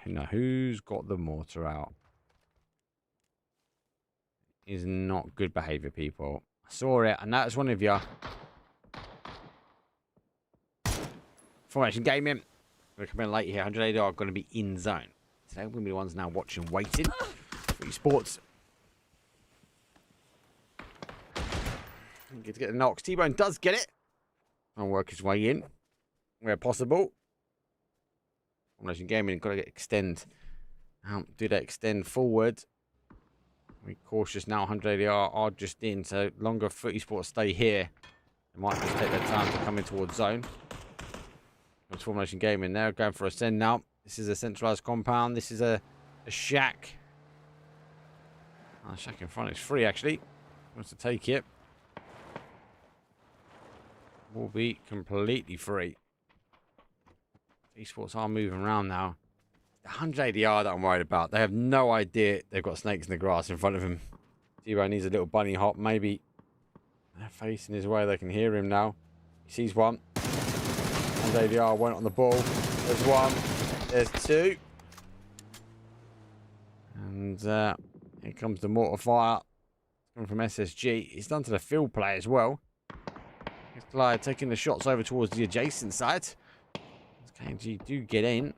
No. Who's got the mortar out? Is not good behavior, people. I saw it, and that's one of you. Formation gaming. We're coming in late here. 180 are going to be in zone. Today we're going to be the ones now watching, waiting. Free Sports. Get to get the knocks. T-Bone does get it. And work his way in where possible. Formation gaming got to extend. Do they extend forward? Be cautious now. 180 are just in, so longer Footy Sports stay here. They might just take their time to come in towards zone. Comes Formation Gaming there, going for a send now. This is a centralized compound. This is a shack. Oh, the shack in front is free, actually. Wants to take it. Will be completely free. Esports are moving around now. 180 ADR that I'm worried about. They have no idea they've got snakes in the grass in front of him. T-Bone needs a little bunny hop. Maybe they're facing his way. They can hear him now. He sees one. 180 ADR went on the ball. There's one. There's 2. And here comes the mortar fire. Coming from SSG. He's done to the field play as well. He's Clyde taking the shots over towards the adjacent side. KNG do get in.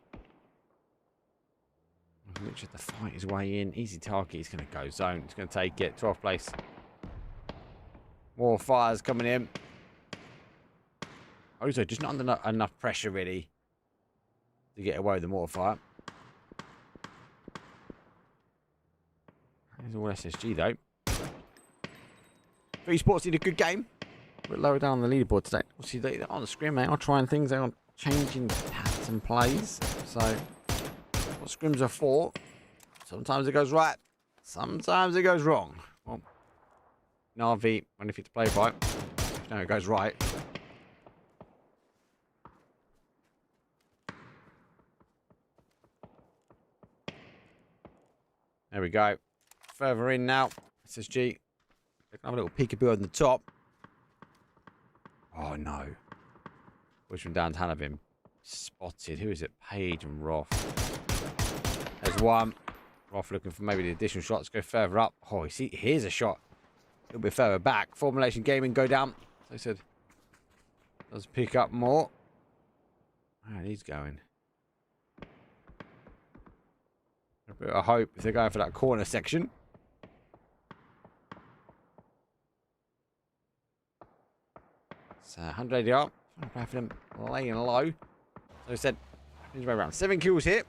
Mitch had to fight his way in. Easy target. He's going to go zone. He's going to take it. 12th place. More fires coming in. Ozo just not under enough pressure, really, to get away with the mortar fire. There's all SSG, though. Free Sports did a good game. A bit lower down on the leaderboard today. Obviously, they're on the scrim. They are trying things. They are changing paths and plays. So, what scrims are for. Sometimes it goes right. Sometimes it goes wrong. Well, Navi, when if it's play by, no, it goes right. There we go. Further in now. SSG. Have a little peekaboo on the top. Oh no. Push from downtown of him. Spotted. Who is it? Page and Roth. There's one. Roth looking for maybe the additional shots. Go further up. Oh, you see, here's a shot. A little bit further back. Formulation Gaming go down. As I said, does pick up more. Where he's going. A bit of hope if they're going for that corner section. So 180 up. Trying to play for them laying low. So I said, His way around. 7 kills here.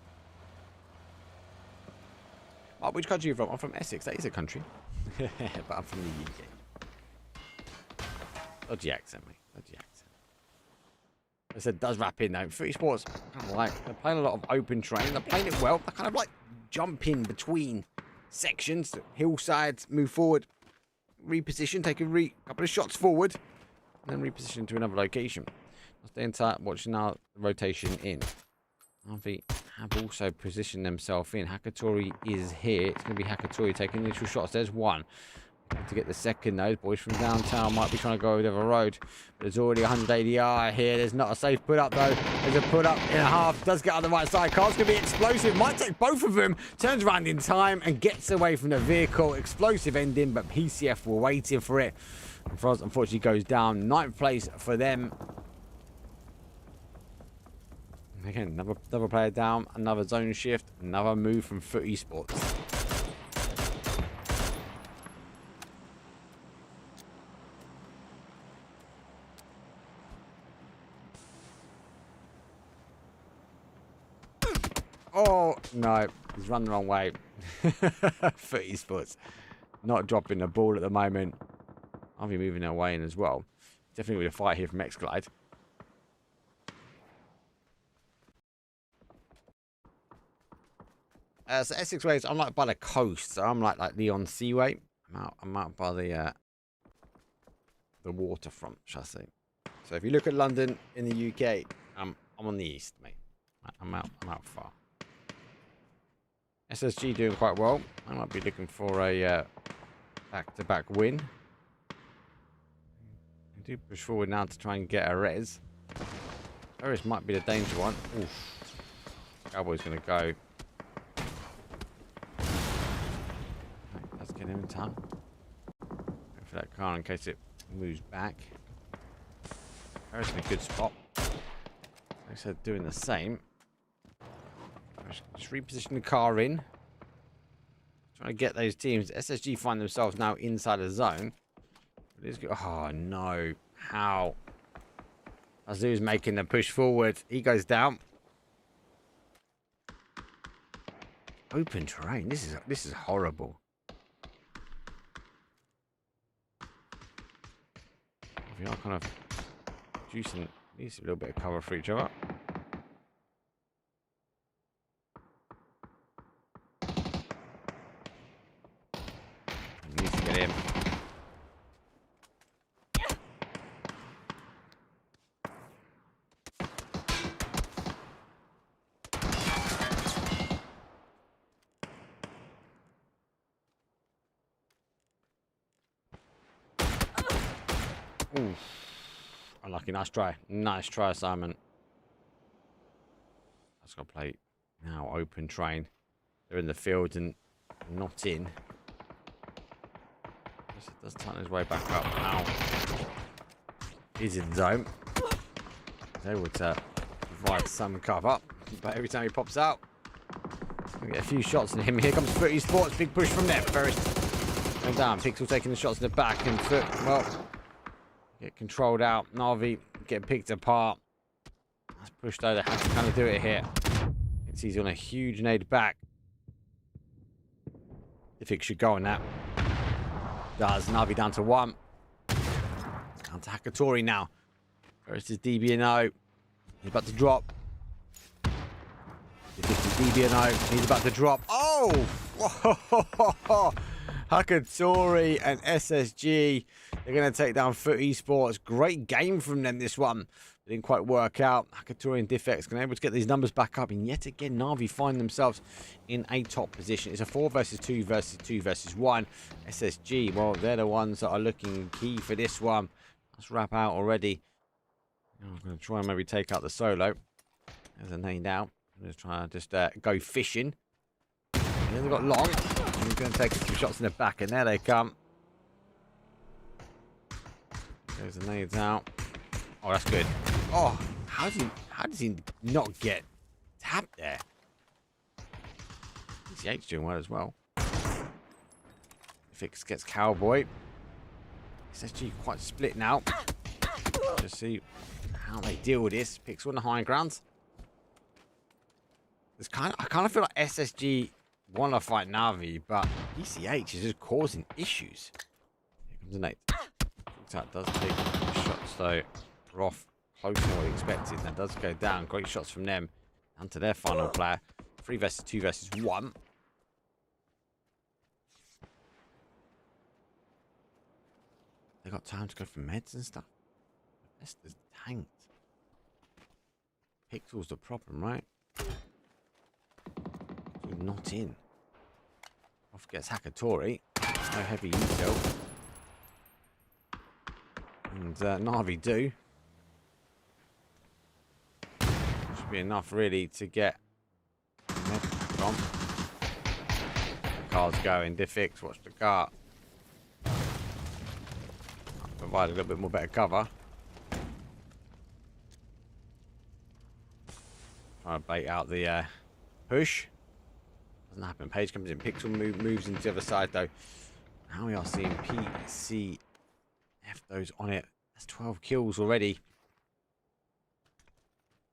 Oh, which country are you from? I'm from Essex. That is a country. But I'm from the UK. Dodgy accent, mate. Dodgy accent. I said, does wrap in though. Footy sports, I don't like. They're playing a lot of open terrain. They're playing it well. They kind of like jump in between sections, hillsides, move forward, reposition, take a couple of shots forward, and then reposition to another location. I'll stay in tight, watching our rotation in. Navi have also positioned themselves in. Hakatori is here. It's going to be Hakatori taking initial shots. There's one. To get the second, those boys from downtown might be trying to go over the road. But there's already 180R here. There's not a safe put up though. There's a put up in a half. Does get on the right side. Car's going to be explosive. Might take both of them. Turns around in time and gets away from the vehicle. Explosive ending, but PCF were waiting for it. And Frost unfortunately goes down. 9th place for them. Again, another player down. Another zone shift. Another move from Footy Sports. Oh, no. He's run the wrong way. Footy Sports. Not dropping the ball at the moment. I'll be moving their way in as well. Definitely with a fight here from X-Glide. So Essex Ways, I'm like by the coast. So I'm like Leon Seaway. I'm out by the waterfront, shall I say. So if you look at London in the UK, I'm on the east, mate. I'm out far. SSG doing quite well. I might be looking for a back-to-back win. I do push forward now to try and get a res. Res might be the danger one. Oof. Cowboy's going to go. Let's get him in time. Go for that car in case it moves back. Res in a good spot. Like I said, doing the same. Just reposition the car in. Trying to get those teams. SSG find themselves now inside the zone. Oh no. How? Azu's making the push forward. He goes down. Open terrain. This is horrible. We are kind of juicing needs a little bit of cover for each other. Needs to get him. Ooh. Unlucky. Nice try. Nice try, Simon. Let's go play now. Open train. They're in the field and not in. Does tighten his way back up now. He's in the zone. He's able to provide some cover. But every time he pops out, we get a few shots in him. Here comes Footy Sports. Big push from there. Ferris going down. Pixel taking the shots in the back. And Foot, well, get controlled out. Navi get picked apart. That's pushed over. Has to kind of do it here. He's on a huge nade back. If it should go on that. Does. Navi down to 1. Down to Hakatori now. First is DB&O. He's about to drop. DB&O. He's about to drop. Oh! Hakatori and SSG. They're going to take down Footy Sports. Great game from them, this one. Didn't quite work out. Hakatori and Diffex can able to get these numbers back up. And yet again, Navi find themselves in a top position. It's a 4 versus 2 versus 2 versus 1. SSG, well, they're the ones that are looking key for this one. Let's wrap out already. I'm going to try and maybe take out the solo. There's a nade out. I'm just trying to just go fishing. And then they've got long. And he's going to take a few shots in the back. And there they come. There's the nades out. Oh, that's good. Oh, how does he not get tapped there? DCH doing well as well. Fix gets Cowboy. SSG quite split now. Just see how they deal with this. Picks on the high grounds. I kind of feel like SSG want to fight Navi, but PCH is just causing issues. Here comes a nade. That does take shots though. Roth close to what we expected. That does go down. Great shots from them. Down to their final player. 3 versus 2 versus 1. They got time to go for meds and stuff. Lester's tanked. Pixel's the problem, right? He's not in. Off gets Hakatori. No heavy intel. And Navi do. Should be enough really to get from. The car's going. Diffix, watch the car. Provide a little bit more better cover. Trying to bait out the push. Doesn't happen. Page comes in. Pixel moves into the other side though. Now we are seeing PCF those on it. That's 12 kills already.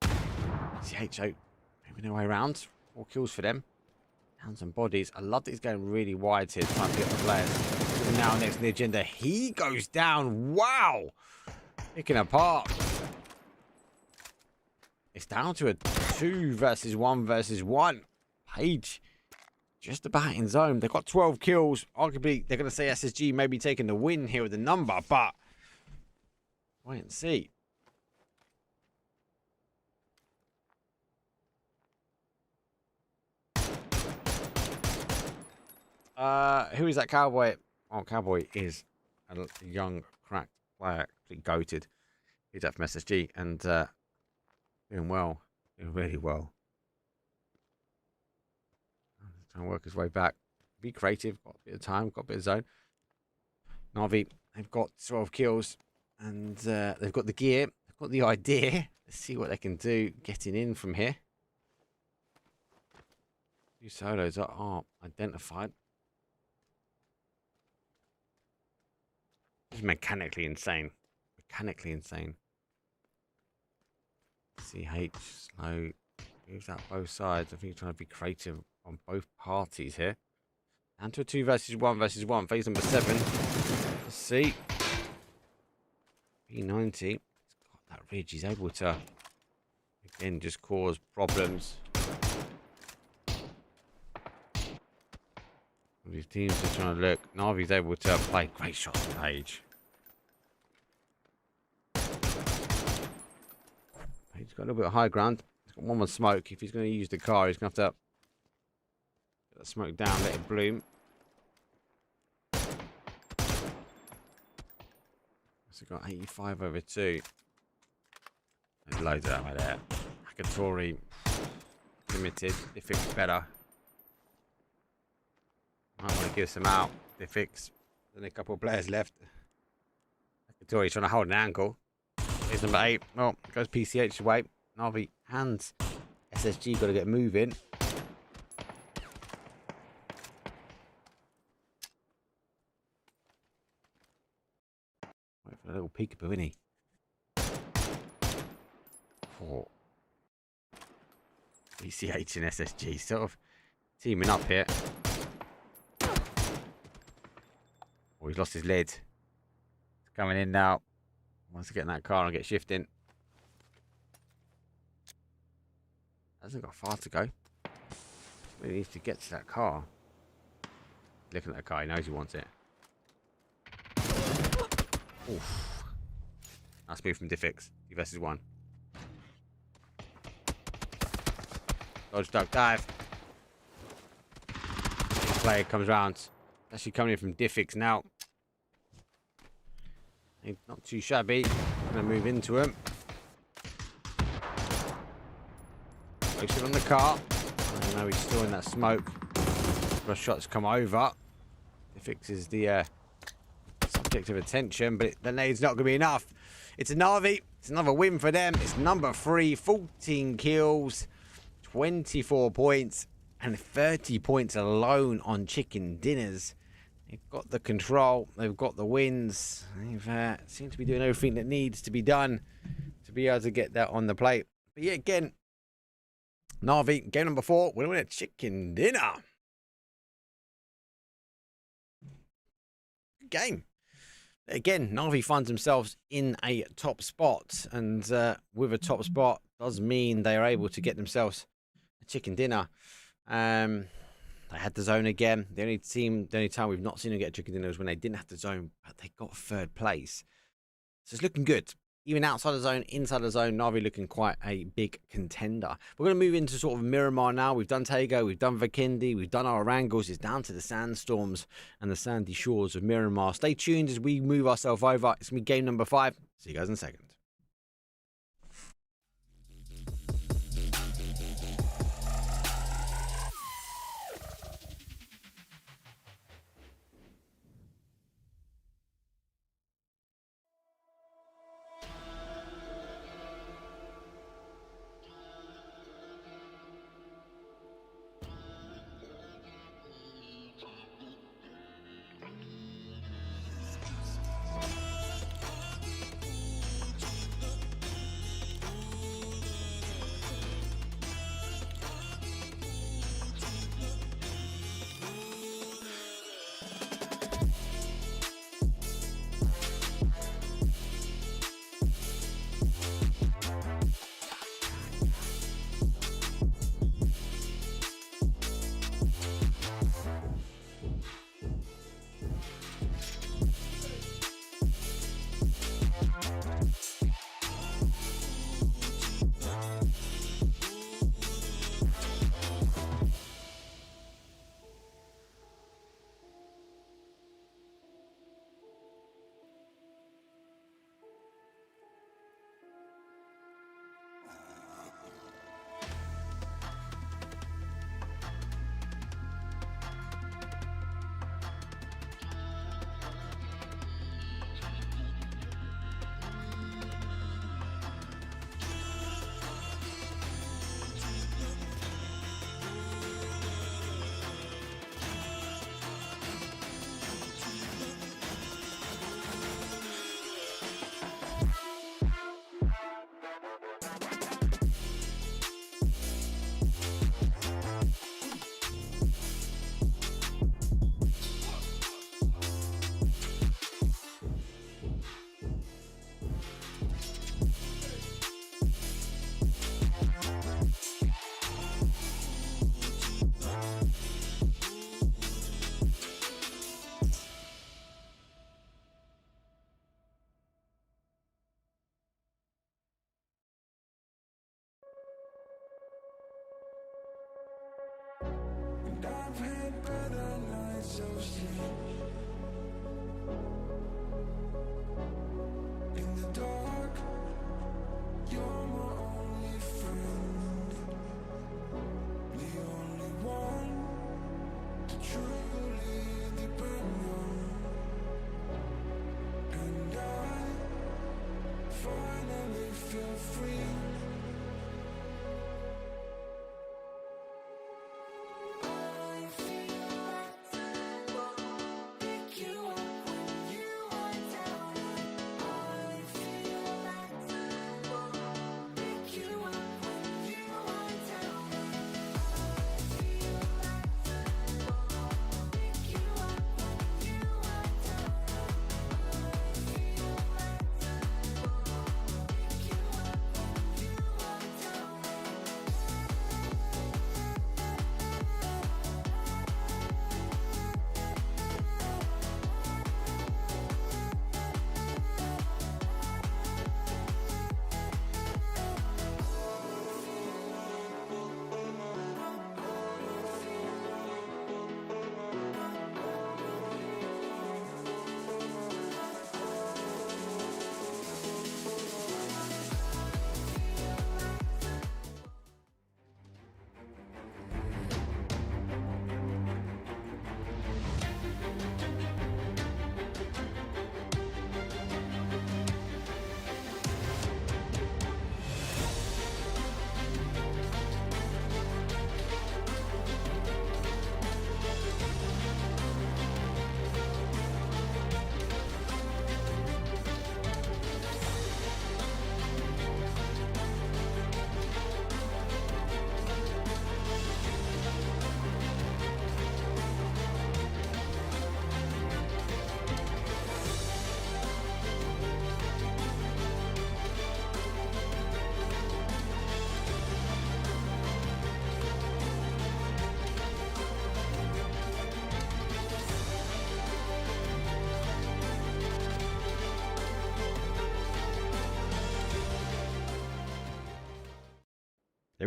CHO moving their way around. 4 kills for them. Down some bodies. I love that he's going really wide here, trying to get the players. And now next on the agenda, he goes down. Wow! Picking apart. It's down to a 2 versus 1 versus 1. Page just about in zone. They've got 12 kills. Arguably, they're going to say SSG may be taking the win here with the number, but wait and see. Who is that Cowboy? Oh, Cowboy is a young, cracked player, completely goated. He's up from SSG and doing well, doing really well. Trying to work his way back. Be creative, got a bit of time, got a bit of zone. Navi, they've got 12 kills and they've got the gear, they've got the idea. Let's see what they can do getting in from here. 2 solos are identified. This is mechanically insane. Mechanically insane. CH slow. Moves out both sides. I think he's trying to be creative on both parties here. Down to a 2 versus 1 versus 1. Phase number 7. Let's see. P90. He's got that ridge. He's able to, again, just cause problems. These teams are trying to look. Navi's able to play great shots on Page. Page's got a little bit of high ground. He's got one more smoke. If he's going to use the car, he's going to have to get the smoke down, let it bloom. So got 85 over 2. There's loads of that right there. Hakatori limited. If it's better. Might want to give some out. They fix. Then a couple of players left. Hakatori's trying to hold an ankle. Here's number 8. Well, goes PCH away. Navi hands. SSG got to get moving. Wait for a little peekaboo, isn't he? 4. PCH and SSG sort of teaming up here. Oh, he's lost his lid. He's coming in now. Wants to get in that car and get shifting. Hasn't got far to go. He needs to get to that car. Looking at the car, he knows he wants it. Oof. Nice move from Diffix. 2 versus 1. Dodge, duck, dive. Player comes round. Actually coming in from Diffix now. He's not too shabby. Gonna move into him. Focusing on the car. I know he's still in that smoke. Rush shots come over. Diffix is the subject of attention, but the nade's not gonna be enough. It's a Navi. It's another win for them. It's number 3, 14 kills, 24 points, and 30 points alone on chicken dinners. They've got the control. They've got the wins. They've seem to be doing everything that needs to be done to be able to get that on the plate. But yeah, again, Navi, game number 4. We're winning a chicken dinner. Game. Again, Navi finds themselves in a top spot, and with a top spot does mean they are able to get themselves a chicken dinner. They had the zone again. The only time we've not seen them get a chicken dinner was when they didn't have the zone, but they got 3rd place. So it's looking good. Even outside the zone, inside the zone, Navi looking quite a big contender. We're going to move into sort of Miramar now. We've done Tego, we've done Vikendi, we've done our Erangels. It's down to the sandstorms and the sandy shores of Miramar. Stay tuned as we move ourselves over. It's going to be game number 5. See you guys in a second.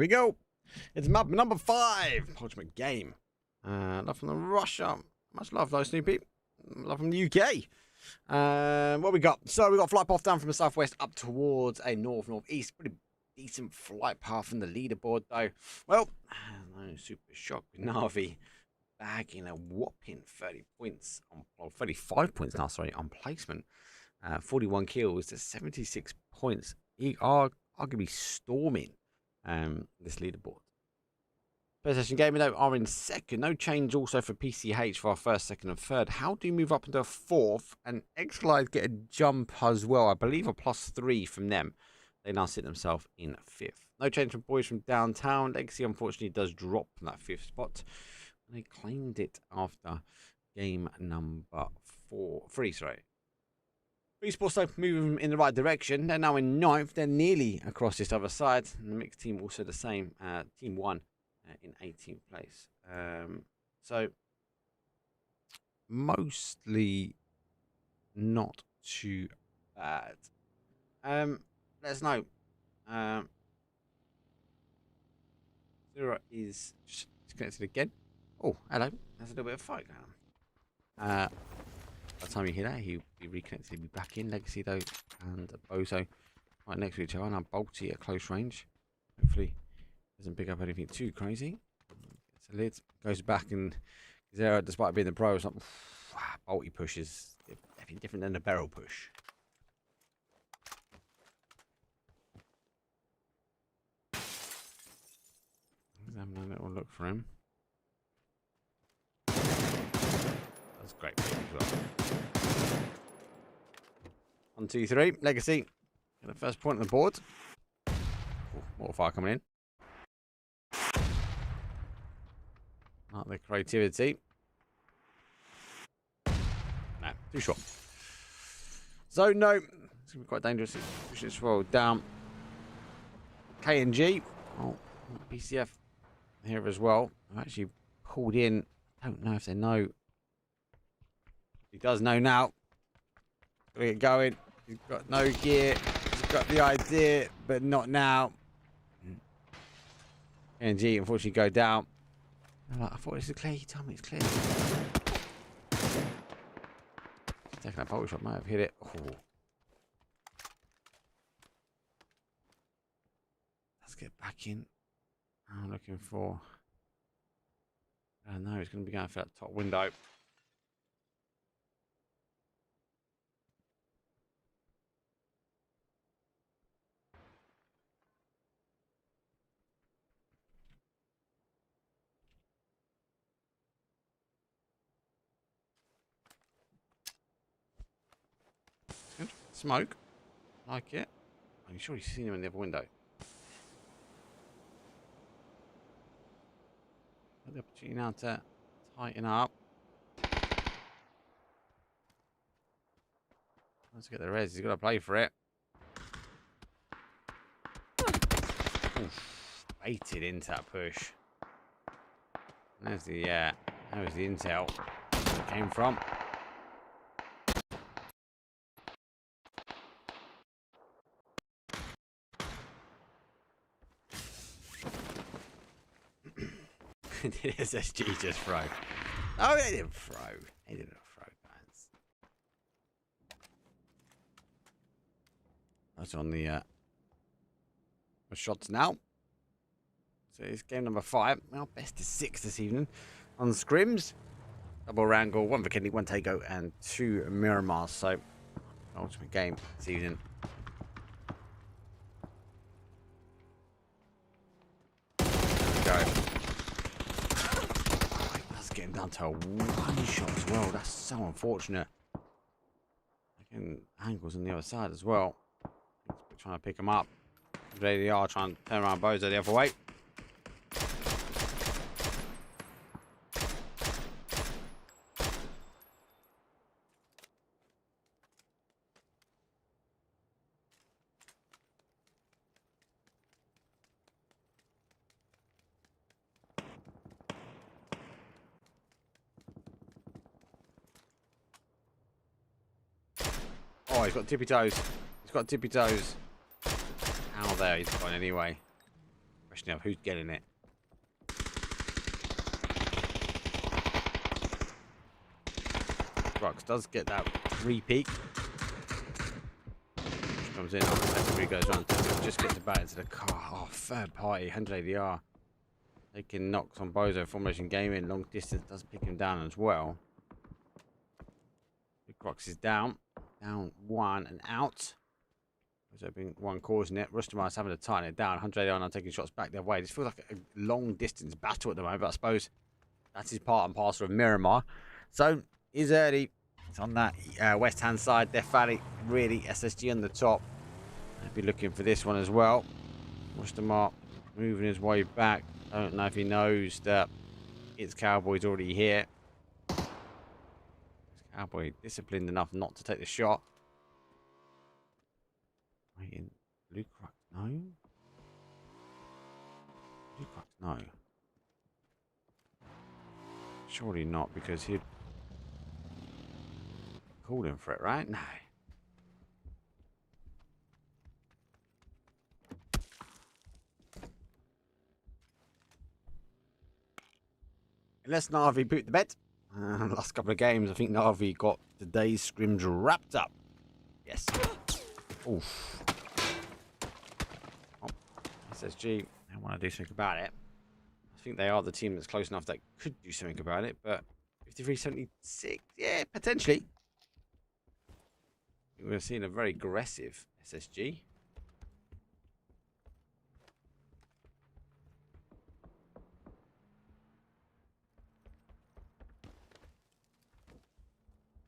we go. It's map number 5. Ultimate game. Love from the Russia. Much love though, Snoopy. Love from the UK. What we got? So we got flight path down from the southwest up towards a northeast. Pretty decent flight path from the leaderboard though. Well, no super shock with Navi bagging a whopping 30 points on, or 35 points now, sorry, on placement. 41 kills to 76 points. He are arguably storming this leaderboard. First session gaming though are in second. No change also for PCH for our first, second, and third. How do you move up into a fourth? And X-Glide get a jump as well. I believe a +3 from them. They now sit themselves in fifth. No change from boys from downtown. Legacy unfortunately does drop from that fifth spot. And they claimed it after game number 3. Esports though moving in the right direction. They're now in 9th. They're nearly across this other side. And the mixed team also the same. Team 1 in 18th place. So mostly not too bad. Let us know. Zero is just disconnected again. Oh, hello. There's a little bit of fight going on. By the time you hear that, he'll be reconnected. He'll be back in. Legacy, though, and Bozo right next to each other. Now Bolty at close range. Hopefully, doesn't pick up anything too crazy. Gets a lid. Goes back, and Zero, despite being the pro, it's like, Bolty push is definitely different than the barrel push. Let's have a little look for him. That's great as well. 1, 2, 3. Legacy. Get the first point on the board. Oh, more fire coming in. Not the creativity. No, too short. So no, it's gonna be quite dangerous. Push this roll down. KNG. Oh, BCF here as well. I've actually pulled in. I don't know if they know. He does know now. Gotta get going. He's got no gear. He's got the idea, but not now. KNG unfortunately go down. I thought it was clear. You told me it's clear. Taking that pole shot might have hit it. Oh. Let's get back in. I'm looking for. No, he's going to be going for that top window. Good. Smoke. Like it. I'm sure you've seen him in the other window. Got the opportunity now to tighten up. Let's get the res. He's got to play for it. Oof, baited into that push. And there's the there's the intel where it came from. Did SSG just throw? Oh, they didn't throw. They didn't throw, guys. That's on the shots now. So it's game number 5. Well, best of 6 this evening on Scrims. Double Erangel, 1 Vikendi, 1 Takeout, and 2 Miramar. So ultimate game this evening. Go. Getting down to a 1 shot as well. That's so unfortunate. Again, Angle's on the other side as well. Trying to pick him up. There they are trying to turn around Bozo the other way. Oh, he's got tippy toes. He's got tippy toes. How there? He's gone anyway. Question of who's getting it. Rux does get that re-peak. Comes in, effectively goes on, just gets the back into the car. Oh, third party, 100 ADR. Taking knocks on Bozo, Formation Gaming, long distance, does pick him down as well. Big Rux is down. Down one and out. Bozo being one causing it. Rustamar's having to tighten it down. 100 ADR now taking shots back their way. This feels like a long distance battle at the moment, but I suppose that's his part and parcel of Miramar. So, he's early. It's on that west hand side. Death Valley, really SSG on the top. I'll be looking for this one as well. Rustamar moving his way back. I don't know if he knows that it's Cowboy's already here. Cowboy disciplined enough not to take the shot. Waiting. Blue Crux, no. Blue Crux, no. Surely not, because he'd called him for it, right? No. Unless Navi boot the bed. Last couple of games, I think Navi got today's scrims wrapped up. Yes. Oof. Oh, SSG, I want to do something about it. I think they are the team that's close enough that could do something about it, but 53-76, yeah, potentially. We're seeing a very aggressive SSG.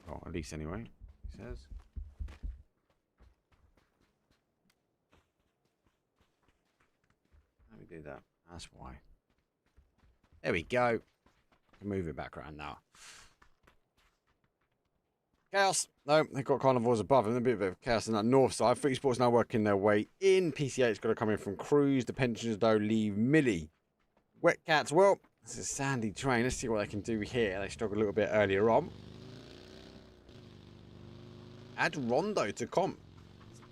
Oh, at least anyway, he says. Let me do that. That's why. There we go. I can move it back around now. Chaos. No, they've got carnivores above them. A bit of chaos on that north side. Free Sports now working their way in. PCH's got to come in from Cruise. The pensioners, though, leave Millie. Wet Cats, well, this is a sandy train. Let's see what they can do here. They struggled a little bit earlier on. Add Rondo to comp.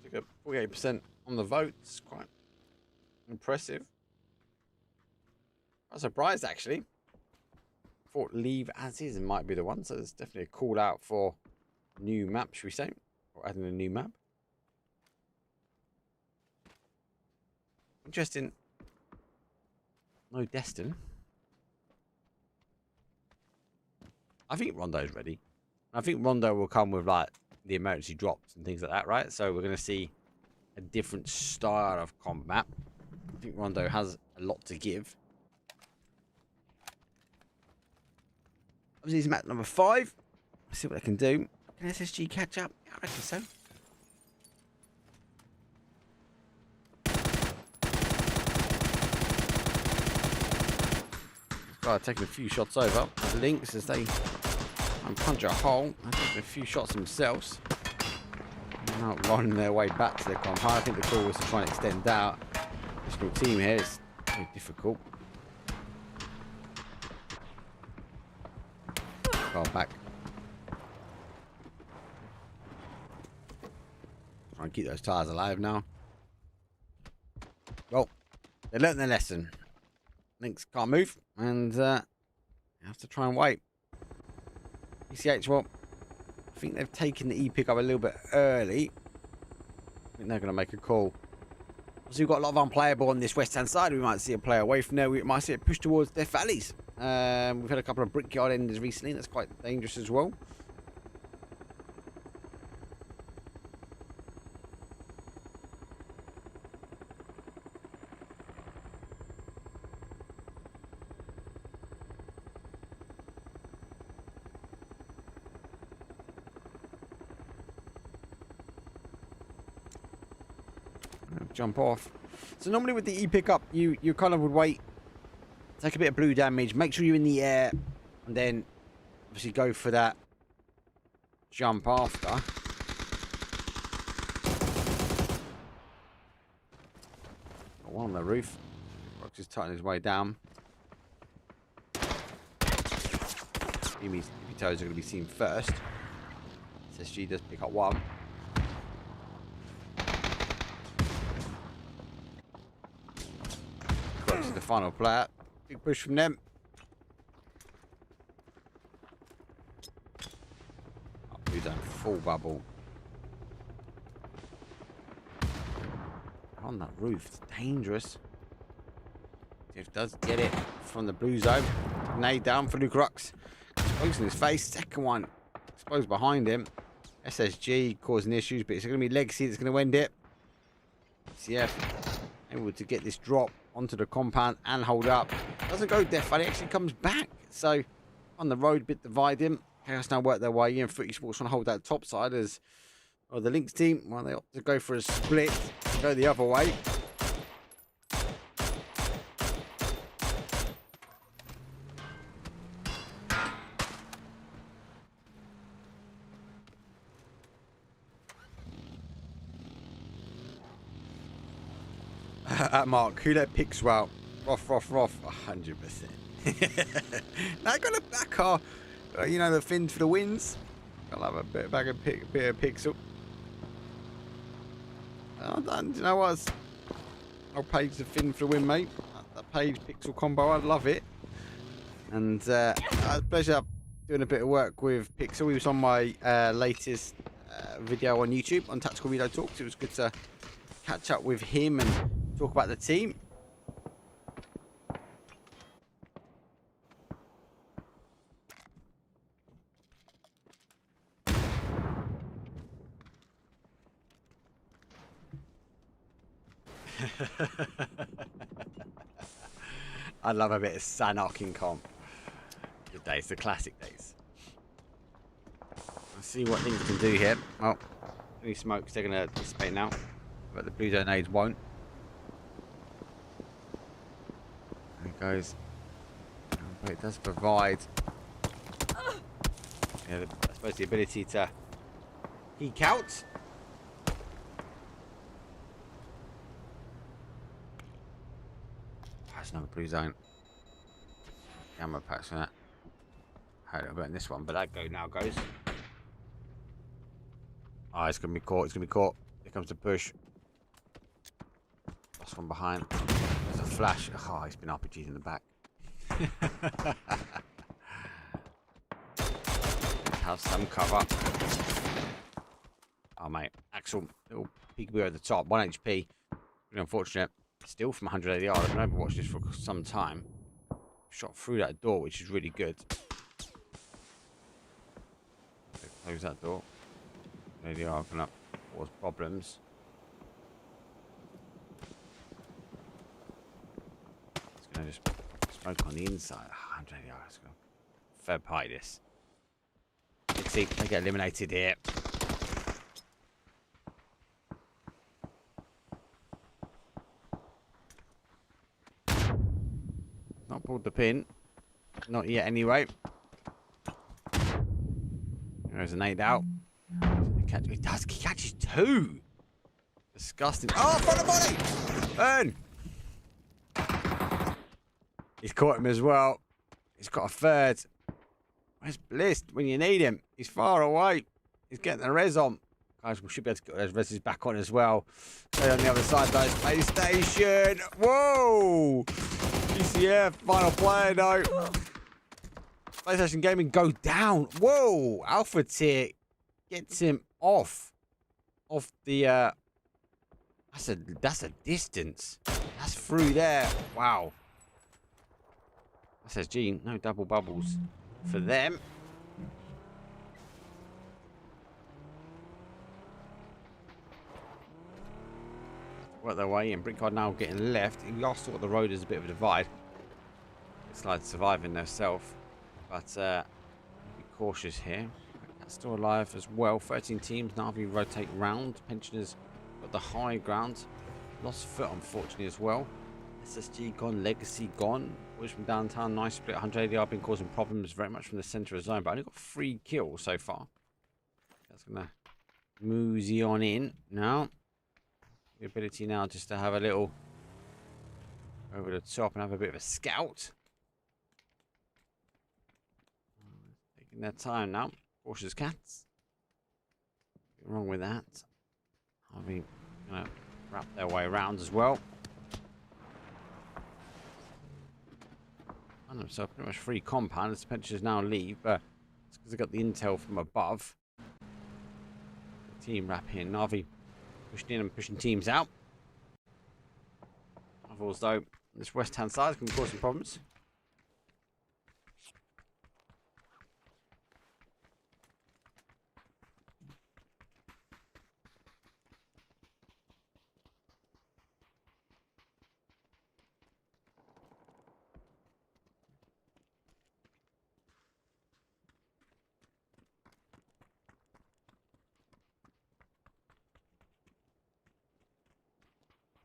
Took a 48% on the vote. It's quite impressive. I'm surprised, actually. Thought leave as is might be the one. So there's definitely a call out for new map, should we say? Or adding a new map. Interesting. No Destin. I think Rondo's ready. I think Rondo will come with like the emergency drops and things like that, right? So we're going to see a different style of comp map. I think Rondo has a lot to give. Obviously, it's map number 5. Let's see what they can do. Can SSG catch up? Yeah, I reckon so. Taking a few shots over. Lynx as they punch a hole. They're taking a few shots themselves. Now running their way back to their comp. I think the call was to try and extend out. This team here is very difficult. Well, back. Try and keep those tires alive now. Well, they learnt their lesson. Lynx can't move, and have to try and wait. PCH, well, I think they've taken the E-pick up a little bit early. I think they're going to make a call. So we've got a lot of unplayable on this west-hand side. We might see a player away from there. We might see it push towards Death Valleys. We've had a couple of brickyard enders recently. That's quite dangerous as well. Jump off. So normally with the E pickup, you kind of would wait, take a bit of blue damage, make sure you're in the air, and then obviously go for that jump after. Got one on the roof. Rox is tightening his way down. Tippy toes are going to be seen first. SSG does pick up one. final player. Big push from them. Oh, Blue Zone full bubble. On that roof, it's dangerous. If does get it from the Blue Zone. Nade down for Luke Rux. Exposed in his face. Second one exposed behind him. SSG causing issues, but it's going to be Legacy that's going to end it. CF able to get this drop onto the compound and hold up. Doesn't go Death Valley, actually comes back. So on the road, bit dividing. Chaos now work their way in. Footy Sports want to hold that top side as well, the Lynx team. Well, they opt to go for a split, go the other way. Mark, who let picks out? Rough, 100%. Now I got a back car, you know, the fin for the wins. I'll have a bit of pixel. Do you know what? I'll page the fin for the win, mate. That page pixel combo, I love it. And it was a pleasure doing a bit of work with Pixel. He was on my latest video on YouTube on Tactical Video Talks. It was good to catch up with him and talk about the team. I love a bit of Sanok in comp. Good days, the classic days. Let's see what things can do here. Oh, any smokes, they're going to dissipate now. But the Blue Zone nades won't. There it goes. But it does provide, I suppose, the ability to peek out. That's another Blue Zone. Camera packs on that. Had a little bit in this one, but that go now goes. Oh, it's going to be caught. It's going to be caught. Here comes the push. Last one behind. There's a flash. Oh, he's been RPG'd in the back. Have some cover. Oh, mate. Axel, little peekaboo over the top. 1 HP. Really unfortunate. Still from 180 yards. I've never watched this for some time. Shot through that door, which is really good. Close that door. There they are, going to cause problems. It's going to just smoke on the inside. 180 yards. Fair pie this. Let's see, they get eliminated here. Not pulled the pin. Not yet, anyway. There's an 8 out. He does. He catches 2. Disgusting. Oh, front of body! Burn! He's caught him as well. He's got a 3rd. Where's Bliss when you need him? He's far away. He's getting the res on. Guys, we should be able to get those reses back on as well. Stay on the other side, though. PlayStation. Whoa! GCF, final player, though. PlayStation Gaming go down. Whoa! Alpha tier gets him off the. That's a distance. That's through there. Wow. SSG, no double bubbles for them. Work their way in. Brickcard now getting left. You also thought the road is a bit of a divide. It's like surviving themselves. But be cautious here. That's still alive as well. 13 teams. Now we rotate round. Pensioners got the high ground. Lost foot, unfortunately, as well. SSG gone. Legacy gone. Boys from downtown. Nice split. 180. I've been causing problems very much from the centre of zone. But I only got 3 kills so far. That's going to mosey on in now. The ability now just to have a little over the top and have a bit of a scout. Taking their time now. Cautious cats. Nothing wrong with that. I'll be gonna wrap their way around as well. Find themselves pretty much free compound. The pensioners now leave, but it's because they got the intel from above. The team wrap here. Navi pushing in and pushing teams out. Rivals, though, this west-hand side can cause some problems.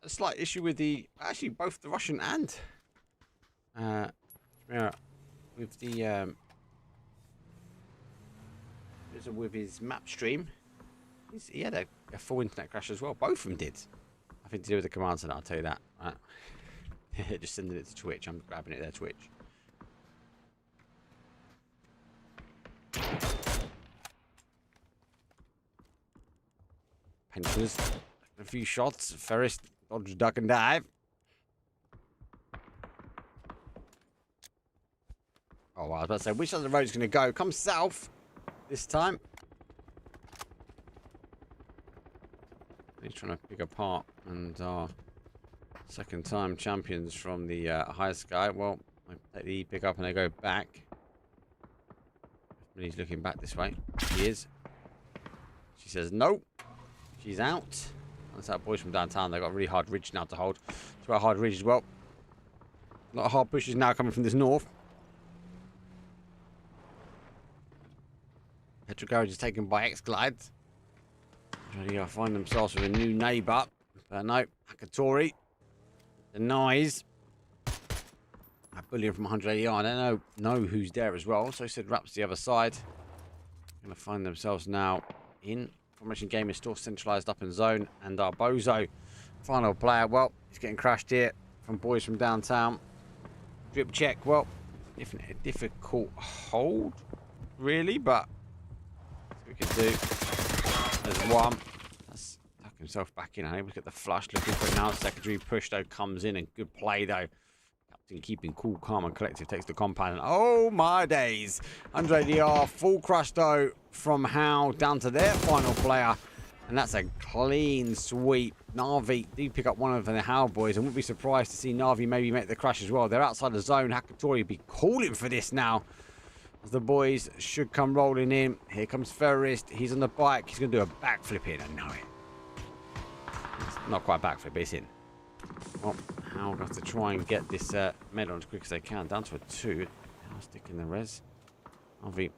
A slight issue with the actually both the Russian and with the with his map stream. He had a full internet crash as well. Both of them did. Nothing to do with the command center, I'll tell you that. Right. Just sending it to Twitch. I'm grabbing it there, Twitch. Pensioners. A few shots. Ferris dodge, duck, and dive. Oh, well, I was about to say, which side of the road is going to go? Come south this time. He's trying to pick apart, and our second time champions from the high sky. Well, I take the pick up and they go back. He's looking back this way. He is. She says no. She's out. That's our boys from downtown. They've got a really hard ridge now to hold. It's about hard ridge as well. A lot of hard pushes now coming from this north. Petrol garage is taken by X-Glide. Ready to find themselves with a new neighbour. But no, Hakatori denies. A bullion from 180 yard. I don't know who's there as well. So he said wraps the other side. Going to find themselves now in formation. Game is still centralised up in zone. And our Bozo, final player. Well, he's getting crashed here from boys from downtown. Drip check. Well, a difficult hold, really, but we can do. There's one. That's tuck himself back in. Unable to get the flush. Looking for it now. Secondary push though comes in, and good play though. Captain keeping cool, calm, and collective takes the compound. And oh my days! 180 DR full crush though from Howe down to their final player, and that's a clean sweep. Navi do pick up one of the Howe boys, and wouldn't be surprised to see Navi maybe make the crash as well. They're outside the zone. Hakatori be calling for this now. The boys should come rolling in. Here comes Ferris. He's on the bike. He's going to do a backflip in. I know it. It's not quite a backflip, but it's in. Well, Howe have to try and get this medal as quick as they can. Down to a 2. Now sticking the res. Navi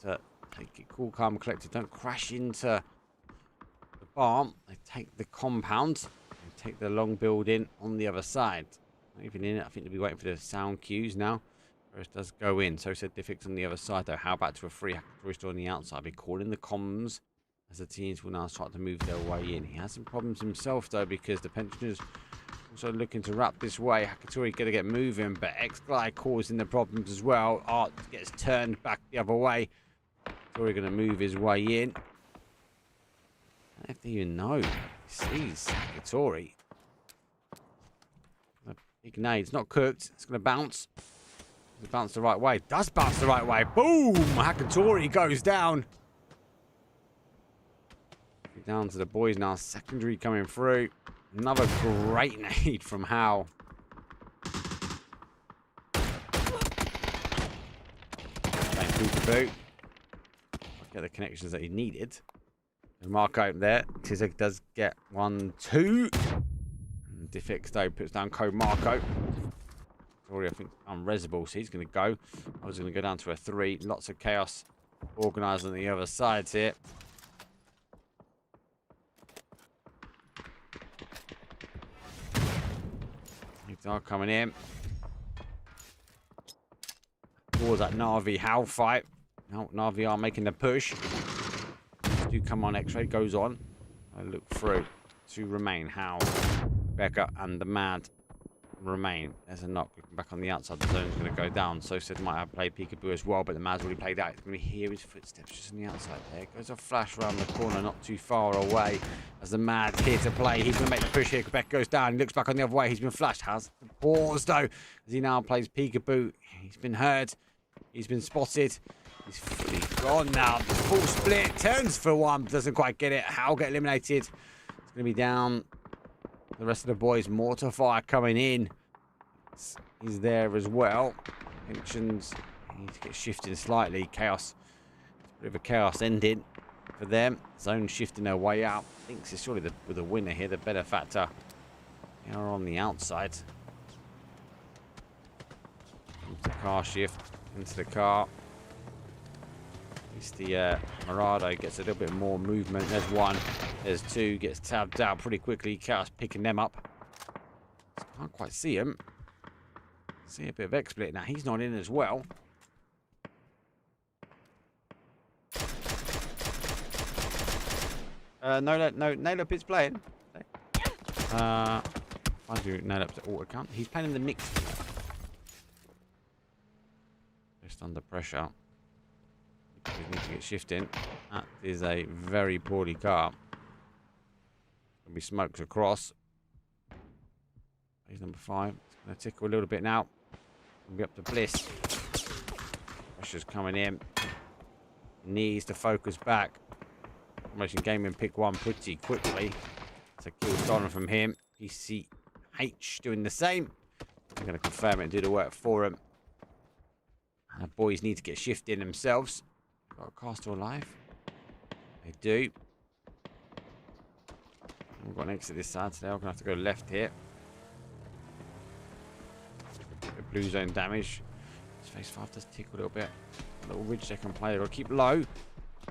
to take it cool, calm, and collected. Don't crash into the barn. They take the compound. They take the long building on the other side. Not even in it. I think they'll be waiting for the sound cues now. Ferris does go in. So said Diffix on the other side, though. How about to a free Hakatori on the outside? Be calling the comms as the teams will now start to move their way in. He has some problems himself, though, because the pensioners also looking to wrap this way. Hakatori going to get moving, but X-Glide causing the problems as well. Art gets turned back the other way. Hakatori going to move his way in. I don't know if they even know. He sees Hakatori. A big nade. It's not cooked. It's going to bounce. It bounced the right way. Does bounce the right way. Boom! Hakatori goes down. Down to the boys now. Secondary coming through. Another great nade from Howe. Get the connections that he needed. And Marco there. Tizek does get 1, 2. And Diffix though puts down code Marco. I think unresable, so he's going to go. I was going to go down to a 3. Lots of chaos organised on the other sides here. They are coming in. Towards that Navi Howe fight. No, Navi are making the push. Do come on, X-ray goes on. I look through to remain Howe, Becca, and the Mad. remain. There's a knock. Looking back on the outside, the zone's going to go down. So said might have played peekaboo as well, but the man's already played out. He's going to hear his footsteps just on the outside there. Goes a flash around the corner, not too far away. As the man's here to play, he's going to make the push here. Quebec goes down. He looks back on the other way. He's been flashed. Has the pause though, as he now plays peekaboo. He's been heard. He's been spotted. He's fully gone now. Full split. Turns for one. Doesn't quite get it. How get eliminated? It's going to be down. The rest of the boys, mortar fire coming in. He's there as well. Mentions he needs to get shifting slightly. Chaos. Bit of a chaos ending for them. Zone shifting their way out. Thinks it's surely the winner here, the better factor. They are on the outside. Into the car shift. Into the car. At least the Marado gets a little bit more movement. There's one. There's two. Gets tabbed out pretty quickly. Chaos picking them up. Can't quite see him. See a bit of X-Split. Now he's not in as well. Nail Up is playing. I do Nail Up's auto count. He's playing in the mix. Just under pressure. We need to get shifting. That is a very poorly car. Gonna be smokes across. He's number 5. It's gonna tickle a little bit now. Gonna be up to Bliss. Pressure's coming in. Needs to focus back. Promotion Gaming pick one pretty quickly. It's a kill stolen from him. PCH doing the same. I'm gonna confirm it and do the work for him. And the boys need to get shifting themselves. Got a car still alive. They do. We've got an exit this side, so they're going to have to go left here. The blue zone damage. His phase 5 does tickle a little bit. A little ridge they can play. They've got to keep low.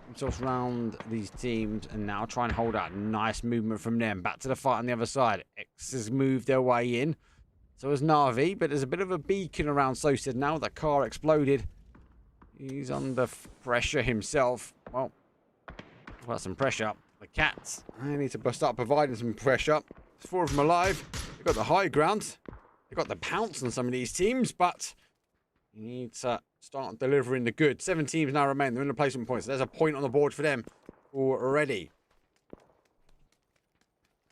Themselves around these teams and now try and hold out. Nice movement from them. Back to the fight on the other side. X has moved their way in. So has Navi, but there's a bit of a beacon around Sosed now. That car exploded. He's under pressure himself. Well, got some pressure. The Cats, they need to start providing some pressure. There's 4 of them alive. They've got the high ground. They've got the pounce on some of these teams, but you need to start delivering the good. 7 teams now remain. They're in the placement points. There's a point on the board for them already.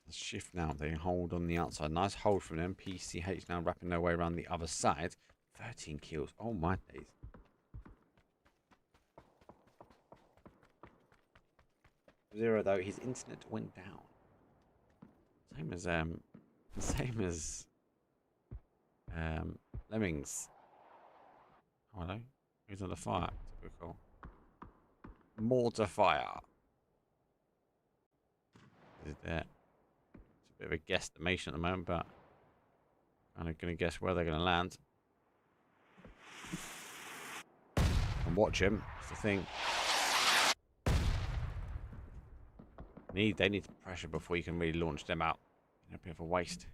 Let's shift now. They hold on the outside. Nice hold from them. PCH now wrapping their way around the other side. 13 kills. Oh my days. 0 though, his internet went down. Same as Lemmings. Oh hello. Who's on the fire? Typical. Mortar fire. Is it there? It's a bit of a guesstimation at the moment, but I'm gonna guess where they're gonna land. And watch him. That's the thing. They need to pressure before you can really launch them out. A bit of a waste.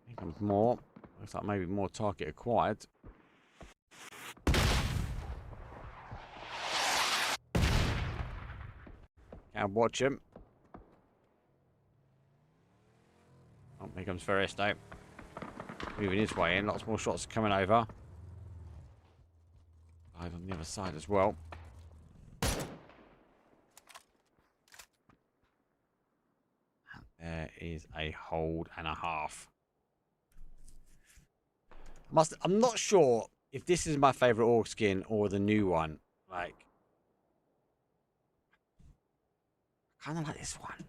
Here comes more. Looks like maybe more target acquired. Can watch him. Oh, here comes Ferresto. Moving his way in. Lots more shots coming over. Live on the other side as well. There is a hold and a half. I'm not sure if this is my favorite orc skin or the new one. Like, I kind of like this one.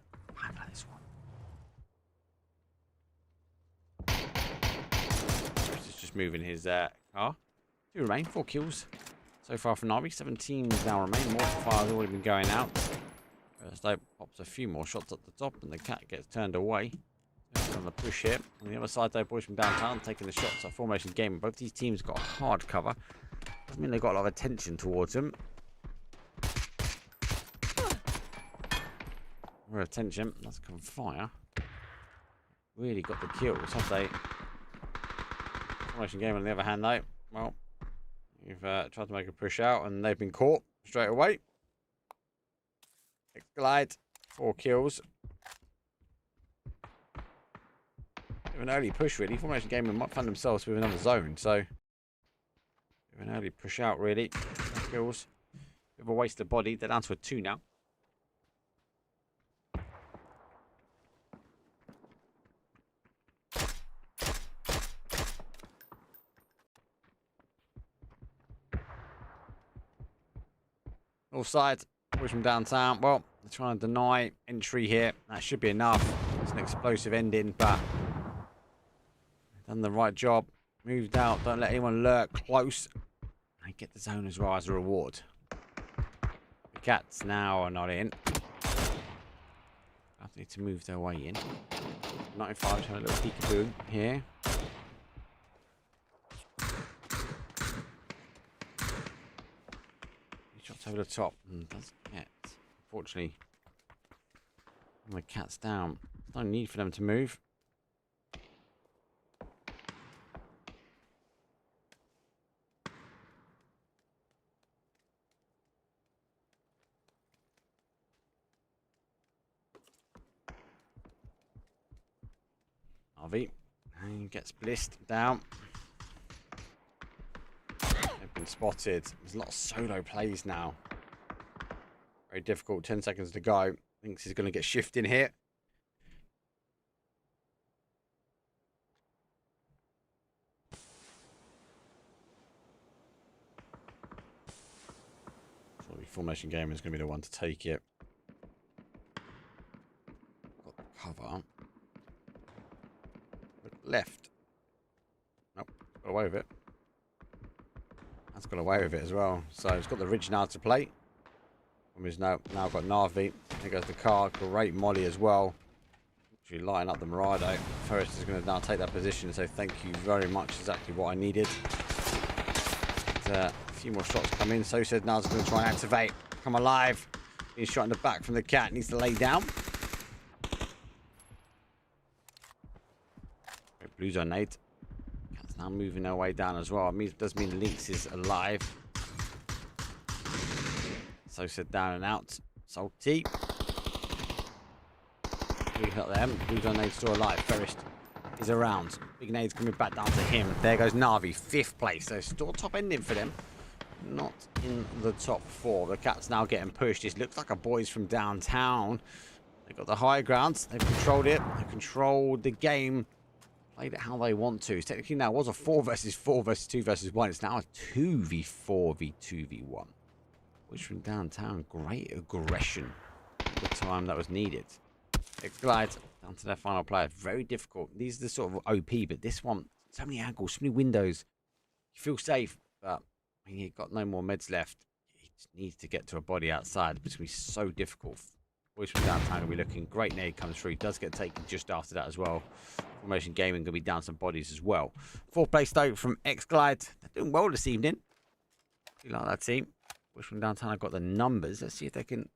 He's just moving his car. 2 remain, 4 kills so far from Navi. 17 now remain. More fire's already been going out. First pops a few more shots at the top and the Cat gets turned away. On the push here. On the other side though, boys from downtown taking the shots at formation game. Both these teams got hard cover. Doesn't mean they've got a lot of attention towards them. More attention. That's come fire. Really got the kills, have they? Formation game on the other hand though. Well, you've tried to make a push out and they've been caught straight away. Glide, 4 kills. An early push, really. Formation Gaming might find themselves with another zone, so an early push out, really. Kills. Bit of a wasted body. They're down to a 2 now. Offside. Push from downtown. Well, they're trying to deny entry here. That should be enough. It's an explosive ending, but done the right job. Moved out. Don't let anyone lurk close. And get the zone as well as a reward. The Cats now are not in. I need to move their way in. 95 trying a little peekaboo here. Shots over the top. And does get, unfortunately, the Cats down. No need for them to move. Harvey and gets blissed down. They've been spotted. There's a lot of solo plays now. Very difficult. 10 seconds to go. Thinks he's going to get shift in here. Probably Formation Gamer is going to be the one to take it. Got the cover. Left. Nope. Got away with it. That's got away with it as well. So it's got the ridge now to play. He's now got Navi. Here goes the car. Great molly as well. Actually lighting up the Mirado. Ferris is going to now take that position and say thank you very much. Exactly what I needed. And, a few more shots come in. So said now's going to try and activate. Come alive. Being shot in the back from the Cat. Needs to lay down. Blue zone 8. Cat's now moving their way down as well. It does mean Lynx is alive. So said down and out. Salty. We got them. Blue zone 8 still alive. Ferris is around. Big Nade's coming back down to him. There goes Navi, 5th place. So still top ending for them. Not in the top 4. The Cat's now getting pushed. This looks like a boys from downtown. They've got the high ground. They've controlled it. They've controlled the game. Played it how they want to. It's technically now was a 4 versus 4 versus 2 versus 1. It's now a 2v4 v 2v1. Which from downtown, great aggression at the time that was needed. X-Glide down to their final player. Very difficult. These are the sort of OP, but this one, so many angles, so many windows. You feel safe, but when you've got no more meds left, he just needs to get to a body outside. It's going to be so difficult. Boys from downtown will be looking great. Nade comes through. Does get taken just after that as well. Formation Gaming going to be down some bodies as well. 4th place though from X-Glide. They're doing well this evening. You like that team. Boys from downtown have got the numbers. Let's see if they can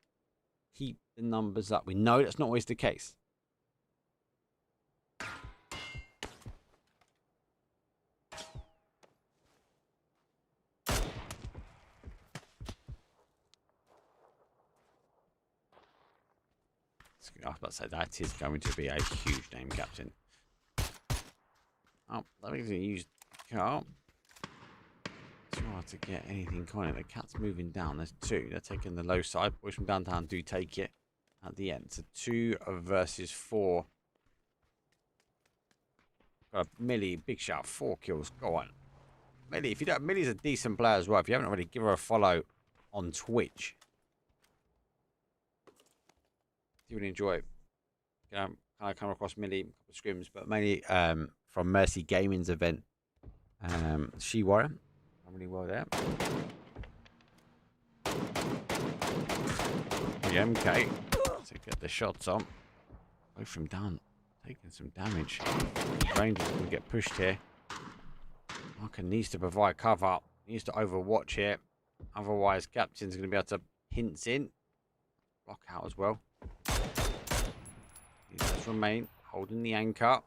keep the numbers up. We know that's not always the case. I was about to say that is going to be a huge name captain. Oh, that means he used the car. It's hard to get anything on it. The Cat's moving down. There's 2. They're taking the low side. Boys from downtown do take it at the end. So 2 versus 4. Got a Millie, big shout, 4 kills. Go on. Millie, if you don't, Millie's a decent player as well. If you haven't already, give her a follow on Twitch. You would enjoy it. I come across Millie, a couple of scrims, but mainly from Mercy Gaming's event. She Warrior. Done really well there. The MK. So get the shots on. Both from down. Taking some damage. Rangers going to get pushed here. Marker needs to provide cover. Needs to overwatch here. Otherwise, Captain's going to be able to hints in. Block out as well. He does remain holding the anchor.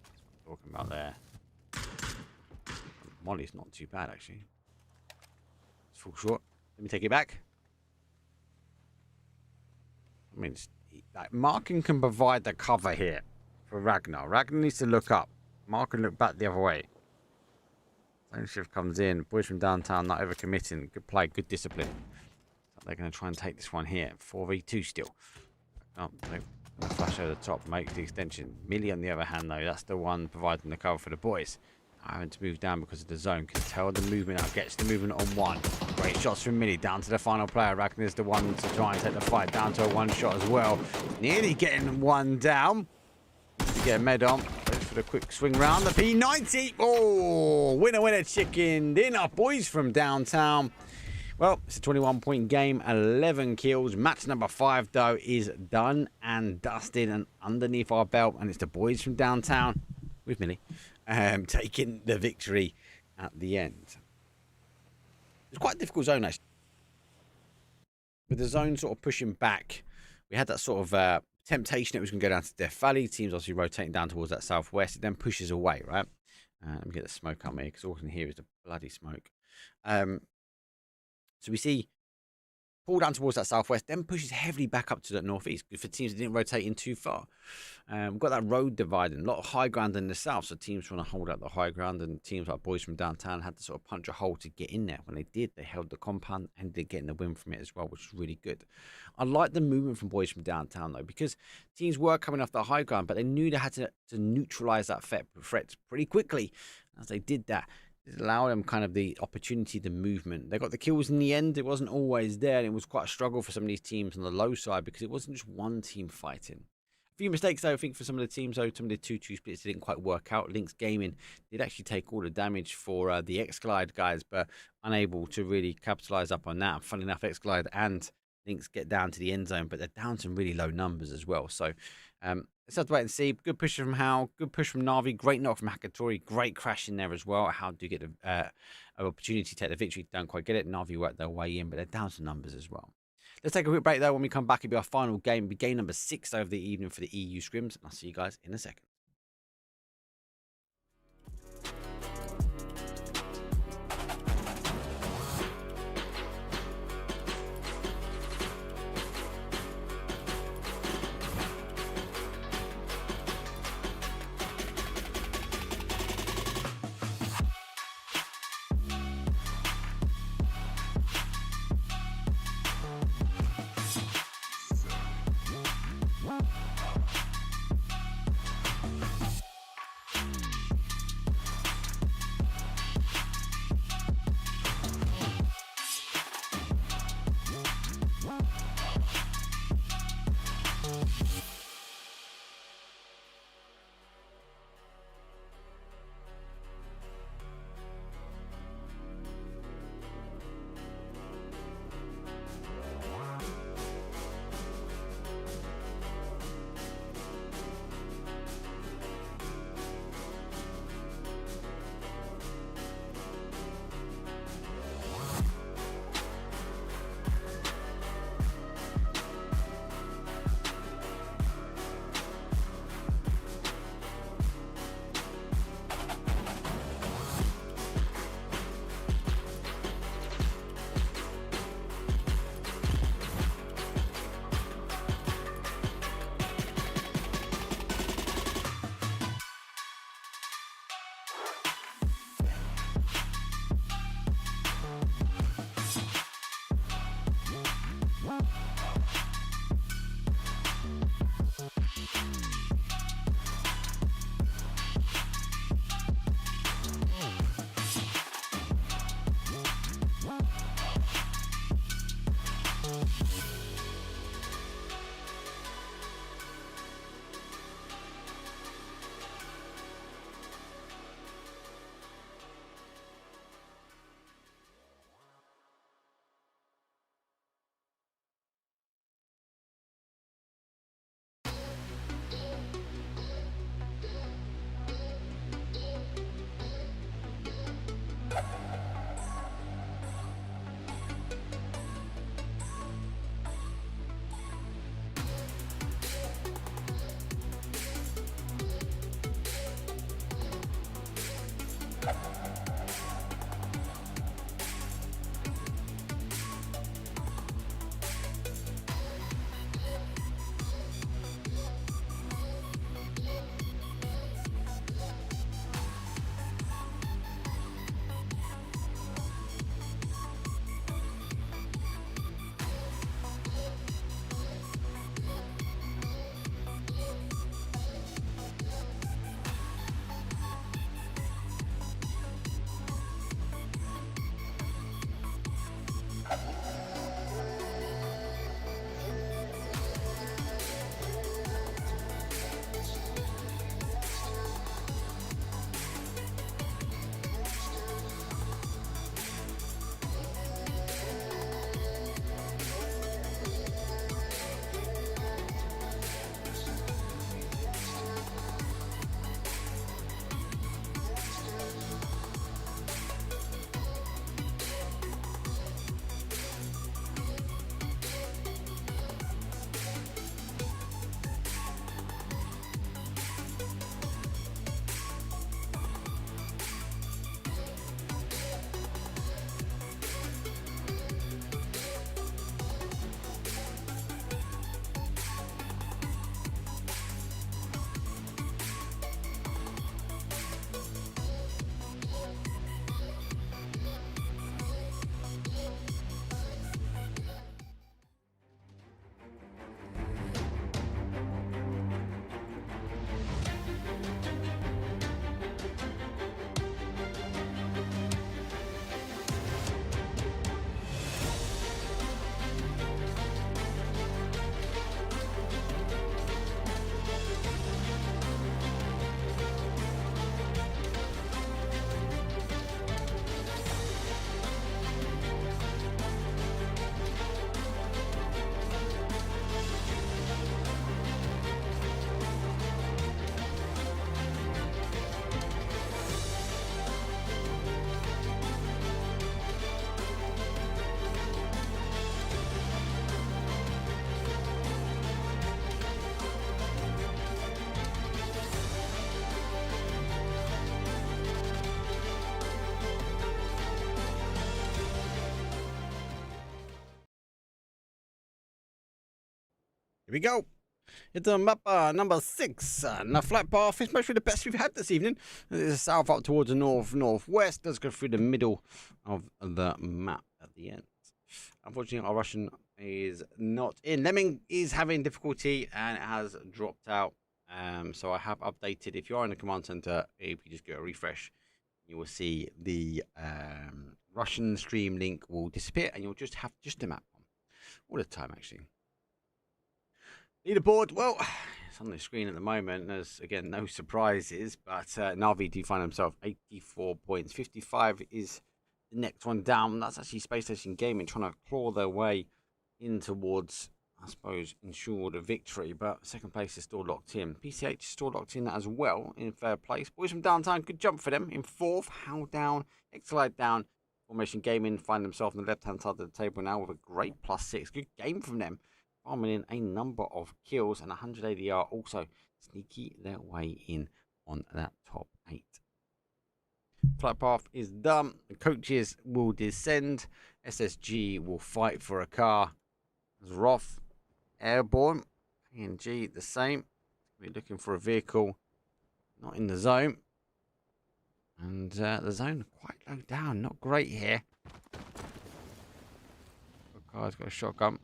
That's what I'm talking about there. Molly's not too bad actually. It's full short. Let me take it back. I mean, like Markin can provide the cover here for Ragnar. Ragnar needs to look up. Markin look back the other way. Zone shift comes in. Boys from downtown not overcommitting. Good play, good discipline. So they're going to try and take this one here. 4v2 still. Oh, no. Flash over the top. Makes the extension. Millie on the other hand though, that's the one providing the cover for the boys. Having to move down because of the zone. Can tell the movement out. Gets the movement on one. Great shots from Millie. Down to the final player. Ragnar's the one to try and take the fight. Down to a one shot as well. Nearly getting one down. To get a med on. Goes for the quick swing round. The P90. Oh, winner, winner, chicken dinner. Boys from downtown. Well, it's a 21-point game. 11 kills. Match number 5, though, is done and dusted and underneath our belt. And it's the boys from downtown with Millie. Taking the victory at the end. It's quite a difficult zone, actually. With the zone sort of pushing back, we had that sort of temptation that was going to go down to Death Valley. Teams obviously rotating down towards that southwest. It then pushes away, right? Let me get the smoke up here because all I can hear is the bloody smoke. So we see pull down towards that southwest, then pushes heavily back up to the northeast. Good for teams that didn't rotate in too far. We've got that road dividing, a lot of high ground in the south, so teams trying to hold out the high ground, and teams like boys from downtown had to sort of punch a hole to get in there. When they did, they held the compound and they're getting the win from it as well, which is really good. I like the movement from boys from downtown though, because teams were coming off the high ground, but they knew they had to neutralize that threat pretty quickly. As they did that, it allowed them kind of the opportunity, the movement. They got the kills in the end. It wasn't always there. And it was quite a struggle for some of these teams on the low side because it wasn't just one team fighting. A few mistakes, though, I think, for some of the teams, though. Some of the 2-2 splits didn't quite work out. Lynx Gaming did actually take all the damage for the X-Glide guys, but unable to really capitalize up on that. And funny enough, X-Glide and Lynx get down to the end zone, but they're down some really low numbers as well. So, let's have to wait and see. Good push from Hal. Good push from Navi. Great knock from Hakatori. Great crash in there as well. How do you get an opportunity to take the victory? Don't quite get it. Navi worked their way in, but they're down some numbers as well. Let's take a quick break, though. When we come back, it'll be our final game. It'll be game number 6 over the evening for the EU Scrims. And I'll see you guys in a second. Here we go. It's map number 6. Now, flight path is mostly the best we've had this evening. It's south up towards the northwest. Does go through the middle of the map at the end. Unfortunately, our Russian is not in. Lemming is having difficulty and it has dropped out. So I have updated. If you are in the command center, if you just get a refresh, you will see the Russian stream link will disappear and you'll just have the map on all the time, actually. Leaderboard, well, it's on the screen at the moment. There's, again, no surprises, but Navi do find himself 84 points. 55 is the next one down. That's actually Space Station Gaming trying to claw their way in towards, I suppose, ensure the victory, but second place is still locked in. PCH is still locked in as well in third place. Boys from Downtown, good jump for them in fourth. How down, Exilite down. Formation Gaming find themselves on the left-hand side of the table now with a great +6. Good game from them. Farming in a number of kills and 100 ADR also sneaky their way in on that top 8. Flight path is done. The coaches will descend. SSG will fight for a car. Roth airborne. PNG the same. We're looking for a vehicle not in the zone. And the zone quite low down. Not great here. The car's got a shotgun.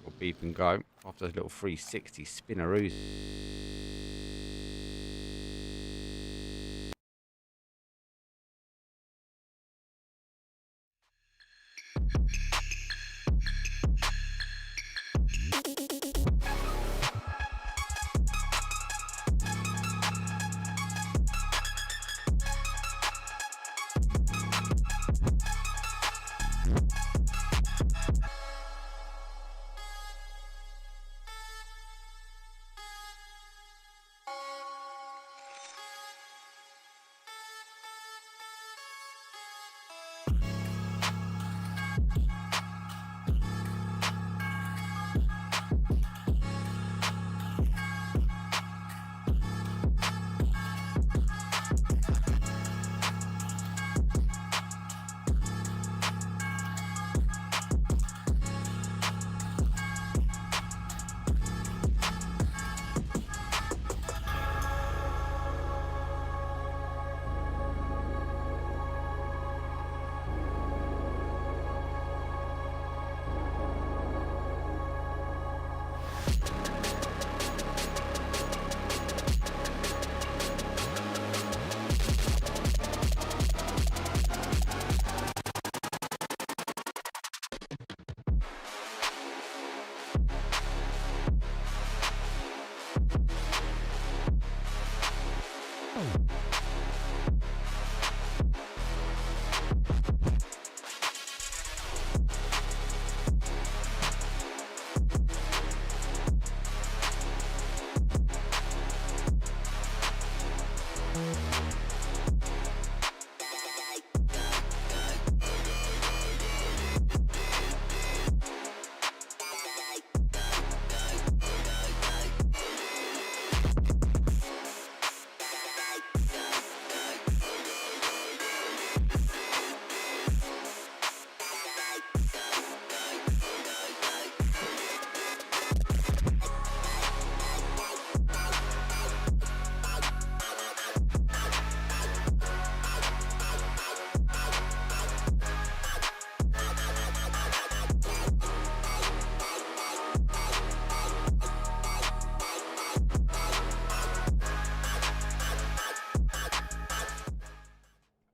Or beep and go after those little 360 spinneroos.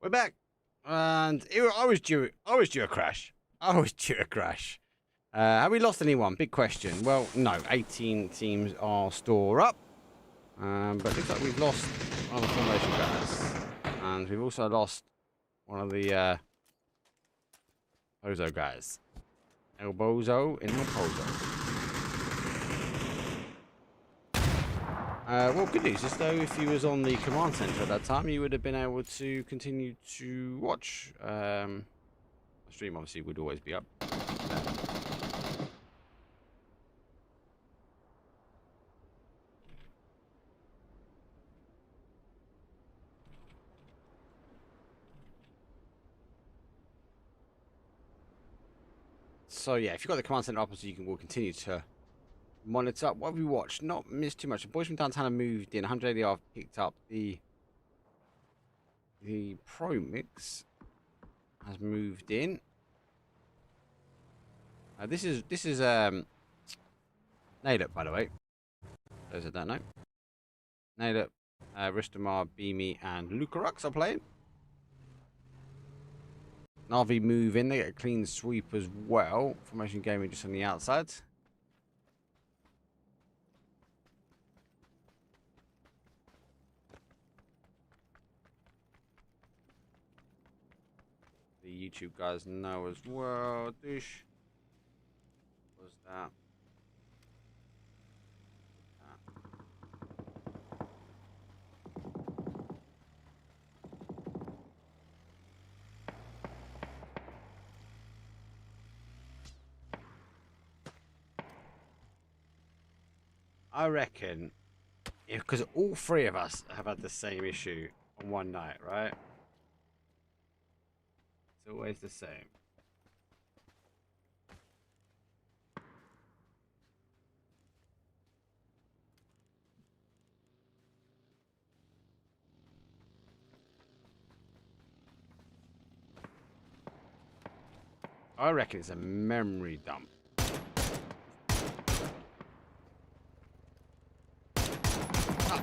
We're back, and I was due a crash. Have we lost anyone? Big question. Well, no. 18 teams are still up, but it looks like we've lost one of the formation guys, and we've also lost one of the Bozo guys. El Bozo and El Pozo. Well, good news is though, if you was on the command center at that time, you would have been able to continue to watch. The stream obviously would always be up. So yeah, if you've got the command center up, so will continue to monitor. What have we watched? Not missed too much. The boys from downtown have moved in. 180 I've picked up. The Pro Mix has moved in. This is Nailed, by the way. Those that don't know. Nailed, Ristamar, Beamy, and Lucarux are playing. Navi move in. They get a clean sweep as well. Formation Gaming just on the outside. The YouTube guys know as well. Dish. What was that? I reckon, because all three of us have had the same issue on one night, right? It's always the same. I reckon it's a memory dump.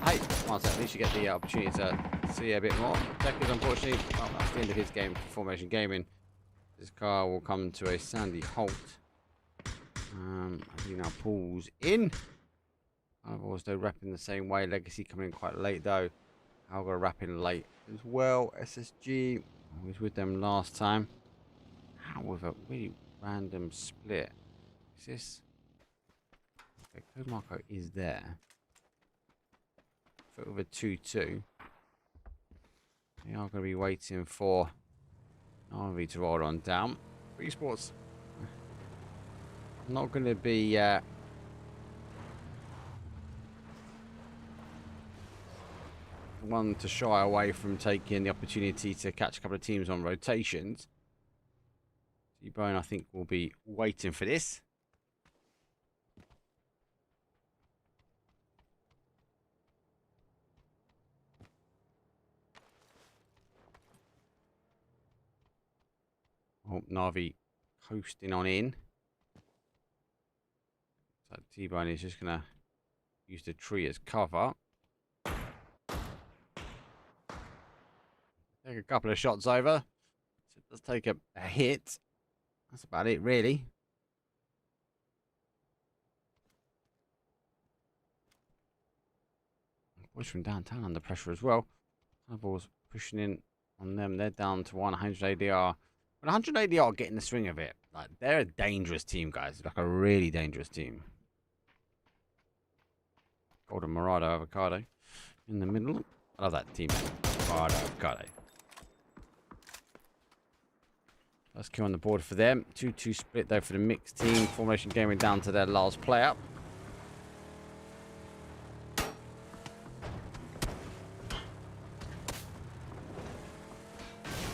Hey, one sec, at least you get the opportunity to see a bit more. Deckers, unfortunately, well, that's the end of his game for Formation Gaming. This car will come to a sandy halt. He now pulls in. I've also wrapping the same way. Legacy coming in quite late though. I'll go wrapping late as well. SSG, I was with them last time. How with a really random split. Is this? Okay, code marker is there. With a 2-2. We are going to be waiting for RV to roll on down. Free Sports. I'm not going to be one to shy away from taking the opportunity to catch a couple of teams on rotations. T-Bone, I think, will be waiting for this. Oh, Navi coasting on in. So T-Bone is just going to use the tree as cover. Take a couple of shots over. So it does take a hit. That's about it, really. Boys from downtown under pressure as well. Balls pushing in on them. They're down to 100 ADR. But 100 ADR getting the swing of it. Like, they're a dangerous team, guys. Like a really dangerous team. Golden Morado Avocado in the middle. I love that team. Morado Avocado. Let's kill on the board for them. 2-2 split though for the mixed team. Formation Gaming down to their last player.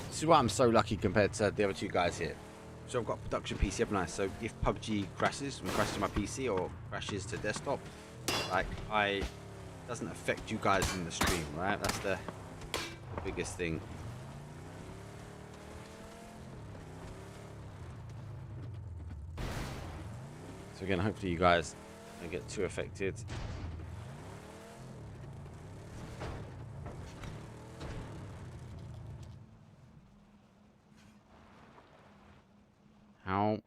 This is why I'm so lucky compared to the other two guys here. So I've got a production PC, haven't I? So if PUBG crashes, when it crashes to my PC or crashes to desktop, like it doesn't affect you guys in the stream, right? That's the biggest thing. So again, hopefully you guys don't get too affected. How?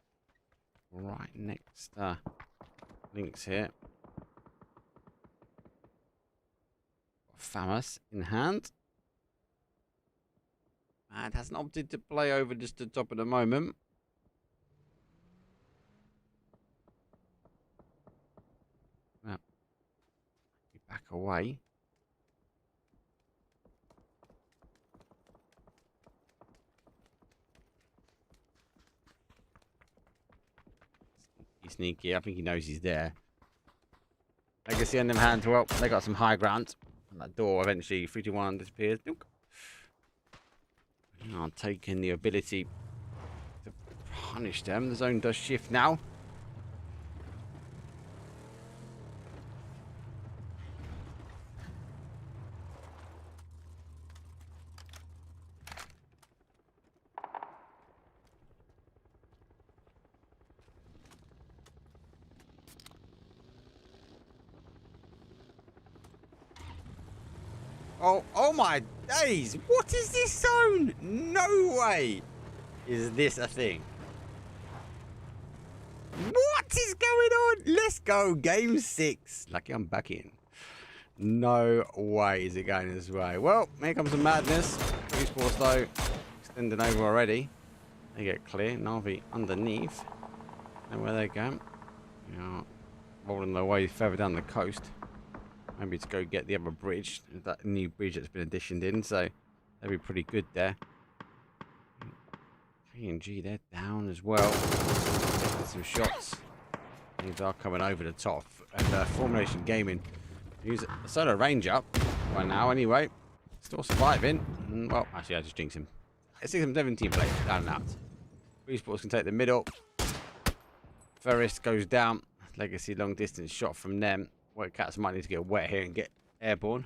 Right next links here. Famous in hand. And hasn't opted to play over just the top at the moment. Well, back away. He's sneaky. I think he knows he's there. Legacy on them hand. Well, they got some high ground. And that door eventually 3-1 disappears. Now taking the ability to punish them. The zone does shift now. Oh my days! What is this zone? No way is this a thing. What is going on? Let's go, game 6. Lucky I'm back in. No way is it going this way. Well, here comes the madness. Esports though, extending over already. They get clear. Navi underneath. And where they go? You know, rolling their way further down the coast. Maybe to go get the other bridge. That new bridge that's been additioned in, so they'll be pretty good there. PNG, they're down as well. Getting some shots. These are coming over the top. And Formulation Gaming use a Solar Range up right now anyway. Still surviving. Well, actually I just jinxed him. 6-17 play, down and out. Esports can take the middle. Ferris goes down. Legacy long distance shot from them. Cats might need to get wet here and get airborne.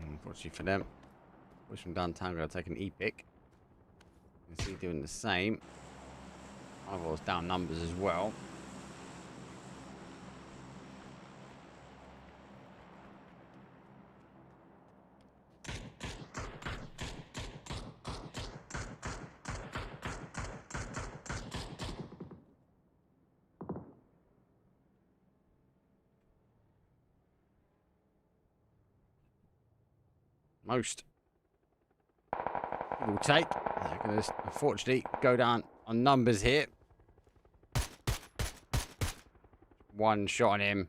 Unfortunately for them, push from downtown. Going to take an epic. You can see doing the same. Rivals down numbers as well. Most will take. They're going to unfortunately go down on numbers here. One shot on him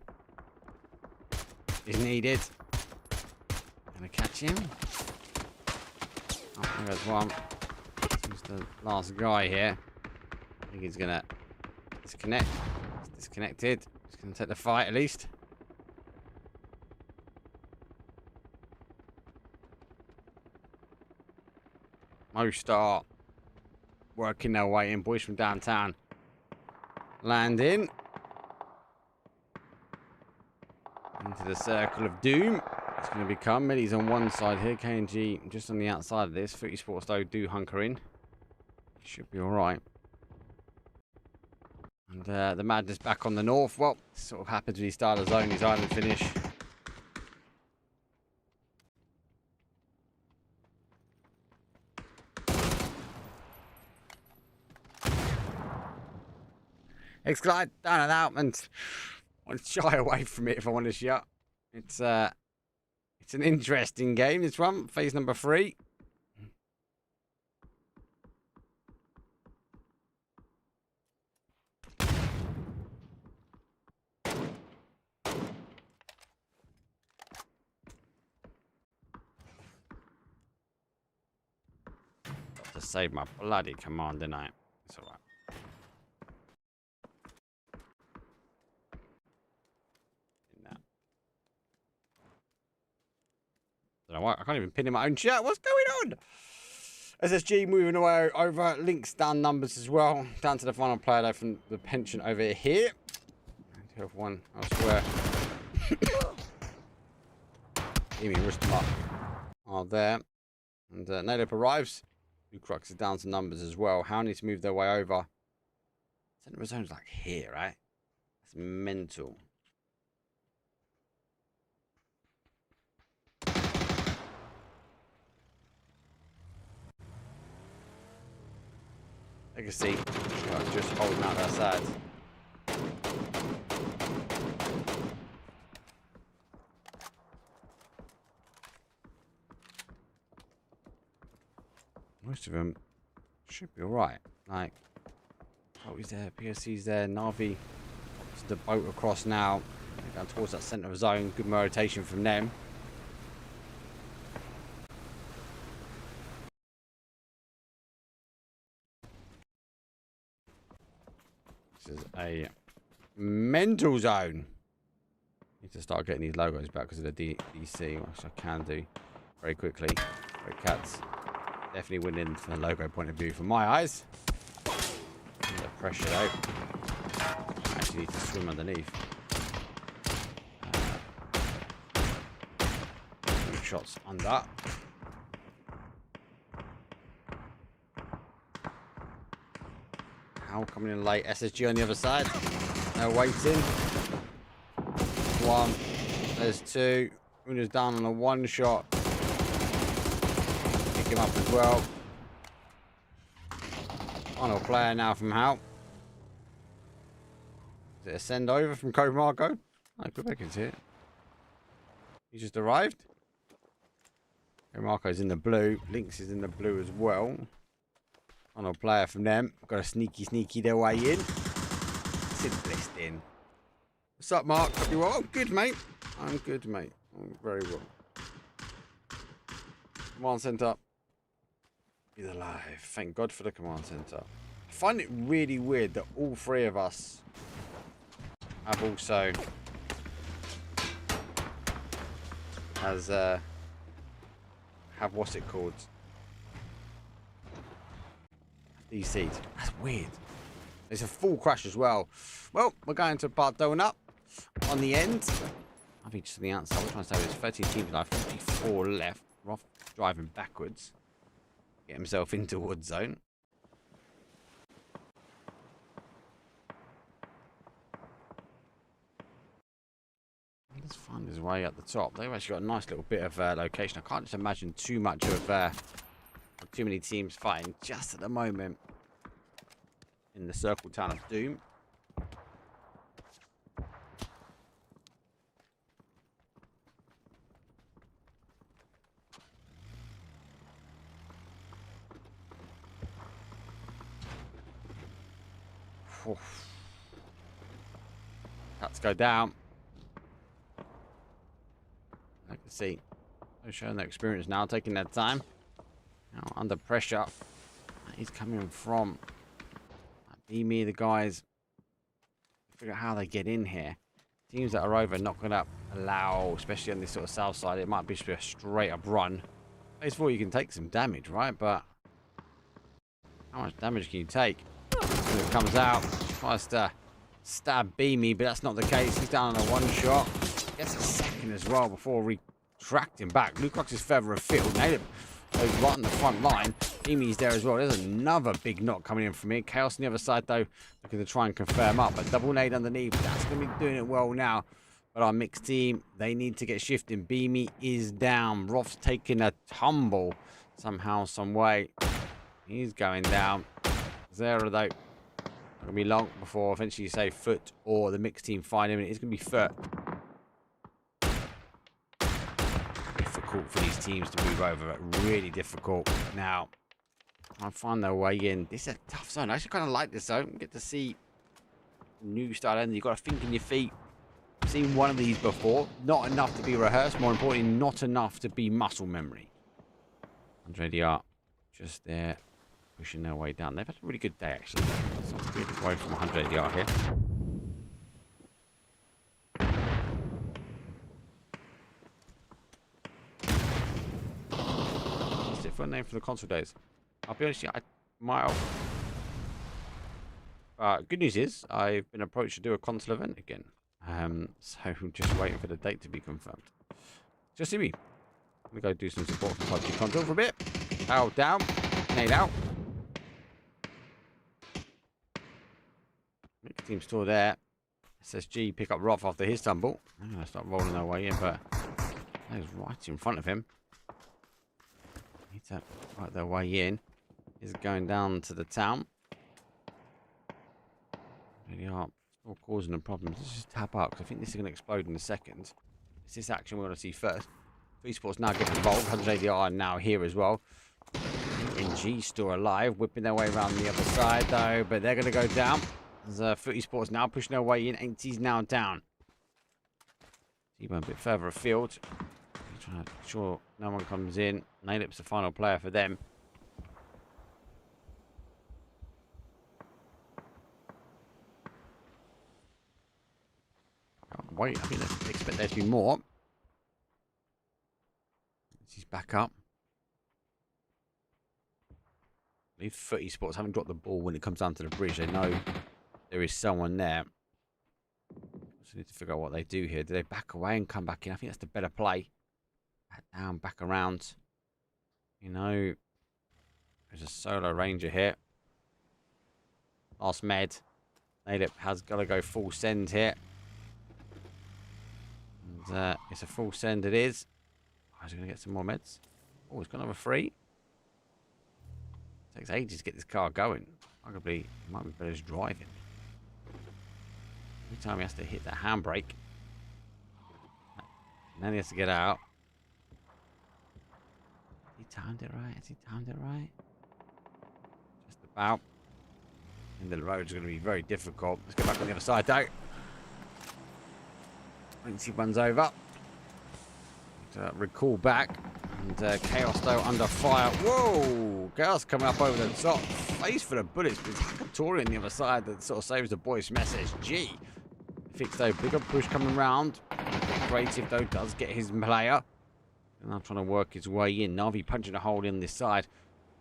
is needed. Gonna catch him. Oh, there's one. He's the last guy here. I think he's gonna disconnect. He's disconnected. He's gonna take the fight at least. Most are working their way in. Boys from downtown landing into the circle of doom. It's going to become Millie's on one side here. KNG just on the outside of this. Footy Sports though do hunker in. Should be all right. And the madness back on the north. Well, sort of happens when you start a zone. His island finish. X-Glide down and out, and I'll shy away from it if I want to shut. It's an interesting game, this one. Phase number 3. Got to save my bloody command, didn't I? It's alright. I can't even pin in my own chat. What's going on? SSG moving away over. Links down numbers as well. Down to the final player though from the pension over here. 2-1 elsewhere. Amy Ristmark are there. And Nalip arrives. Blue Crux is down to numbers as well. How need to move their way over. Centre of zone's like here, right? That's mental. Legacy just holding out their side. Most of them should be alright. Like, oh, he's there, PSC's there, Navi. It's the boat across now. Down towards that centre of zone. Good rotation from them. This is a mental zone. Need to start getting these logos back because of the DC, which I can do very quickly. Great cats. Definitely winning from a logo point of view from my eyes. Under pressure though. I actually need to swim underneath. Two shots under. How coming in late? SSG on the other side. No waiting. One. There's two. Una's down on a one shot. Pick him up as well. Final player now from Hal. Is it a send over from Code Marco? Oh, Quebec's here. He just arrived. Code Marco's in the blue. Lynx is in the blue as well. Final player from them. Got a sneaky their way in. Simplest in. What's up, Mark? Hope you're well. I'm good, mate. I'm good, mate. I'm very well. Command center is alive. Thank God for the command center. I find it really weird that all three of us have also have what's it called? DC'd. That's weird. It's a full crash as well. Well, we're going to part donut up on the end. I think just on the outside. I'm trying to say there's 13 teams now, 54 left. Roth driving backwards. Get himself into wood zone. Let's find his way at the top. They've actually got a nice little bit of location. I can't just imagine too much of too many teams fighting just at the moment in the circle town of Doom. Let's go down. I can see they're showing their experience now, taking their time. Now under pressure. He's coming from. Be me, the guys. Figure out how they get in here. Teams that are over not going to allow, especially on this sort of south side, it might be just a straight up run. Phase 4, you can take some damage, right? But how much damage can you take? When it comes out, tries to stab Beamy, but that's not the case. He's down on a one shot. Gets a second as well before retracting back. Lucox is further afield. Nailed it. Goes right on the front line. Beamy's there as well. There's another big knock coming in from here. Chaos on the other side, though, looking to try and confirm up. But double nade underneath. That's going to be doing it well now. But our mixed team, they need to get shifting. Beamy is down. Roth's taking a tumble somehow, some way. He's going down. Zero, though. Not going to be long before eventually you say foot or the mixed team find him. And it's going to be foot. Difficult for these teams to move over. Really difficult. Now, I find their way in. This is a tough zone. I actually kind of like this zone. You get to see new style end. You've got to think in your feet. I've seen one of these before. Not enough to be rehearsed. More importantly, not enough to be muscle memory. 100 ADR just there, pushing their way down. They've had a really good day, actually. So I'm good away from 100 ADR here. Different name for the console days. I'll be honest, good news is I've been approached to do a console event again. So I'm just waiting for the date to be confirmed. Just see me. I'm gonna go do some support for PUBG console for a bit. Ow, down. Nade out. Mixed team still there. SSG pick up Roth after his tumble. I'm gonna start rolling their way in, but that is right in front of him. Need to work their way in. Is going down to the town. Really are still causing them problems. Let's just tap up because I think this is going to explode in a second. It's this action we want to see first. Esports now getting involved. 100 ADR now here as well. NG still alive, whipping their way around the other side though, but they're going to go down. There's Footy Sports now pushing their way in. AT's now down. T-Bone a bit further afield. Trying to make sure no one comes in. Nailip's the final player for them. wait. I think they expect there to be more. He's back up. These footy spots haven't dropped the ball when it comes down to the bridge. They know there is someone there. So need to figure out what they do here. Do they back away and come back in? I think that's the better play. Back down, back around. You know, there's a solo ranger here. Last med. Nailip has got to go full send here. And it's a full send it is. Oh, is he going to get some more meds? Oh, he's got another 3. Takes ages to get this car going. Arguably, it might be better as driving. Every time he has to hit that handbrake. And then he has to get out. He timed it right? Has he timed it right? Just about. And the road's going to be very difficult. Let's go back on the other side, though. Once he runs over. Recall back. And Chaos, though, under fire. Whoa! Chaos coming up over the top. Face for the bullets. But it's Hakatori on the other side that sort of saves the boys from SSG. Fix, though. Bigger push coming round. Creative, though, does get his player. And now trying to work his way in. Navi punching a hole in this side.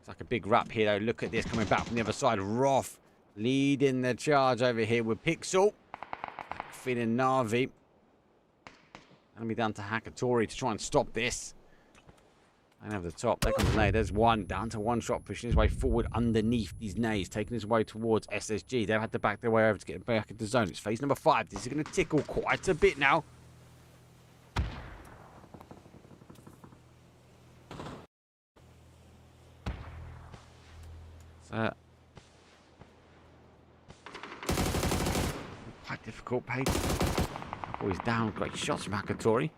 It's like a big wrap here, though. Look at this coming back from the other side. Roth leading the charge over here with Pixel. Feeding Navi. Gonna be down to Hakatori to try and stop this. And over the top, there comes Nade. There's one down to one shot, pushing his way forward underneath these Nades, taking his way towards SSG. They've had to back their way over to get back into the zone. It's phase number 5. This is going to tickle quite a bit now. So, quite difficult pace. Oh, he's down. Great shots from Hakatori.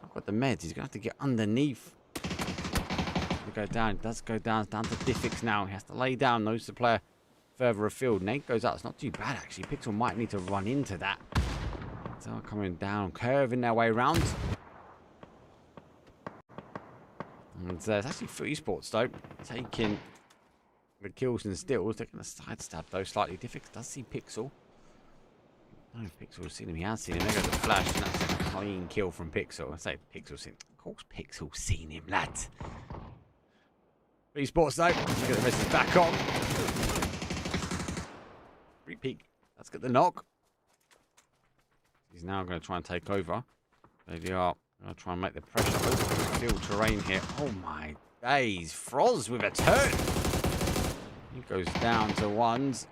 I've got the meds. He's going to have to get underneath. Go down, does go down to Diffix now. He has to lay down, knows the player further afield. Nate goes out. It's not too bad, actually. Pixel might need to run into that. So coming down, curving their way around. And it's actually Footy Sports, though, taking the kills and stills. Taking a side stab, though, slightly. Diffix does see Pixel. I don't know if Pixel has seen him. He has seen him. There goes the flash, and that's a clean kill from Pixel. I say Pixel's seen him. Of course Pixel's seen him, lad. Sports though, let's get the message back on. Repeat. Let's get the knock. He's now going to try and take over. They are going to try and make the pressure open field terrain here. Oh my days. Froz with a turn. He goes down to ones.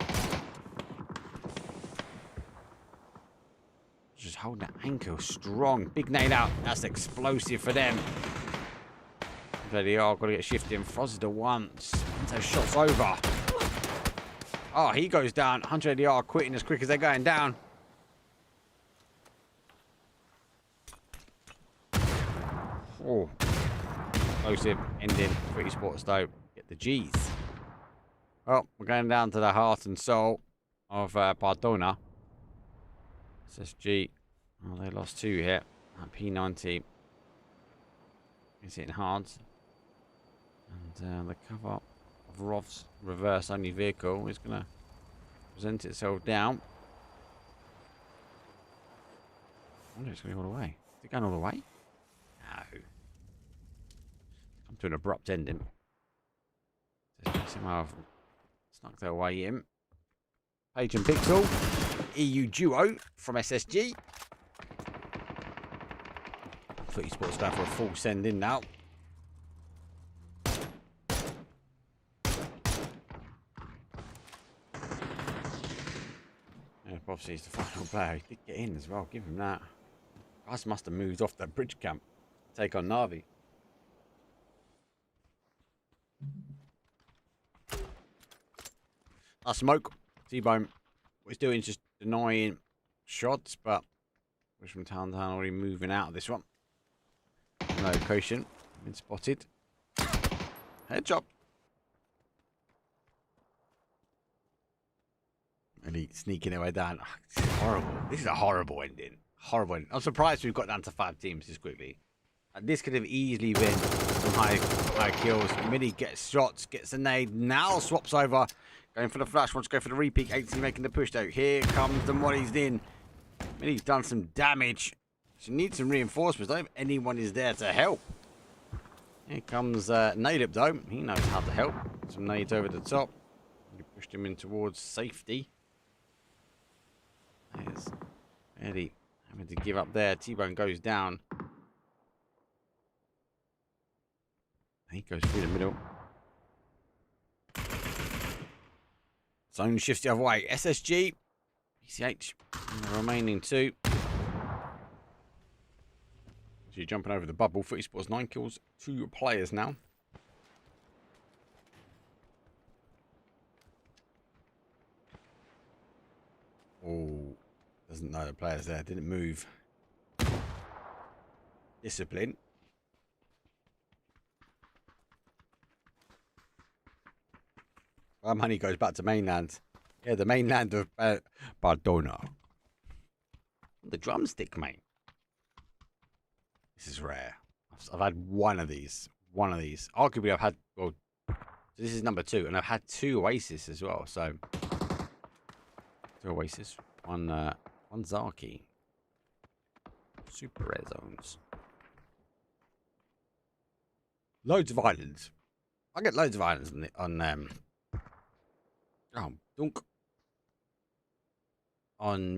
Just holding that ankle strong. Big nade out. That's explosive for them. They are got to get shifting. Froz is the one. So shots over. Oh, he goes down. 100 yard quitting as quick as they're going down. Oh, explosive ending. Pretty Sports though. Get the G's. Well, we're going down to the heart and soul of Bardona. SSG. Oh, they lost 2 here. P90 is hitting hard. And the cover of Roth's reverse only vehicle is going to present itself down. I wonder if it's going to go all the way. Is it going all the way? No. Come to an abrupt ending. Somehow snuck their way in. Page and Pixel. EU duo from SSG. Footy Sports going for a full send in now. Obviously, he's the final player. He did get in as well. Give him that. Guys must have moved off that bridge camp. Take on Navi. Smoke. T-Bone. What he's doing is just denying shots, but Wish from Town already moving out of this one. No location. Been spotted. Head job. Elite sneaking their way down. Oh, this is horrible. This is a horrible ending. Horrible ending. I'm surprised we've got down to 5 teams this quickly. This could have easily been some high kills. Mini gets shots, gets a nade. Now swaps over. Going for the flash. Wants to go for the repeat. 80 making the push though. Here comes the Molly's in. He's done some damage. She needs some reinforcements. I don't know if anyone is there to help. Here comes Nade though. He knows how to help. Some nades over the top. You pushed him in towards safety. There's Eddie having to give up there. T-Bone goes down. He goes through the middle. Zone shifts the other way. SSG, PCH, and the remaining two. So you're jumping over the bubble. Footy Sports 9 kills, 2 players now. Oh, doesn't know the players there. Didn't move. Discipline. Our money goes back to mainland. Yeah, the mainland of Bardona. The drumstick, mate. This is rare. I've had one of these. Arguably, I've had, well, this is number 2, and I've had 2 Oasis as well. So, 2 Oasis, one Zaki. Super rare zones. Loads of islands. I get loads of islands on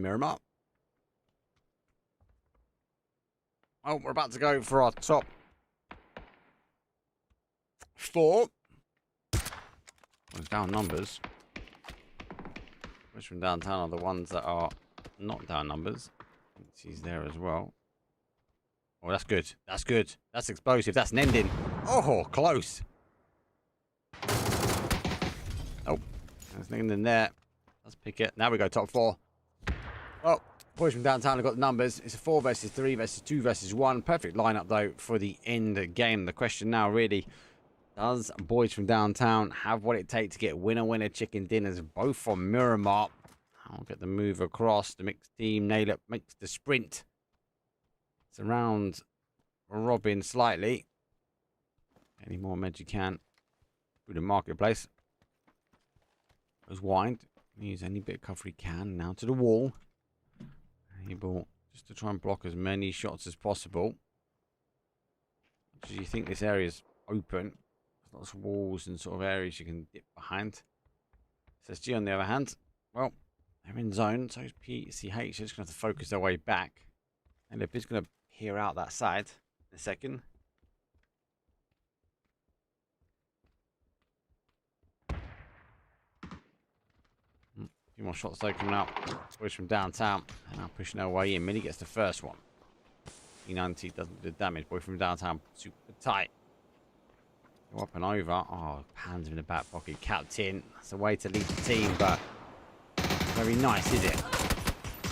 Miramar. Oh, we're about to go for our top 4. Those down numbers. Which from downtown are the ones that are not down numbers. He's there as well. Oh, that's good. That's good. That's explosive. That's an ending. Oh, close. Oh, there's nothing in there. Let's pick it. Now we go top 4. Well, boys from downtown have got the numbers. It's a 4 versus 3 versus 2 versus 1. Perfect lineup, though, for the end game. The question now, really, does boys from downtown have what it takes to get winner-winner chicken dinners, both from Miramar? I'll get the move across. The mixed team, nail it, makes the sprint. It's around Robin slightly. Any more meds you can through the marketplace. Goes wide. Use any bit of cover he can. Now to the wall. Able just to try and block as many shots as possible. Because you think this area is open. There's lots of walls and sort of areas you can dip behind. SSG on the other hand, well, they're in zone, so is PCH. They're just going to have to focus their way back. And if it's going to peer out that side in a second. A few more shots though coming up. Boys from downtown. And now pushing their way in. Minnie gets the first one. E90 doesn't do damage. Boy from downtown super tight. Go up and over. Oh, hands in the back pocket. Captain. That's a way to lead the team, but very nice, is it?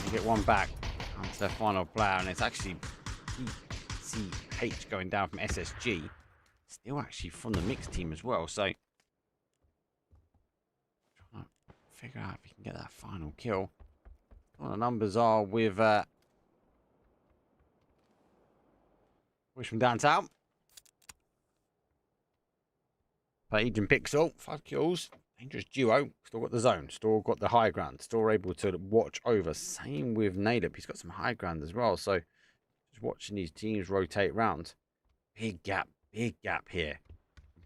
You get one back onto their final player, and it's actually PCH going down from SSG. Still actually from the mixed team as well, so figure out if you can get that final kill. What the numbers are with boys from downtown. Agent Pixel, 5 kills. Dangerous duo. Still got the zone. Still got the high ground. Still able to watch over. Same with Nadip. He's got some high ground as well. So just watching these teams rotate round. Big gap here.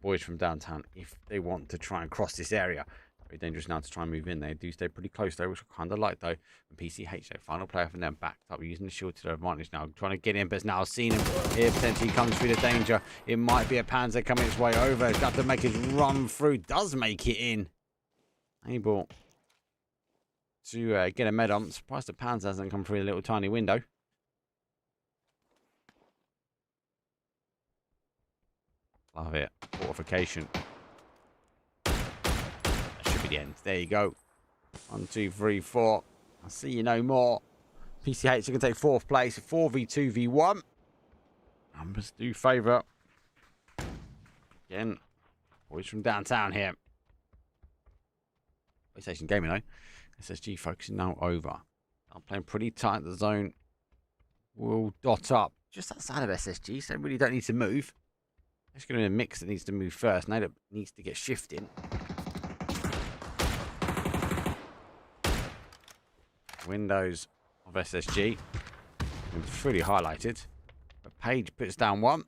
Boys from downtown, if they want to try and cross this area. Very dangerous now to try and move in. They do stay pretty close though, which I kind of like though. And PCH, their final player from them, backed up, using the shield to their advantage now. Trying to get in, but it's now seen him. Here potentially comes through the danger. It might be a Panzer coming its way over. He's got to make his run through. Does make it in. Able to get a med on. Surprised the Panzer hasn't come through a little tiny window. Love it. Fortification. The end. There you go. 1, 2, 3, 4. I'll see you no more. PCH are going to take 4th place. 4v2v1. Numbers do favour. Again, boys from downtown here. PlayStation Gaming though. SSG focusing now over. I'm playing pretty tight. The zone will dot up just outside of SSG, so really don't need to move. It's going to be a mix that needs to move first. Now that needs to get shifting. Windows of SSG. It's fully highlighted. But Page puts down one.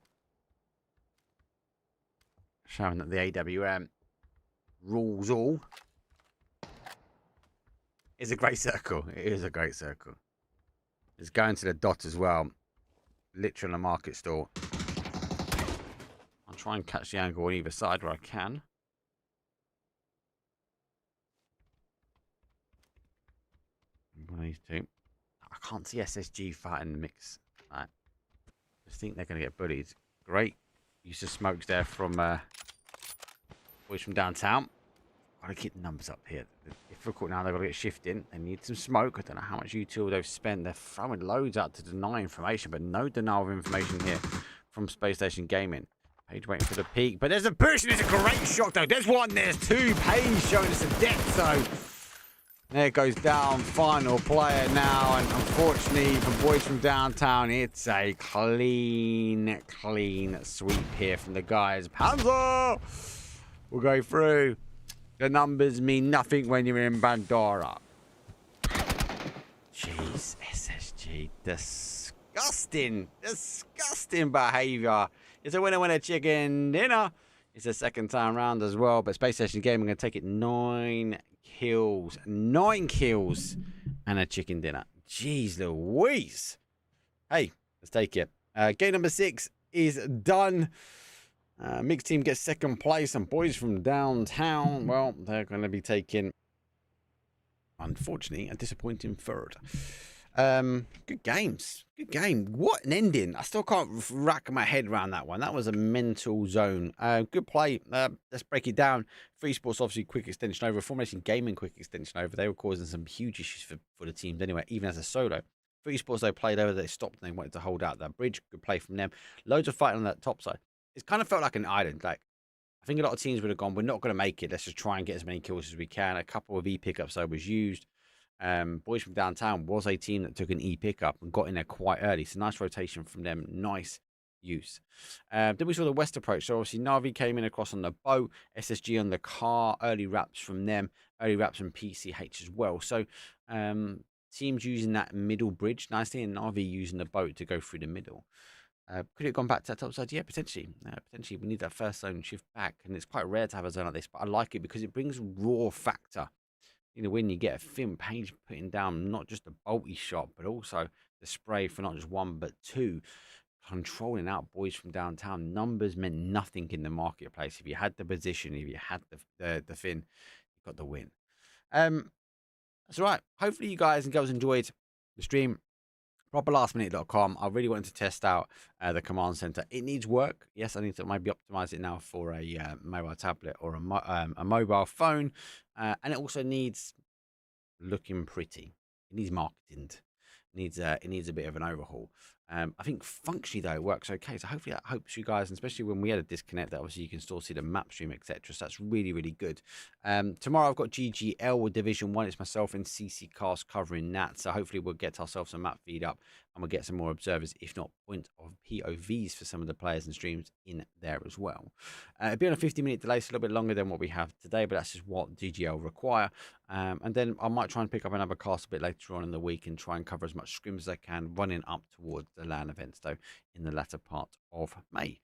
Showing that the AWM rules all. It's a great circle. It is a great circle. It's going to the dot as well. Literally on a market stall. I'll try and catch the angle on either side where I can. One of these two. I can't see SSG fighting the mix. Right. I think they're going to get bullied. Great use of smokes there from boys from downtown. Got to keep the numbers up here. Difficult now. They've got to get shifting. They need some smoke. I don't know how much util they've spent. They're throwing loads out to deny information, but no denial of information here from Space Station Gaming. Page waiting for the peak, but there's a push. There's a great shot though. There's one. There's two. Page showing us the depth zone. There it goes down. Final player now, and unfortunately for boys from downtown, it's a clean sweep here from the guys. Panzer will go through. The numbers mean nothing when you're in Bandora. Jeez, SSG. Disgusting behaviour. It's a winner chicken dinner. It's a second time round as well. But Space Station Gaming going to take it 9 kills. 9 kills and a chicken dinner. Jeez Louise. Hey, let's take it. Game number 6 is done. Mixed team gets second place, and boys from downtown, well, they're going to be taking, unfortunately, a disappointing third. Good games. Good game. What an ending. I still can't rack my head around that one. That was a mental zone. Good play. Let's break it down. Free Sports, obviously, quick extension over. Formation Gaming, quick extension over. They were causing some huge issues for the teams anyway, even as a solo. Free Sports, they played over. They stopped and they wanted to hold out that bridge. Good play from them. Loads of fighting on that top side. It kind of felt like an island. Like, I think a lot of teams would have gone, we're not going to make it. Let's just try and get as many kills as we can. A couple of E-pickups, though, was used. Boys from downtown was a team that took an E-pickup and got in there quite early. So nice rotation from them. Nice use. Then we saw the West approach. So obviously Navi came in across on the boat. SSG on the car. Early wraps from them. Early wraps from PCH as well. So teams using that middle bridge nicely, and Navi using the boat to go through the middle. Could it have gone back to that top side? Yeah, potentially. Potentially, we need that first zone shift back, and it's quite rare to have a zone like this, but I like it because it brings raw factor. You know, when you get a thin Page putting down not just a bolty shot, but also the spray for not just one, but two, controlling out boys from downtown. Numbers meant nothing in the marketplace. If you had the position, if you had the fin, you got the win. That's all right. Hopefully you guys and girls enjoyed the stream. Properlastminute.com. I really wanted to test out the command center. It needs work. Yes, I need to maybe optimize it now for a mobile tablet or a mobile phone. And it also needs looking pretty. It needs marketing. It needs a bit of an overhaul. I think functionally though it works okay. So hopefully that helps you guys, and especially when we had a disconnect, that obviously you can still see the map stream, etc. So that's really, really good. Tomorrow I've got GGL with Division 1. It's myself and CC Cast covering that. So hopefully we'll get ourselves a map feed up and we'll get some more observers, if not point of POVs for some of the players and streams in there as well. It'll be on a 50-minute delay, so a little bit longer than what we have today, but that's just what GGL require. And then I might try and pick up another cast a bit later on in the week and try and cover as much scrims as I can, running up towards the LAN events, though, in the latter part of May.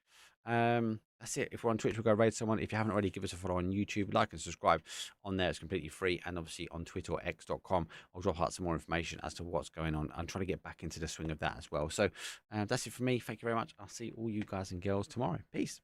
That's it. If we're on Twitch, we'll go raid someone. If you haven't already, give us a follow on YouTube, like and subscribe on there. It's completely free. And obviously on Twitter or x.com, I'll drop out some more information as to what's going on. I'm trying to get back into the swing of that as well. So that's it for me. Thank you very much. I'll see all you guys and girls tomorrow. Peace.